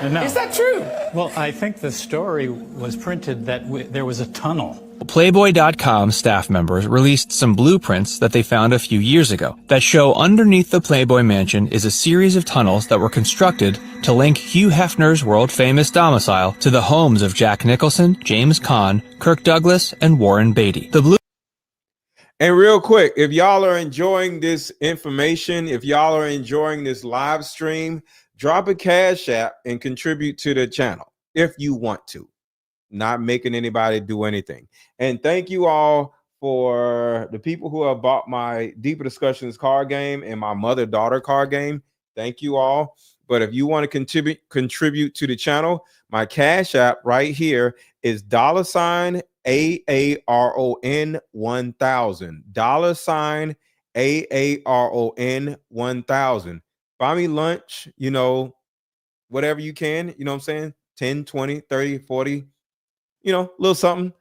No. Is that true? Well, I think the story was printed that there was a tunnel. Playboy.com staff members released some blueprints that they found a few years ago that show underneath the Playboy Mansion is a series of tunnels that were constructed to link Hugh Hefner's world-famous domicile to the homes of Jack Nicholson, James Caan, Kirk Douglas, and Warren Beatty. And real quick, if y'all are enjoying this information, if y'all are enjoying this live stream, drop a Cash App and contribute to the channel if you want to. Not making anybody do anything. And thank you all for the people who have bought my Deeper Discussions card game and my mother-daughter card game. Thank you all. But if you want to contribute to the channel, my Cash App right here is $AARON 1000. $AARON 1000. Buy me lunch, you know, whatever you can, you know what I'm saying? 10, 20, 30, 40, you know, a little something.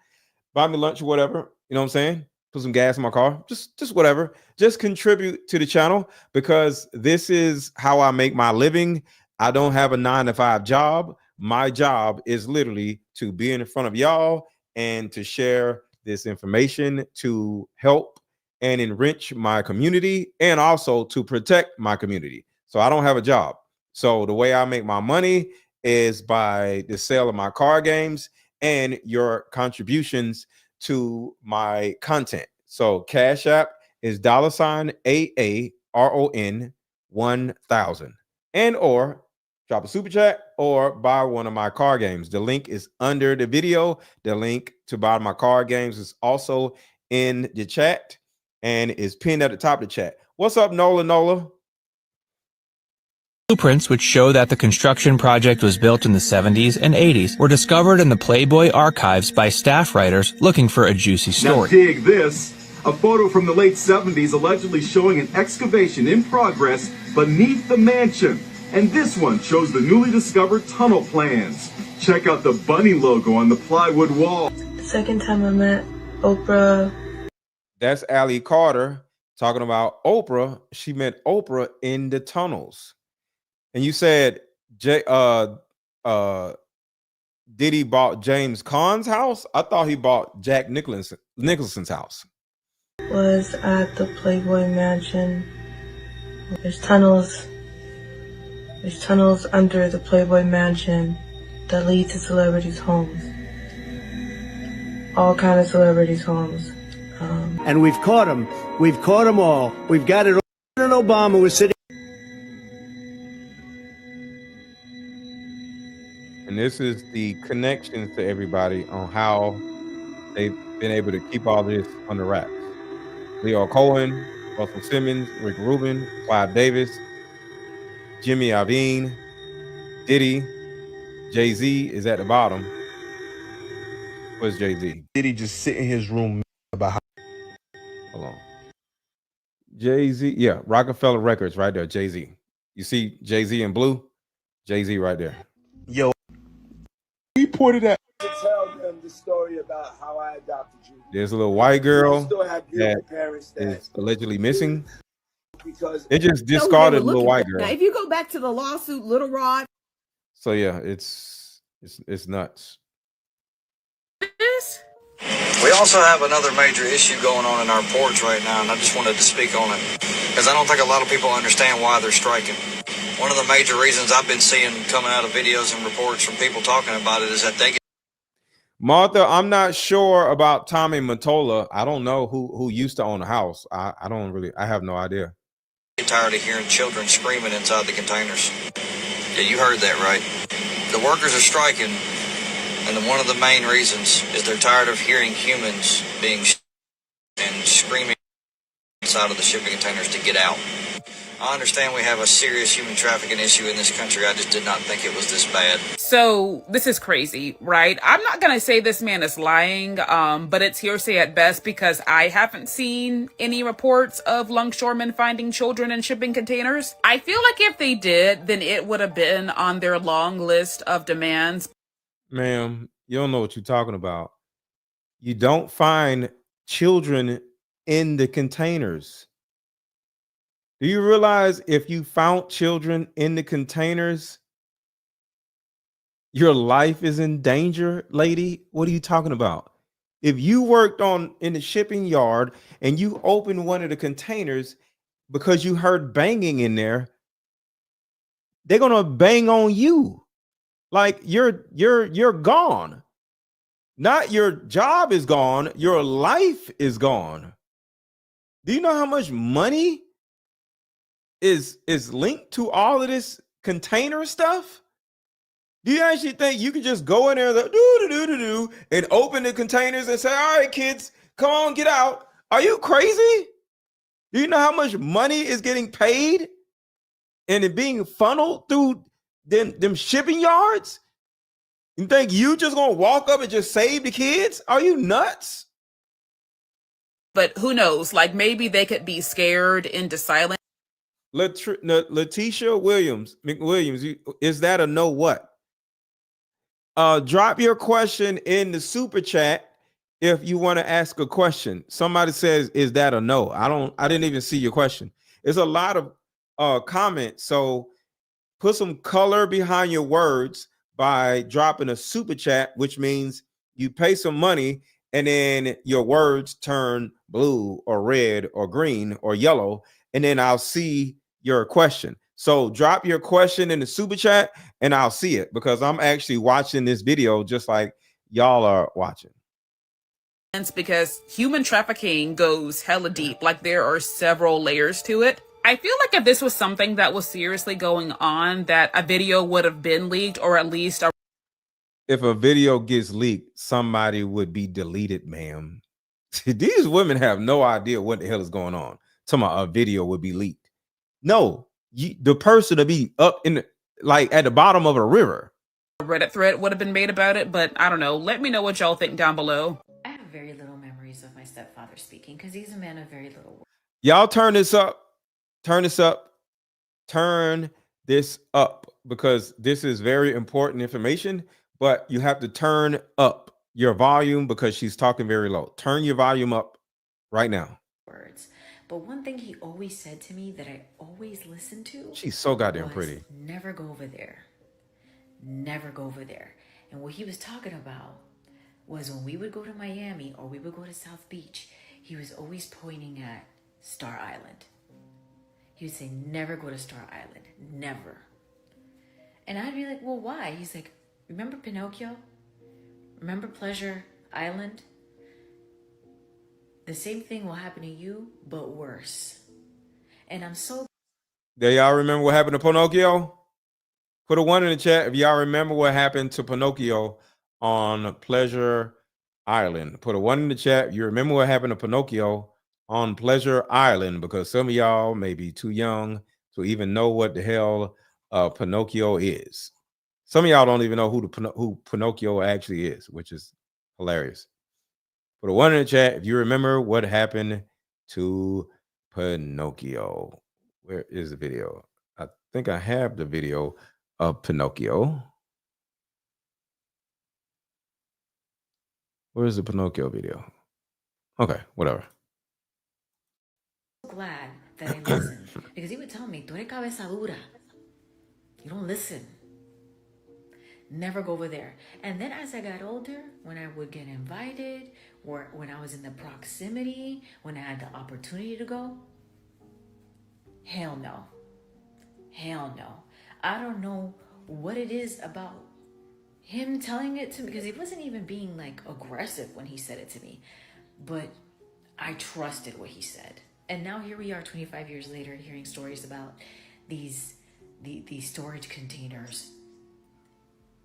Buy me lunch or whatever, you know what I'm saying? Put some gas in my car, just whatever. Just contribute to the channel because this is how I make my living. I don't have a 9-to-5 job. My job is literally to be in front of y'all and to share this information to help and enrich my community and also to protect my community. So I don't have a job. So the way I make my money is by the sale of my card games and your contributions to my content. So Cash App is $AARON 1000, and or drop a super chat or buy one of my card games. The link is under the video. The link to buy my card games is also in the chat and is pinned at the top of the chat. What's up, Nola? Blueprints which show that the construction project was built in the 70s and 80s were discovered in the Playboy archives by staff writers looking for a juicy story. Now dig this, a photo from the late 70s allegedly showing an excavation in progress beneath the mansion. And this one shows the newly discovered tunnel plans. Check out the bunny logo on the plywood wall. The second time I met Oprah. That's Allie Carter talking about Oprah. She met Oprah in the tunnels. And you said Diddy bought James Caan's house? I thought he bought Jack Nicholson's house. Was at the Playboy Mansion. There's tunnels under the Playboy Mansion that lead to celebrities' homes. All kind of celebrities' homes. And we've caught them. We've caught them all. We've got it all. President Obama was sitting. And this is the connections to everybody on how they've been able to keep all this under wraps. Leo Cohen, Russell Simmons, Rick Rubin, Clive Davis, Jimmy Iovine, Diddy, Jay-Z is at the bottom. Where's Jay-Z? Diddy just sit in his room about how. Hold on. Jay-Z, yeah, Rockefeller Records right there, Jay-Z. You see Jay-Z in blue? Jay-Z right there. Yo, he pointed at. To tell them the story about how I adopted you. There's a little white girl I still have beautiful that parents that is allegedly missing. because They just discarded a little white girl. Now, if you go back to the lawsuit, Little Rod. So yeah, it's nuts. We also have another major issue going on in our ports right now, and I just wanted to speak on it because I don't think a lot of people understand why they're striking. One of the major reasons I've been seeing coming out of videos and reports from people talking about it is that they get. Martha, I'm not sure about Tommy Mottola. I don't know who used to own a house. I have no idea. Get tired of hearing children screaming inside the containers. Yeah, you heard that right. The workers are striking, and one of the main reasons is they're tired of hearing humans being and screaming inside of the shipping containers to get out. I understand we have a serious human trafficking issue in this country. I just did not think it was this bad. So this is crazy, right? I'm not going to say this man is lying, but it's hearsay at best because I haven't seen any reports of longshoremen finding children in shipping containers. I feel like if they did, then it would have been on their long list of demands. Ma'am, you don't know what you're talking about. You don't find children in the containers. Do you realize if you found children in the containers, your life is in danger, lady? What are you talking about? If you worked in the shipping yard and you opened one of the containers because you heard banging in there, they're gonna bang on you. Like you're gone. Not your job is gone, your life is gone. Do you know how much money is linked to all of this container stuff? Do you actually think you can just go in there and open the containers and say, all right, kids, come on, get out? Are you crazy? Do you know how much money is getting paid and it being funneled through them shipping yards? You think you just gonna walk up and just save the kids? Are you nuts? But who knows? Like maybe they could be scared into silence. Letitia McWilliams, is that a no what? Drop your question in the super chat if you want to ask a question. Somebody says, is that a no? I didn't even see your question. There's a lot of comments. So put some color behind your words by dropping a super chat, which means you pay some money and then your words turn blue or red or green or yellow, and then I'll see your question. So drop your question in the super chat and I'll see it because I'm actually watching this video just like y'all are watching. Because human trafficking goes hella deep. Like there are several layers to it. I feel like if this was something that was seriously going on, that a video would have been leaked, or at least if a video gets leaked, somebody would be deleted, ma'am. These women have no idea what the hell is going on. A video would be leaked. No, the person to be up in like at the bottom of a river. A Reddit thread would have been made about it, but I don't know. Let me know what y'all think down below. I have very little memories of my stepfather speaking because he's a man of very little words. Y'all turn this up. Turn this up. Turn this up because this is very important information, but you have to turn up your volume because she's talking very low. Turn your volume up right now. Words. But one thing he always said to me that I always listened to. She's so goddamn pretty. Never go over there. Never go over there. And what he was talking about was when we would go to Miami or we would go to South Beach, he was always pointing at Star Island. He would say, never go to Star Island. Never. And I'd be like, well, why? He's like, remember Pinocchio? Remember Pleasure Island? The same thing will happen to you, but worse. And I'm so... Do y'all remember what happened to Pinocchio? Put a 1 in the chat if y'all remember what happened to Pinocchio on Pleasure Island. Put a 1 in the chat if you remember what happened to Pinocchio on Pleasure Island, because some of y'all may be too young to even know what the hell Pinocchio is. Some of y'all don't even know who Pinocchio actually is, which is hilarious. Put a 1 in the chat if you remember what happened to Pinocchio. Where is the video? I think I have the video of Pinocchio. Where's the Pinocchio video? Okay, whatever. Glad that I listened because he would tell me, "Tu eres cabeza dura. You don't listen. Never go over there." And then as I got older, when I would get invited, or when I was in the proximity, when I had the opportunity to go, hell no. Hell no. I don't know what it is about him telling it to me, because he wasn't even being like aggressive when he said it to me, but I trusted what he said. And now here we are 25 years later hearing stories about these storage containers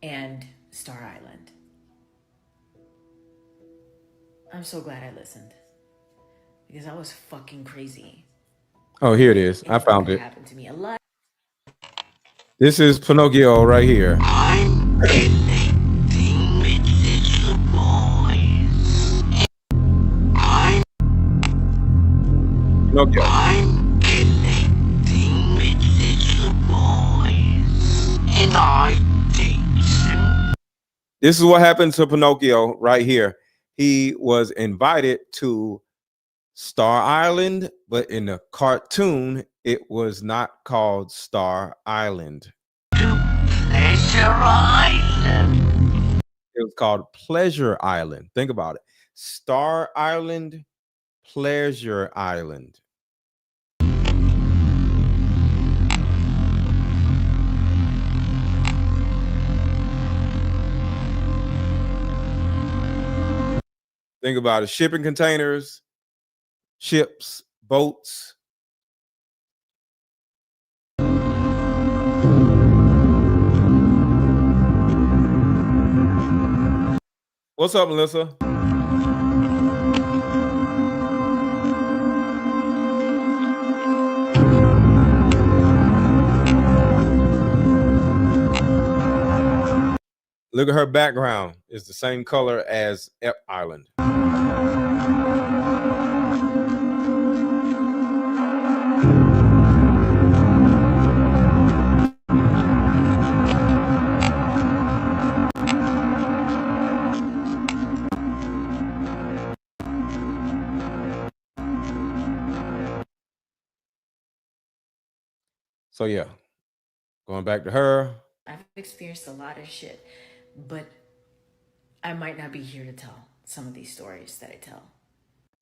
and Star Island. I'm so glad I listened, because I was fucking crazy. Oh, here it is. I found it. Happened to me a lot. This is Pinocchio right here. I'm connecting with little boys. Pinocchio. I'm connecting with little boys. And I teach them. This is what happened to Pinocchio right here. He was invited to Star Island, but in the cartoon, it was not called Star Island. Pleasure Island. It was called Pleasure Island. Think about it. Star Island, Pleasure Island. Think about it. Shipping containers, ships, boats. What's up, Melissa? Look at her background. It's the same color as Ep Island. So yeah, going back to her. I've experienced a lot of shit, but I might not be here to tell some of these stories that I tell.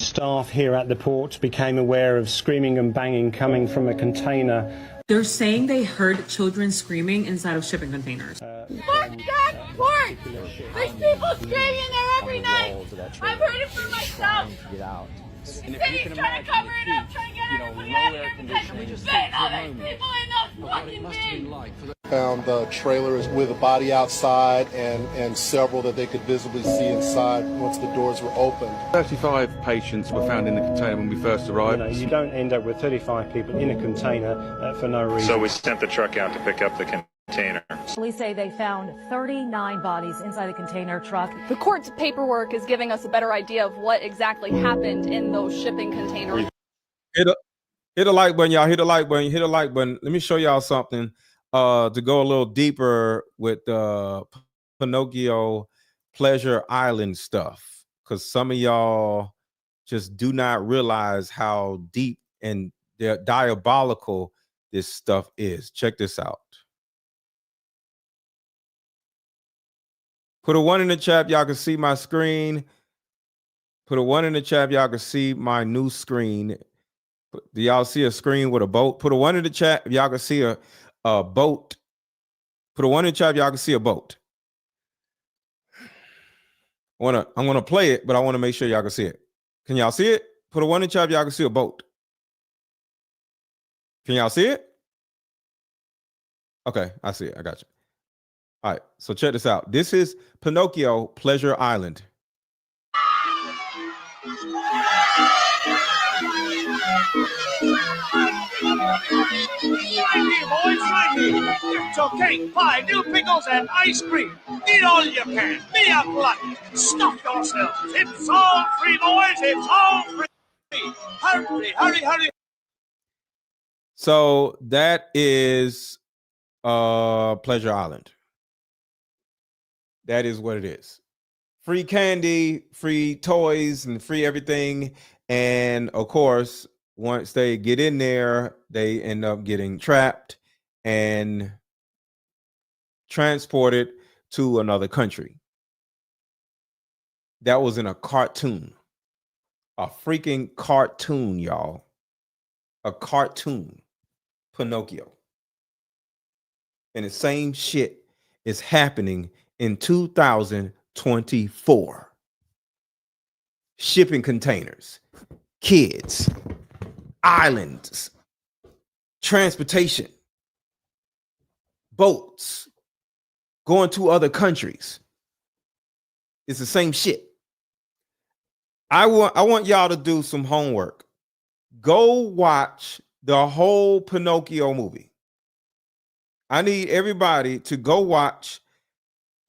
Staff here at the port became aware of screaming and banging coming from a container. They're saying they heard children screaming inside of shipping containers. Fuck that port! There's people screaming there every night! I've heard it for myself! The city's trying to cover it up, trying to get everybody out of here because they know there's people in those fucking bins! Found the trailers with a body outside and several that they could visibly see inside once the doors were opened. 35 patients were found in the container when we first arrived. You don't end up with 35 people in a container for no reason. So we sent the truck out to pick up the container. Police say they found 39 bodies inside the container truck. The court's paperwork is giving us a better idea of what exactly happened in those shipping containers. Hit a like button, y'all. Hit a like button. Hit a like button. Let me show y'all something to go a little deeper with Pinocchio Pleasure Island stuff, because some of y'all just do not realize how deep and diabolical this stuff is. Check this out. Put a 1 in the chat. Y'all can see my screen. Put a 1 in the chat. Y'all can see my new screen. Do y'all see a screen with a boat? Put a 1 in the chat if y'all can see a boat. Put a 1 in the chat if y'all can see a boat. I'm gonna play it, but I want to make sure y'all can see it. Can y'all see it? Put a 1 in the chat if y'all can see a boat. Can y'all see it? Okay, I see it. I got you. All right, so check this out. This is Pinocchio Pleasure Island. It's okay. Buy new pickles and ice cream. Eat all you can. Be a glutton. Stuff yourselves. It's all free, boys. It's all free. Hurry, hurry, hurry. So that is Pleasure Island. That is what it is. Free candy, free toys, and free everything. And of course, once they get in there, they end up getting trapped and transported to another country. That was in a cartoon. A freaking cartoon, y'all. A cartoon. Pinocchio. And the same shit is happening in 2024. Shipping containers, kids, islands, transportation, boats, going to other countries. It's the same shit. I want y'all to do some homework. Go watch the whole Pinocchio movie. I need everybody to go watch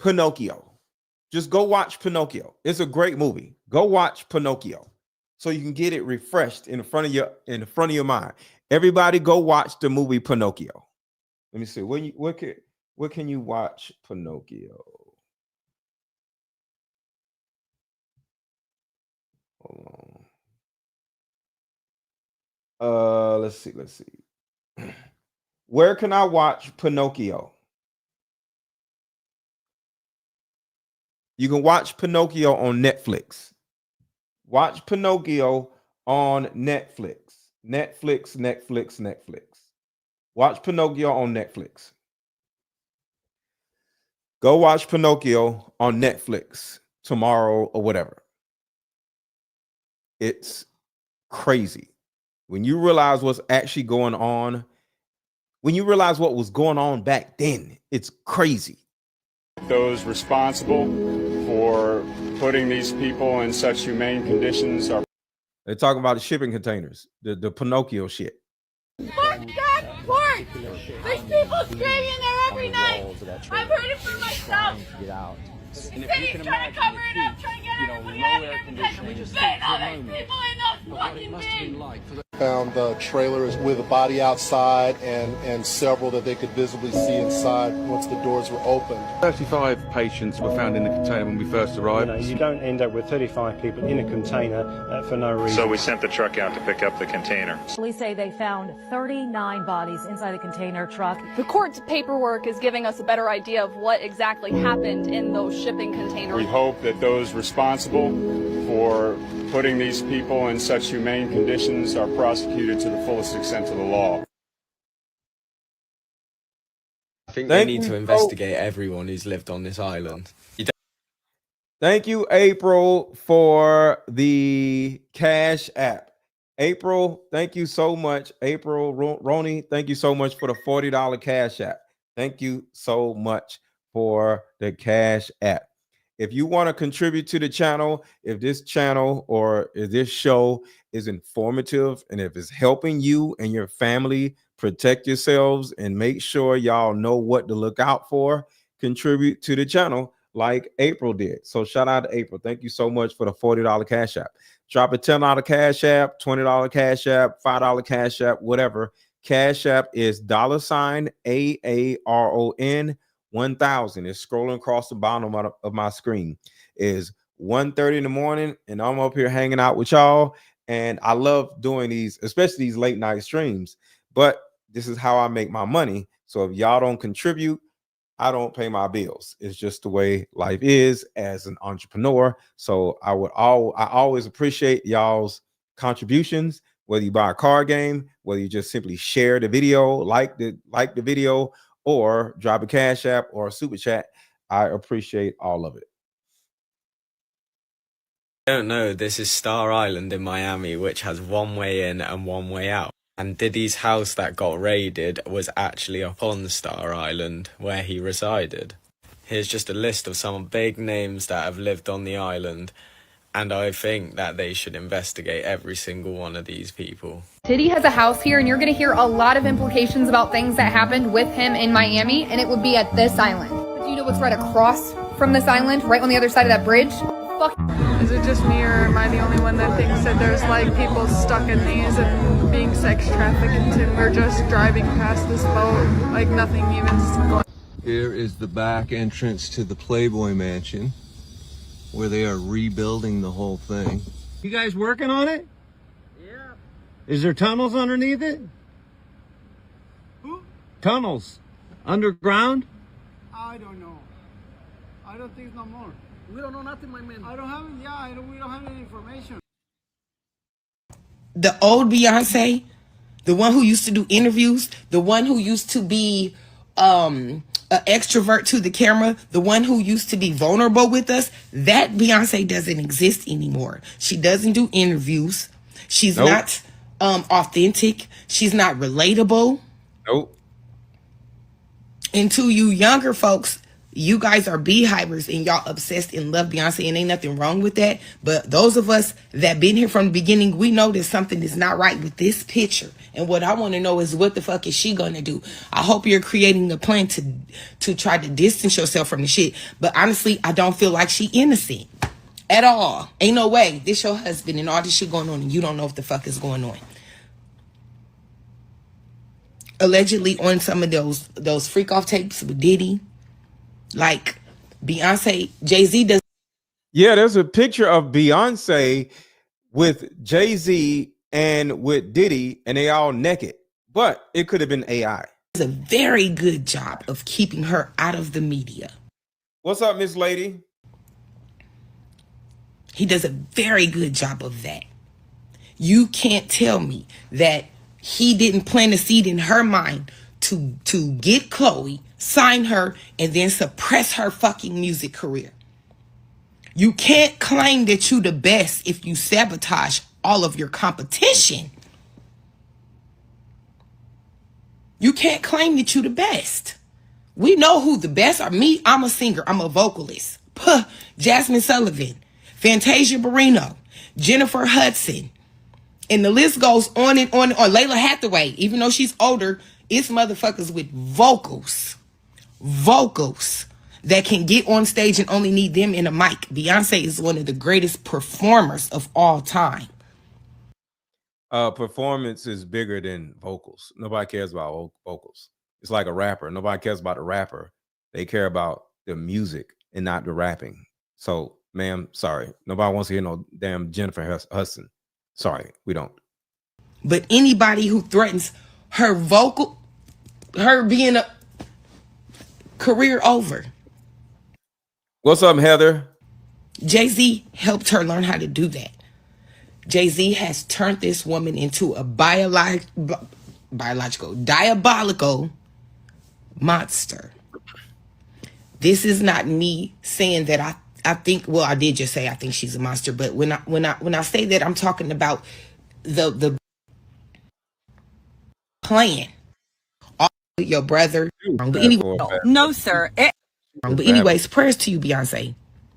Pinocchio. Just go watch Pinocchio. It's a great movie. Go watch Pinocchio so you can get it refreshed in front of your mind. Everybody go watch the movie Pinocchio. Let me see. What can you watch Pinocchio? Hold on. Let's see. Where can I watch Pinocchio? You can watch Pinocchio on Netflix. Watch Pinocchio on Netflix. Netflix. Watch Pinocchio on Netflix. Go watch Pinocchio on Netflix tomorrow or whatever. It's crazy. When you realize what's actually going on, when you realize what was going on back then, it's crazy. Those responsible for putting these people in such humane conditions are... They're talking about the shipping containers, the Pinocchio shit. Fuck that port! There's people screaming there every night! I've heard it for myself! The city's trying to cover it up, trying to get everybody out of here because they know there's people in those fucking bins! Found the trailers with a body outside and several that they could visibly see inside once the doors were opened. 35 patients were found in the container when we first arrived. You don't end up with 35 people in a container for no reason. So we sent the truck out to pick up the container. Police say they found 39 bodies inside the container truck. The court's paperwork is giving us a better idea of what exactly happened in those shipping containers. We hope that those responsible for putting these people in such humane conditions are prosecuted to the fullest extent of the law. I think they need to investigate everyone who's lived on this island. Thank you, April, for the Cash App. April, thank you so much. April Roney, thank you so much for the $40 Cash App. Thank you so much for the Cash App. If you want to contribute to the channel, if this channel or if this show is informative and if it's helping you and your family protect yourselves and make sure y'all know what to look out for, contribute to the channel like April did. So shout out to April. Thank you so much for the $40 Cash App. Drop a $10 Cash App, $20 Cash App, $5 Cash App, whatever. Cash App is $AARON 1000. It's scrolling across the bottom of my screen. Is 1:30 in the morning, and I'm up here hanging out with y'all. And I love doing these, especially these late night streams. But this is how I make my money. So if y'all don't contribute, I don't pay my bills. It's just the way life is as an entrepreneur. So I always appreciate y'all's contributions, whether you buy a card game, whether you just simply share the video, like the video, or drop a Cash App or a super chat. I appreciate all of it. I don't know, this is Star Island in Miami, which has one way in and one way out. And Diddy's house that got raided was actually up on Star Island, where he resided. Here's just a list of some big names that have lived on the island, and I think that they should investigate every single one of these people. Diddy has a house here, and you're going to hear a lot of implications about things that happened with him in Miami, and it would be at this island. But do you know what's right across from this island, right on the other side of that bridge? Fuck. Is it just me, or am I the only one that thinks that there's like people stuck in these and being sex trafficked, and we're just driving past this boat like nothing even's going? Here is the back entrance to the Playboy Mansion, where they are rebuilding the whole thing. You guys working on it? Yeah. Is there tunnels underneath it? Who? Tunnels. Underground? I don't know. I don't think no more. We don't know nothing, my man. I don't have it. Yeah, we don't have any information. The old Beyonce, the one who used to do interviews, the one who used to be an extrovert to the camera, the one who used to be vulnerable with us, that Beyonce doesn't exist anymore. She doesn't do interviews. She's not authentic. She's not relatable. Nope. And to you younger folks, you guys are beehivers and y'all obsessed and love Beyonce, and ain't nothing wrong with that. But those of us that been here from the beginning, we know that something is not right with this picture. And what I want to know is, what the fuck is she gonna do? I hope you're creating a plan to try to distance yourself from the shit. But honestly, I don't feel like she innocent at all. Ain't no way. This your husband and all this shit going on, and you don't know what the fuck is going on. Allegedly on some of those freak off tapes with Diddy, like Beyonce, Jay-Z does. Yeah, there's a picture of Beyonce with Jay-Z and with Diddy, and they all naked, but it could have been AI. Does a very good job of keeping her out of the media. What's up, Miss Lady? He does a very good job of that. You can't tell me that he didn't plant a seed in her mind to get Chloe, sign her, and then suppress her fucking music career. You can't claim that you the best if you sabotage all of your competition. You can't claim that you the best. We know who the best are. Me, I'm a singer. I'm a vocalist. Jasmine Sullivan, Fantasia Barrino, Jennifer Hudson. And the list goes on and on and on. Layla Hathaway, even though she's older, it's motherfuckers with vocals that can get on stage and only need them in a mic. Beyonce is one of the greatest performers of all time. Performance is bigger than vocals. Nobody cares about vocals. It's like a rapper. Nobody cares about the rapper. They care about the music and not the rapping. So, ma'am, sorry. Nobody wants to hear no damn Jennifer Hudson. Sorry, we don't. But anybody who threatens her being a career over. What's up, Heather? Jay-Z helped her learn how to do that. Jay-Z has turned this woman into a diabolical monster. This is not me saying that I think, well, I did just say I think she's a monster, but when I say that, I'm talking about the plan. All your brother. But anyway, no, sir. But anyways, prayers to you, Beyonce.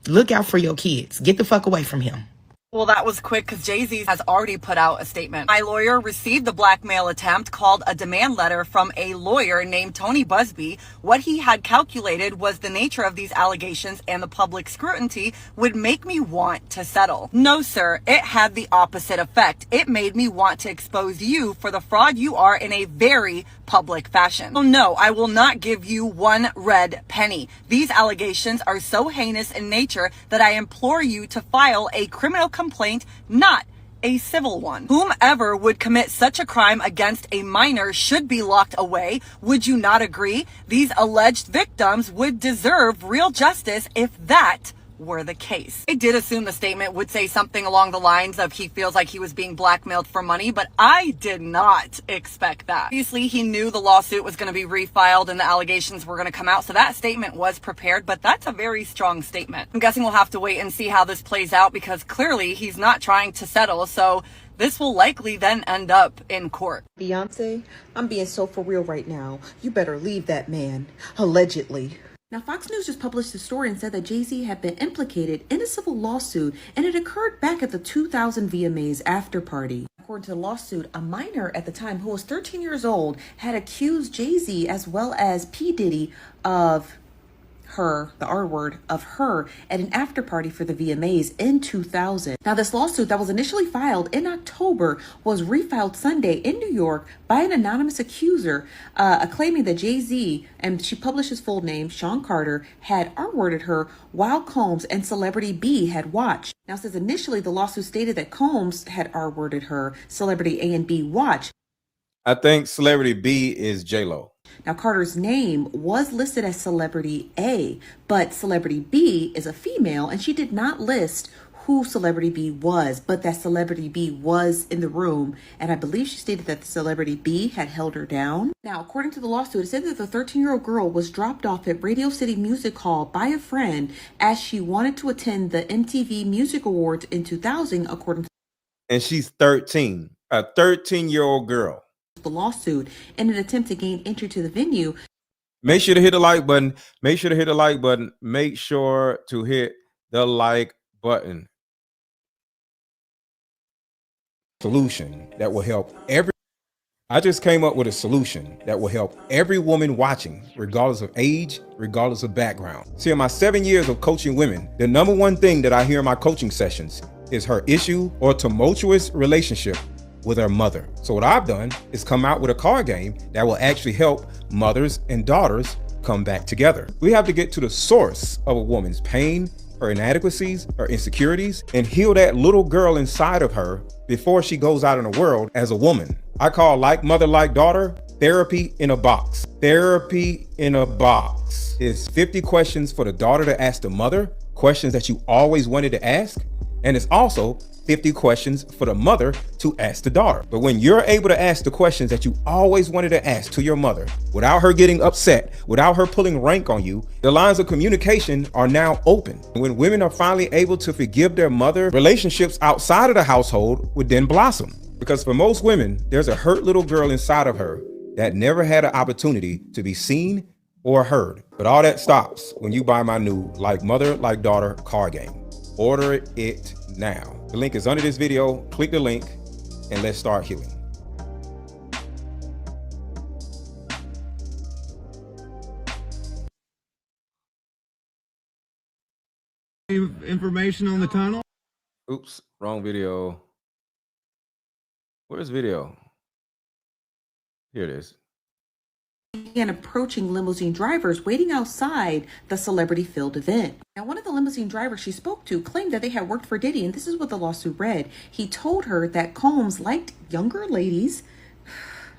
Look out for your kids. Get the fuck away from him. Well, that was quick because Jay-Z has already put out a statement. My lawyer received the blackmail attempt called a demand letter from a lawyer named Tony Busby. What he had calculated was the nature of these allegations and the public scrutiny would make me want to settle. No, sir, it had the opposite effect. It made me want to expose you for the fraud you are in a very public fashion. Oh no, I will not give you one red penny. These allegations are so heinous in nature that I implore you to file a criminal complaint, not a civil one. Whomever would commit such a crime against a minor should be locked away. Would you not agree? These alleged victims would deserve real justice if that were the case. I did assume the statement would say something along the lines of he feels like he was being blackmailed for money, but I did not expect that. Obviously, he knew the lawsuit was going to be refiled and the allegations were going to come out, so that statement was prepared, but that's a very strong statement. I'm guessing we'll have to wait and see how this plays out because clearly he's not trying to settle, so this will likely then end up in court. Beyonce, I'm being so for real right now. You better leave that man. Allegedly. Now, Fox News just published a story and said that Jay-Z had been implicated in a civil lawsuit, and it occurred back at the 2000 VMAs after party. According to the lawsuit, a minor at the time who was 13 years old had accused Jay-Z as well as P. Diddy of her, the R word, of her at an after party for the VMAs in 2000. Now, this lawsuit that was initially filed in October was refiled Sunday in New York by an anonymous accuser, claiming that Jay-Z, and she published his full name, Sean Carter, had R-worded her while Combs and Celebrity B had watched. Now, since initially the lawsuit stated that Combs had R-worded her, Celebrity A and B watched. I think Celebrity B is J-Lo. Now, Carter's name was listed as Celebrity A, but Celebrity B is a female, and she did not list who Celebrity B was, but that Celebrity B was in the room, and I believe she stated that the Celebrity B had held her down. Now, according to the lawsuit, it said that the 13-year-old girl was dropped off at Radio City Music Hall by a friend as she wanted to attend the MTV Music Awards in 2000, according to And she's 13, a 13-year-old girl. the lawsuit, in an attempt to gain entry to the venue. Make sure to hit the like button. Make sure to hit the like button. Make sure to hit the like button. Solution that will help every. I just came up with a solution that will help every woman watching, regardless of age, regardless of background. See, in my 7 years of coaching women, the number one thing that I hear in my coaching sessions is her issue or tumultuous relationship with her mother. So what I've done is come out with a card game that will actually help mothers and daughters come back together. We have to get to the source of a woman's pain, her inadequacies, her insecurities, and heal that little girl inside of her before she goes out in the world as a woman. I call Like Mother, Like Daughter, therapy in a box. Therapy in a box is 50 questions for the daughter to ask the mother, questions that you always wanted to ask. And it's also 50 questions for the mother to ask the daughter. But when you're able to ask the questions that you always wanted to ask to your mother without her getting upset, without her pulling rank on you, the lines of communication are now open. When women are finally able to forgive their mother, relationships outside of the household would then blossom. Because for most women, there's a hurt little girl inside of her that never had an opportunity to be seen or heard. But all that stops when you buy my new Like Mother, Like Daughter card game. Order it now. The link is under this video. Click the link and let's start healing. Information on the tunnel? Oops, wrong video. Where's video? Here it is. Began approaching limousine drivers waiting outside the celebrity-filled event. Now, one of the limousine drivers she spoke to claimed that they had worked for Diddy, and this is what the lawsuit read. He told her that Combs liked younger ladies.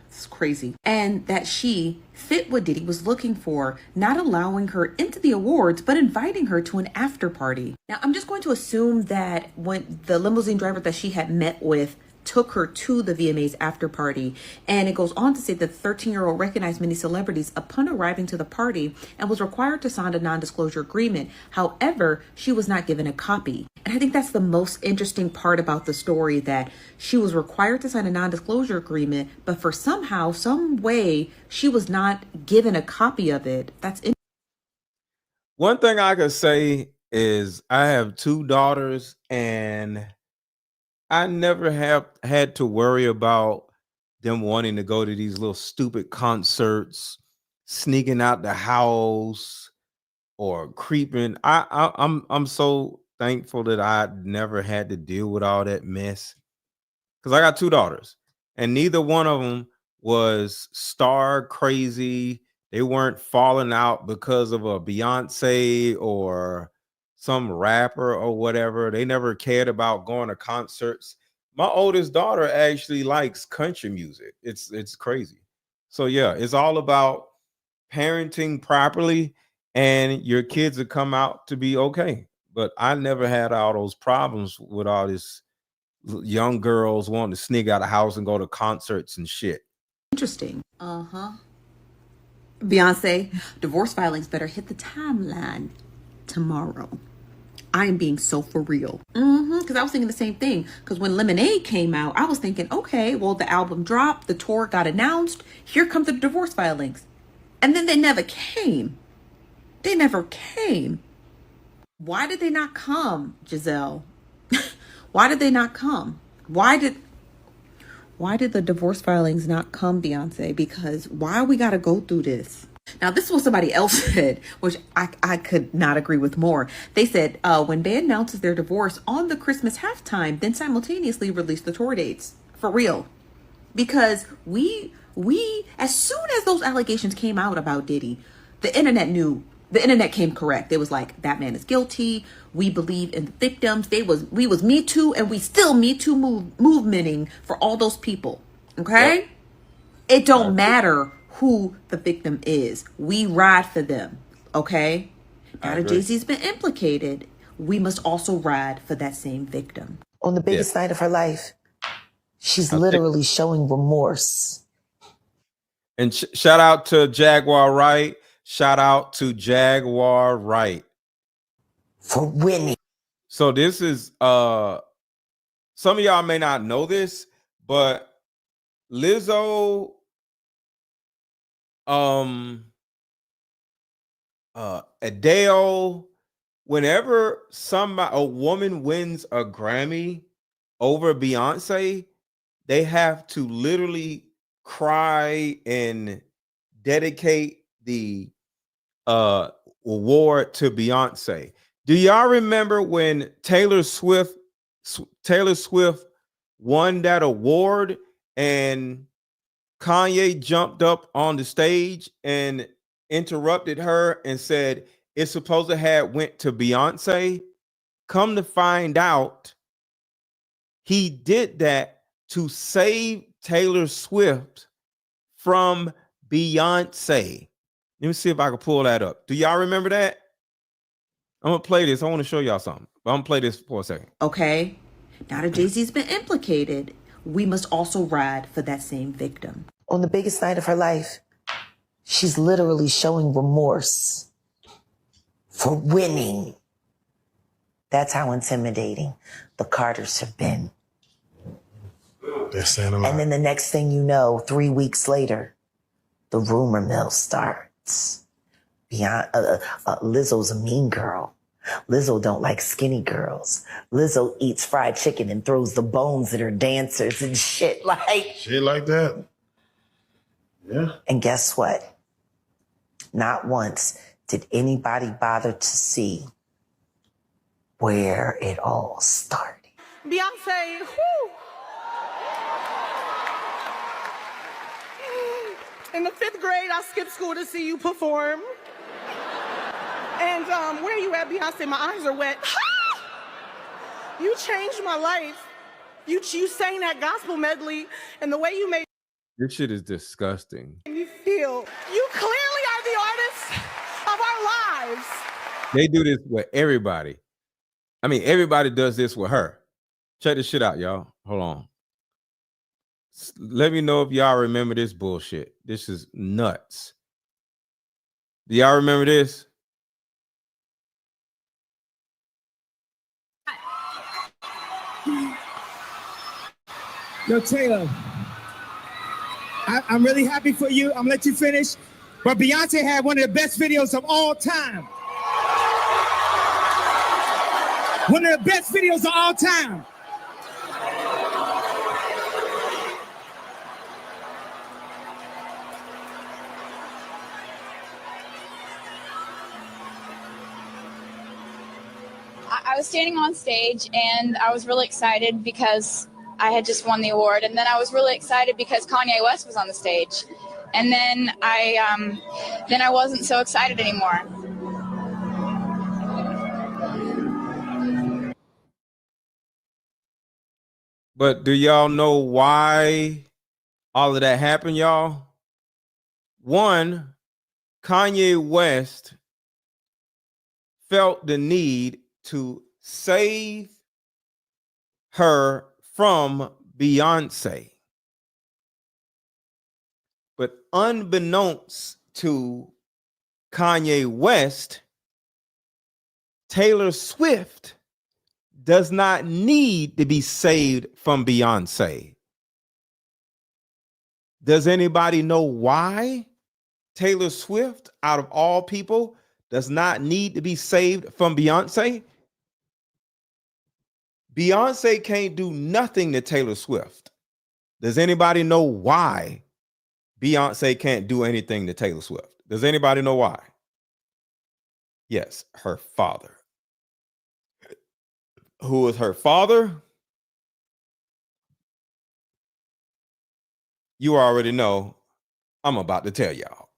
It's crazy. And that she fit what Diddy was looking for, not allowing her into the awards, but inviting her to an after party. Now, I'm just going to assume that when the limousine driver that she had met with took her to the VMAs after party. And it goes on to say that the 13-year-old recognized many celebrities upon arriving to the party and was required to sign a non-disclosure agreement. However, she was not given a copy. And I think that's the most interesting part about the story, that she was required to sign a non-disclosure agreement, but for somehow, some way, she was not given a copy of it. That's interesting. One thing I could say is I have 2 daughters, and I never have had to worry about them wanting to go to these little stupid concerts, sneaking out the house or creeping. I'm so thankful that I never had to deal with all that mess, because I got 2 daughters and neither one of them was star crazy. They weren't falling out because of a Beyonce or some rapper or whatever. They never cared about going to concerts. My oldest daughter actually likes country music. It's crazy. So yeah, it's all about parenting properly, and your kids will come out to be okay. But I never had all those problems with all this young girls wanting to sneak out of the house and go to concerts and shit. Interesting. Beyonce, divorce filings better hit the timeline tomorrow. I am being so for real. Because I was thinking the same thing. Because when Lemonade came out, I was thinking, okay, well, the album dropped, the tour got announced, here come the divorce filings. And then they never came. They never came. Why did they not come, Giselle? Why did they not come? Why did the divorce filings not come, Beyonce? Because why we got to go through this? Now, this is what somebody else said, which I could not agree with more. They said, when they announces their divorce on the Christmas halftime, then simultaneously release the tour dates. For real. Because we, as soon as those allegations came out about Diddy, the internet knew. The internet came correct. It was like, that man is guilty. We believe in the victims. We was Me Too, and we still Me Too movementing for all those people. Okay? Yep. It don't matter who the victim is. We ride for them. Okay? Now that Jay-Z's been implicated, we must also ride for that same victim. On the biggest night of her life, she's literally showing remorse. And shout out to Jaguar Wright. Shout out to Jaguar Wright for winning. So this is some of y'all may not know this, but Lizzo Adele, whenever a woman wins a Grammy over Beyonce, they have to literally cry and dedicate the award to Beyonce. Do y'all remember when Taylor Swift won that award and Kanye jumped up on the stage and interrupted her and said it's supposed to have went to Beyonce? Come to find out, he did that to save Taylor Swift from Beyonce. Let me see if I can pull that up. Do y'all remember that? I'm gonna play this. I want to show y'all something. But I'm gonna play this for a second. Okay, now that Jay-Z's been implicated, we must also ride for that same victim. On the biggest night of her life, she's literally showing remorse for winning. That's how intimidating the Carters have been. They're saying a lot. And then the next thing you know, 3 weeks later, the rumor mill starts. Lizzo's a mean girl. Lizzo don't like skinny girls. Lizzo eats fried chicken and throws the bones at her dancers and shit like that. Yeah. And guess what? Not once did anybody bother to see where it all started. Beyonce, whoo! In the 5th grade, I skipped school to see you perform. And where you at, Beyonce? My eyes are wet. You changed my life. You sang that gospel medley, and the way you made This shit is disgusting. me feel. You clearly are the artist of our lives. They do this with everybody. I mean, everybody does this with her. Check this shit out, y'all. Hold on. Let me know if y'all remember this bullshit. This is nuts. Do y'all remember this? Yo, Taylor, I'm really happy for you. I'm gonna let you finish. But Beyonce had one of the best videos of all time. One of the best videos of all time. I was standing on stage and I was really excited because I had just won the award, and then I was really excited because Kanye West was on the stage, and then I wasn't so excited anymore. But do y'all know why all of that happened, y'all? One, Kanye West felt the need to save her from Beyonce. But unbeknownst to Kanye West, Taylor Swift does not need to be saved from Beyonce. Does anybody know why Taylor Swift, out of all people, does not need to be saved from Beyonce? Beyonce can't do nothing to Taylor Swift. Does anybody know why Beyonce can't do anything to Taylor Swift? Does anybody know why? Yes, her father. Who is her father? You already know. I'm about to tell y'all.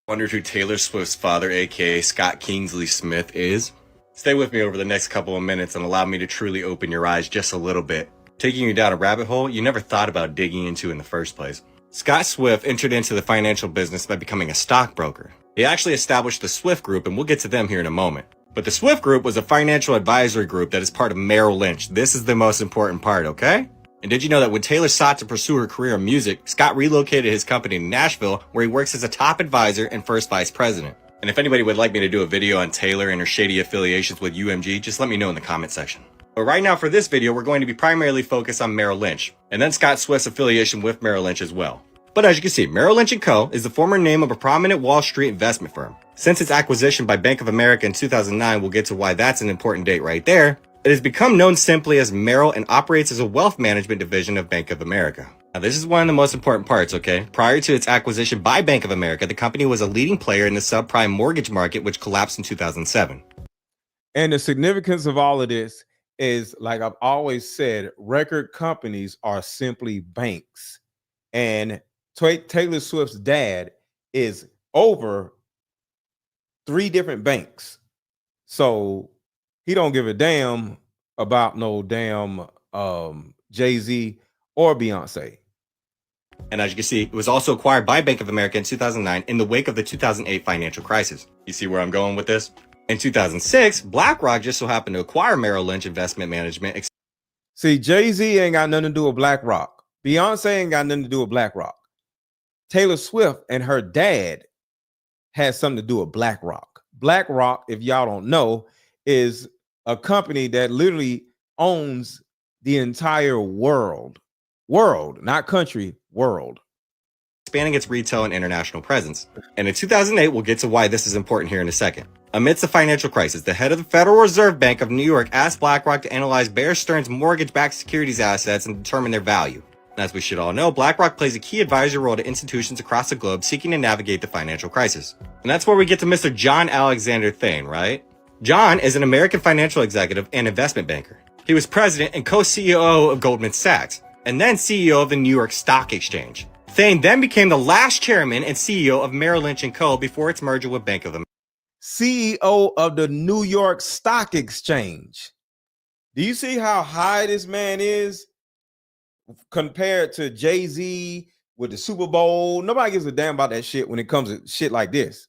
Wondered who Taylor Swift's father, aka Scott Kingsley Smith, is? Stay with me over the next couple of minutes and allow me to truly open your eyes just a little bit, taking you down a rabbit hole you never thought about digging into in the first place. Scott Swift entered into the financial business by becoming a stockbroker. He actually established the Swift Group, and we'll get to them here in a moment. But the Swift Group was a financial advisory group that is part of Merrill Lynch. This is the most important part, okay? And did you know that when Taylor sought to pursue her career in music, Scott relocated his company to Nashville, where he works as a top advisor and first vice president? And if anybody would like me to do a video on Taylor and her shady affiliations with UMG, just let me know in the comment section. But right now for this video, we're going to be primarily focused on Merrill Lynch, and then Scott Swift's affiliation with Merrill Lynch as well. But as you can see, Merrill Lynch & Co. is the former name of a prominent Wall Street investment firm. Since its acquisition by Bank of America in 2009, we'll get to why that's an important date right there. It has become known simply as Merrill and operates as a wealth management division of Bank of America. Now, this is one of the most important parts, okay? Prior to its acquisition by Bank of America, the company was a leading player in the subprime mortgage market, which collapsed in 2007. And the significance of all of this is, like I've always said, record companies are simply banks. And Taylor Swift's dad is over 3 different banks. So he don't give a damn about no damn Jay-Z or Beyonce. And as you can see, it was also acquired by Bank of America in 2009 in the wake of the 2008 financial crisis. You see where I'm going with this? In 2006, BlackRock just so happened to acquire Merrill Lynch Investment Management. See, Jay-Z ain't got nothing to do with BlackRock. Beyonce ain't got nothing to do with BlackRock. Taylor Swift and her dad has something to do with BlackRock. BlackRock, if y'all don't know, is a company that literally owns the entire world. World, not country, world. Expanding its retail and international presence. And in 2008, we'll get to why this is important here in a second. Amidst the financial crisis, the head of the Federal Reserve Bank of New York asked BlackRock to analyze Bear Stearns' mortgage-backed securities assets and determine their value. As we should all know, BlackRock plays a key advisory role to institutions across the globe seeking to navigate the financial crisis. And that's where we get to Mr. John Alexander Thane, right? John is an American financial executive and investment banker. He was president and co-CEO of Goldman Sachs, and then CEO of the New York Stock Exchange. Thane then became the last chairman and CEO of Merrill Lynch & Co. before its merger with Bank of America. CEO of the New York Stock Exchange. Do you see how high this man is compared to Jay-Z with the Super Bowl? Nobody gives a damn about that shit when it comes to shit like this.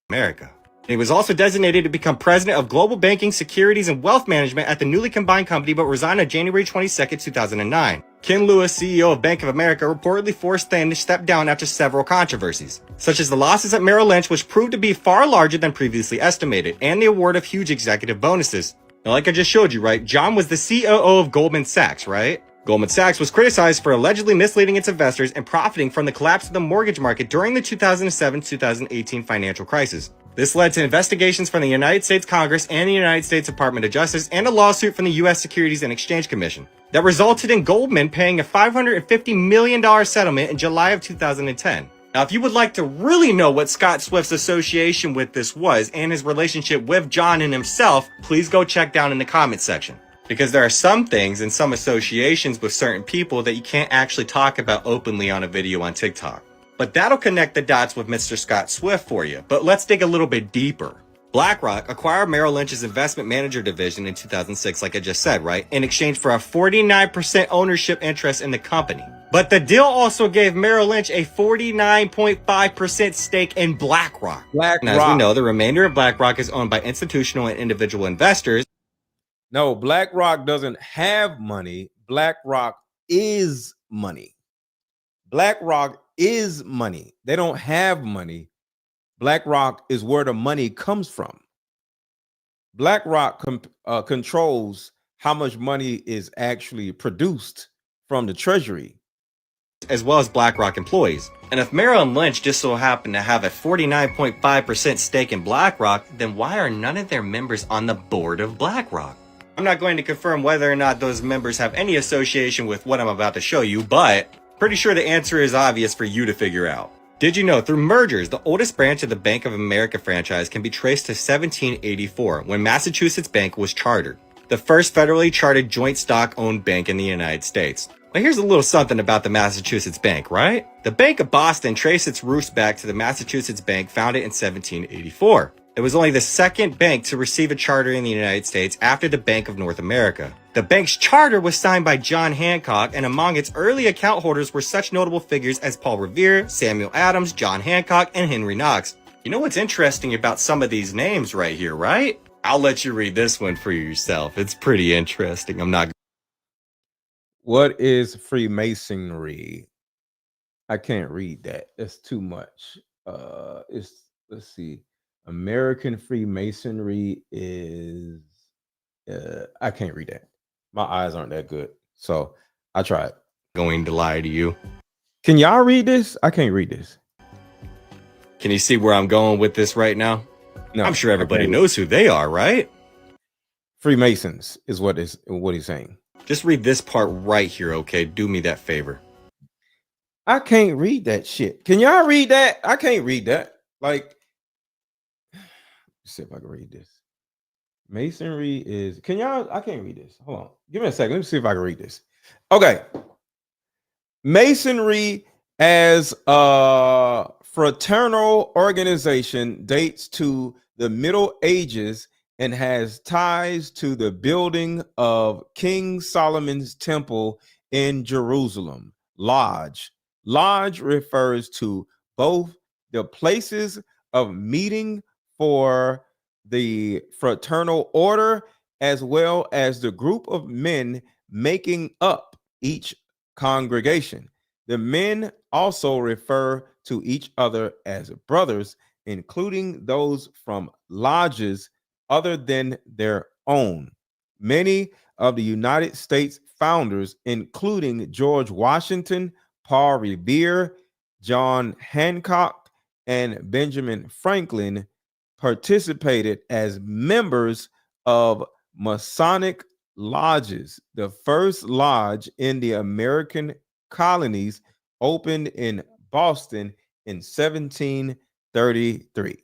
America. He was also designated to become president of global banking, securities, and wealth management at the newly combined company, but resigned on January 22, 2009. Ken Lewis, CEO of Bank of America, reportedly forced Thane to step down after several controversies, such as the losses at Merrill Lynch, which proved to be far larger than previously estimated, and the award of huge executive bonuses. Now, like I just showed you, right, John was the COO of Goldman Sachs, right? Goldman Sachs was criticized for allegedly misleading its investors and profiting from the collapse of the mortgage market during the 2007-2018 financial crisis. This led to investigations from the United States Congress and the United States Department of Justice and a lawsuit from the U.S. Securities and Exchange Commission that resulted in Goldman paying a $550 million settlement in July of 2010. Now, if you would like to really know what Scott Swift's association with this was and his relationship with John and himself, please go check down in the comment section. Because there are some things and some associations with certain people that you can't actually talk about openly on a video on TikTok. But that'll connect the dots with Mr. Scott Swift for you. But let's dig a little bit deeper. BlackRock acquired Merrill Lynch's investment manager division in 2006, like I just said, right? In exchange for a 49% ownership interest in the company. But the deal also gave Merrill Lynch a 49.5% stake in BlackRock. And as we know, the remainder of BlackRock is owned by institutional and individual investors. No, BlackRock doesn't have money. BlackRock is money. BlackRock is money. They don't have money. BlackRock is where the money comes from. BlackRock controls how much money is actually produced from the treasury, as well as BlackRock employees. And if Merrill Lynch just so happened to have a 49.5% stake in BlackRock, then why are none of their members on the board of BlackRock? I'm not going to confirm whether or not those members have any association with what I'm about to show you, but pretty sure the answer is obvious for you to figure out. Did you know through mergers, the oldest branch of the Bank of America franchise can be traced to 1784, when Massachusetts Bank was chartered, the first federally chartered joint stock-owned bank in the United States. Now here's a little something about the Massachusetts Bank, right? The Bank of Boston traced its roots back to the Massachusetts Bank founded in 1784. It was only the second bank to receive a charter in the United States after the Bank of North America. The bank's charter was signed by John Hancock, and among its early account holders were such notable figures as Paul Revere, Samuel Adams, John Hancock, and Henry Knox. You know what's interesting about some of these names right here, right? I'll let you read this one for yourself. It's pretty interesting. I'm not. What is Freemasonry? I can't read that. That's too much. Let's see. American Freemasonry is I can't read that. My eyes aren't that good. So I tried. Going to lie to you. Can y'all read this? I can't read this. Can you see where I'm going with this right now? No, I'm sure everybody knows who they are, right? Freemasons is what he's saying. Just read this part right here, okay? Do me that favor. I can't read that shit. Can y'all read that? I can't read that. Like, let's see if I can read this. Masonry is, can y'all, I can't read this. Hold on. Give me a second. Let me see if I can read this. Okay. Masonry as a fraternal organization dates to the Middle Ages and has ties to the building of King Solomon's temple in Jerusalem. Lodge. Lodge refers to both the places of meeting for the fraternal order as well as the group of men making up each congregation. The men also refer to each other as brothers, including those from lodges other than their own. Many of the United States founders, including George Washington, Paul Revere, John Hancock, and Benjamin Franklin, participated as members of Masonic lodges. The first lodge in the American colonies opened in Boston in 1733.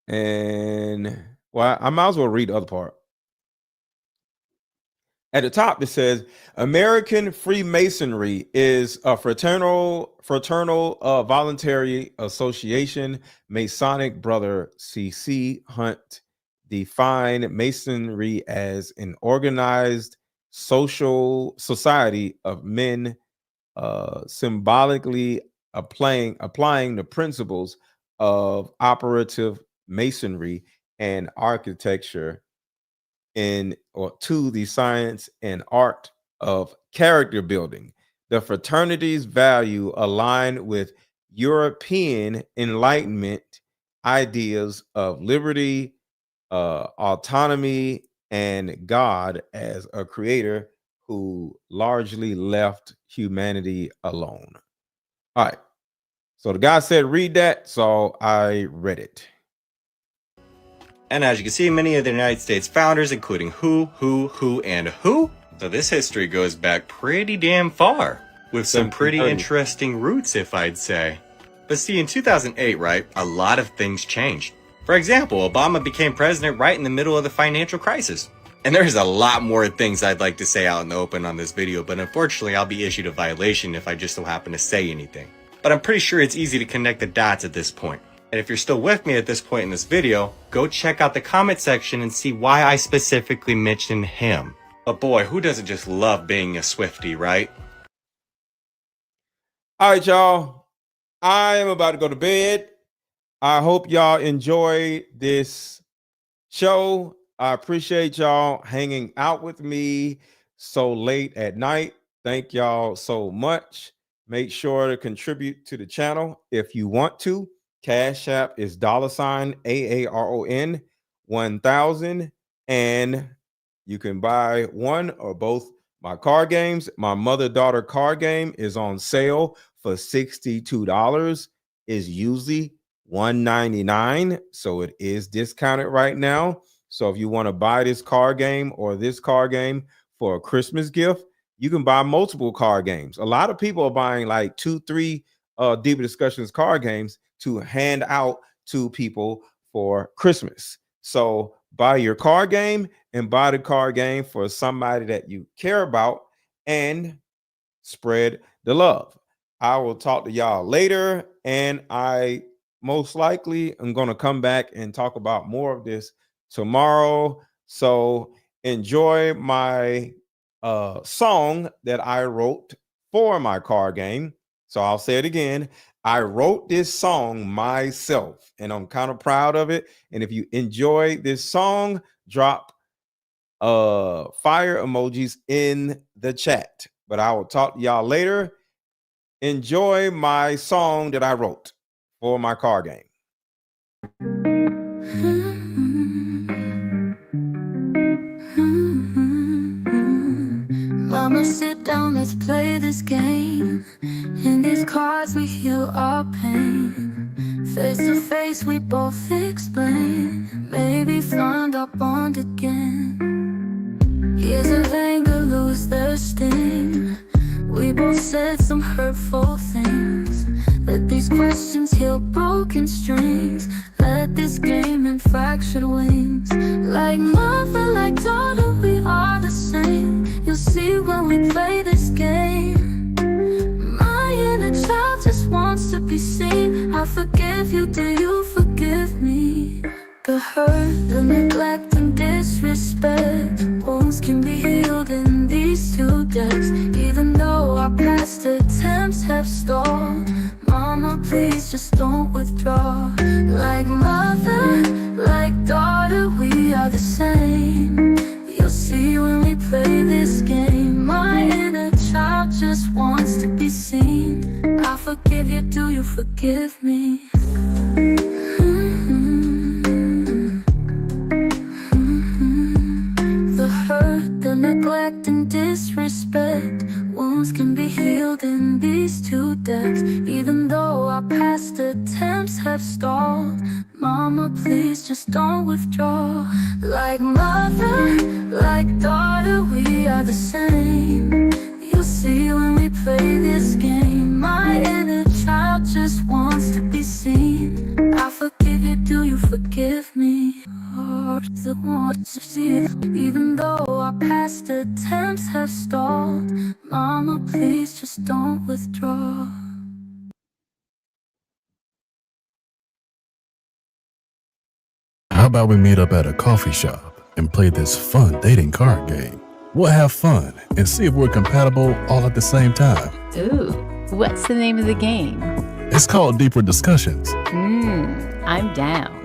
And well, I might as well read the other part. At the top, it says American Freemasonry is a fraternal voluntary association. Masonic brother C.C. Hunt defined Masonry as an organized social society of men symbolically applying the principles of operative masonry and architecture to the science and art of character building. The fraternity's value aligned with European Enlightenment ideas of liberty, autonomy, and God as a creator who largely left humanity alone. All right. So the guy said, read that. So I read it. And as you can see, many of the United States founders, including who, and who. So this history goes back pretty damn far, with some pretty interesting roots, if I'd say. But see, in 2008, right, a lot of things changed. For example, Obama became president right in the middle of the financial crisis. And there's a lot more things I'd like to say out in the open on this video, but unfortunately I'll be issued a violation if I just so happen to say anything. But I'm pretty sure it's easy to connect the dots at this point. And if you're still with me at this point in this video, go check out the comment section and see why I specifically mentioned him. But boy, who doesn't just love being a Swiftie, right? All right, y'all. I am about to go to bed. I hope y'all enjoy this show. I appreciate y'all hanging out with me so late at night. Thank y'all so much. Make sure to contribute to the channel if you want to. Cash App is $AARON 1000, and you can buy one or both my card games. My mother-daughter card game is on sale for $62. Is usually $199, so it is discounted right now. So if you want to buy this card game or this card game for a Christmas gift, you can buy multiple card games. A lot of people are buying like 2-3 Deeper Discussions card games to hand out to people for Christmas. So buy your card game and buy the card game for somebody that you care about and spread the love. I will talk to y'all later, and I most likely am going to come back and talk about more of this tomorrow. So enjoy my song that I wrote for my card game. So I'll say it again. I wrote this song myself, and I'm kind of proud of it. And if you enjoy this song, drop fire emojis in the chat. But I will talk to y'all later. Enjoy my song that I wrote for my car game. Mama, sit down, let's play this game. In these cards we heal our pain. Face to face we both explain. Maybe find our bond again. Years of anger lose their sting. We both said some hurtful things. Let these questions heal broken strings. Let this game and fractured wings. Like mother, like daughter, we are the same. You'll see when we play this game. My inner child just wants to be seen. I forgive you, do you forgive me? The hurt, the neglect and disrespect, wounds can be healed in these two decks. Even though our past attempts have stalled, Mama, please just don't withdraw. Like mother, like daughter, we are the same. You'll see when we play this game. My inner child just wants to be seen. I forgive you, do you forgive me? The hurt, the neglect and disrespect, wounds can be healed in these two decks. Even though our past attempts have stalled, Mama, please just don't withdraw. Like mother, like daughter, we are the same. You'll see when we play this game. My inner child just wants to be seen. I forgive you, do you forgive me? The wants to see it. Even though our past attempts have stalled, Mama, please just don't withdraw. How about we meet up at a coffee shop and play this fun dating card game? We'll have fun and see if we're compatible all at the same time. Ooh, what's the name of the game? It's called Deeper Discussions. I'm down.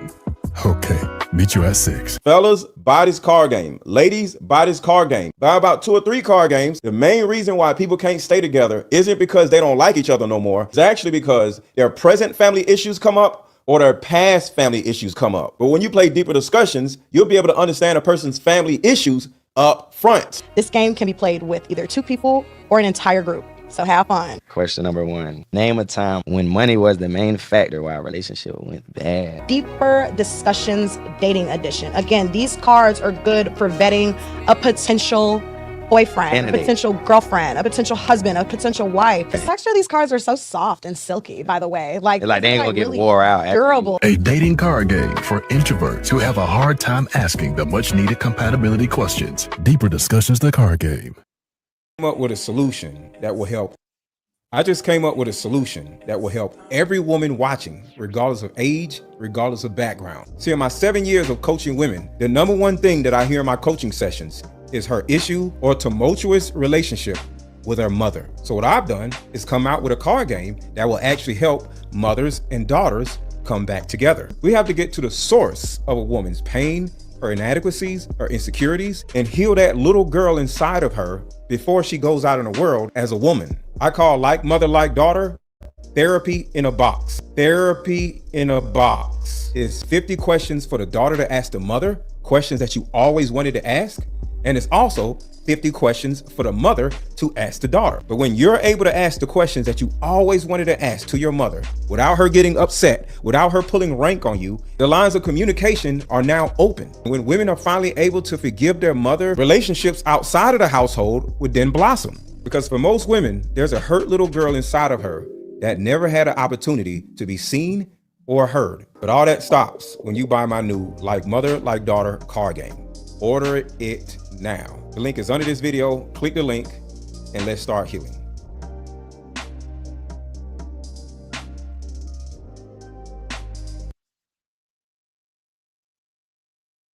Okay, meet you at 6. Fellas, buy this card game. Ladies, buy this card game. Buy about 2 or 3 card games. The main reason why people can't stay together isn't because they don't like each other no more. It's actually because their present family issues come up or their past family issues come up. But when you play Deeper Discussions, you'll be able to understand a person's family issues up front. This game can be played with either 2 people or an entire group. So have fun. Question number 1. Name a time when money was the main factor why a relationship went bad. Deeper Discussions Dating Edition. Again, these cards are good for vetting a potential boyfriend, a potential girlfriend, a potential husband, a potential wife. The texture of these cards are so soft and silky, by the way. Like they ain't gonna get really wore out. Durable. A dating card game for introverts who have a hard time asking the much needed compatibility questions. Deeper Discussions, the card game. Came up with a solution that will help. I just came up with a solution that will help every woman watching, regardless of age, regardless of background. See, in my 7 years of coaching women, the number one thing that I hear in my coaching sessions is her issue or tumultuous relationship with her mother. So what I've done is come out with a card game that will actually help mothers and daughters come back together. We have to get to the source of a woman's pain, her inadequacies, her insecurities, and heal that little girl inside of her before she goes out in the world as a woman. I call Like Mother, Like Daughter therapy in a box. Therapy in a box is 50 questions for the daughter to ask the mother, questions that you always wanted to ask. And it's also 50 questions for the mother to ask the daughter. But when you're able to ask the questions that you always wanted to ask to your mother without her getting upset, without her pulling rank on you, the lines of communication are now open. When women are finally able to forgive their mother, relationships outside of the household would then blossom. Because for most women, there's a hurt little girl inside of her that never had an opportunity to be seen or heard. But all that stops when you buy my new Like Mother, Like Daughter card game. Order it now. The link is under this video. Click the link and let's start healing.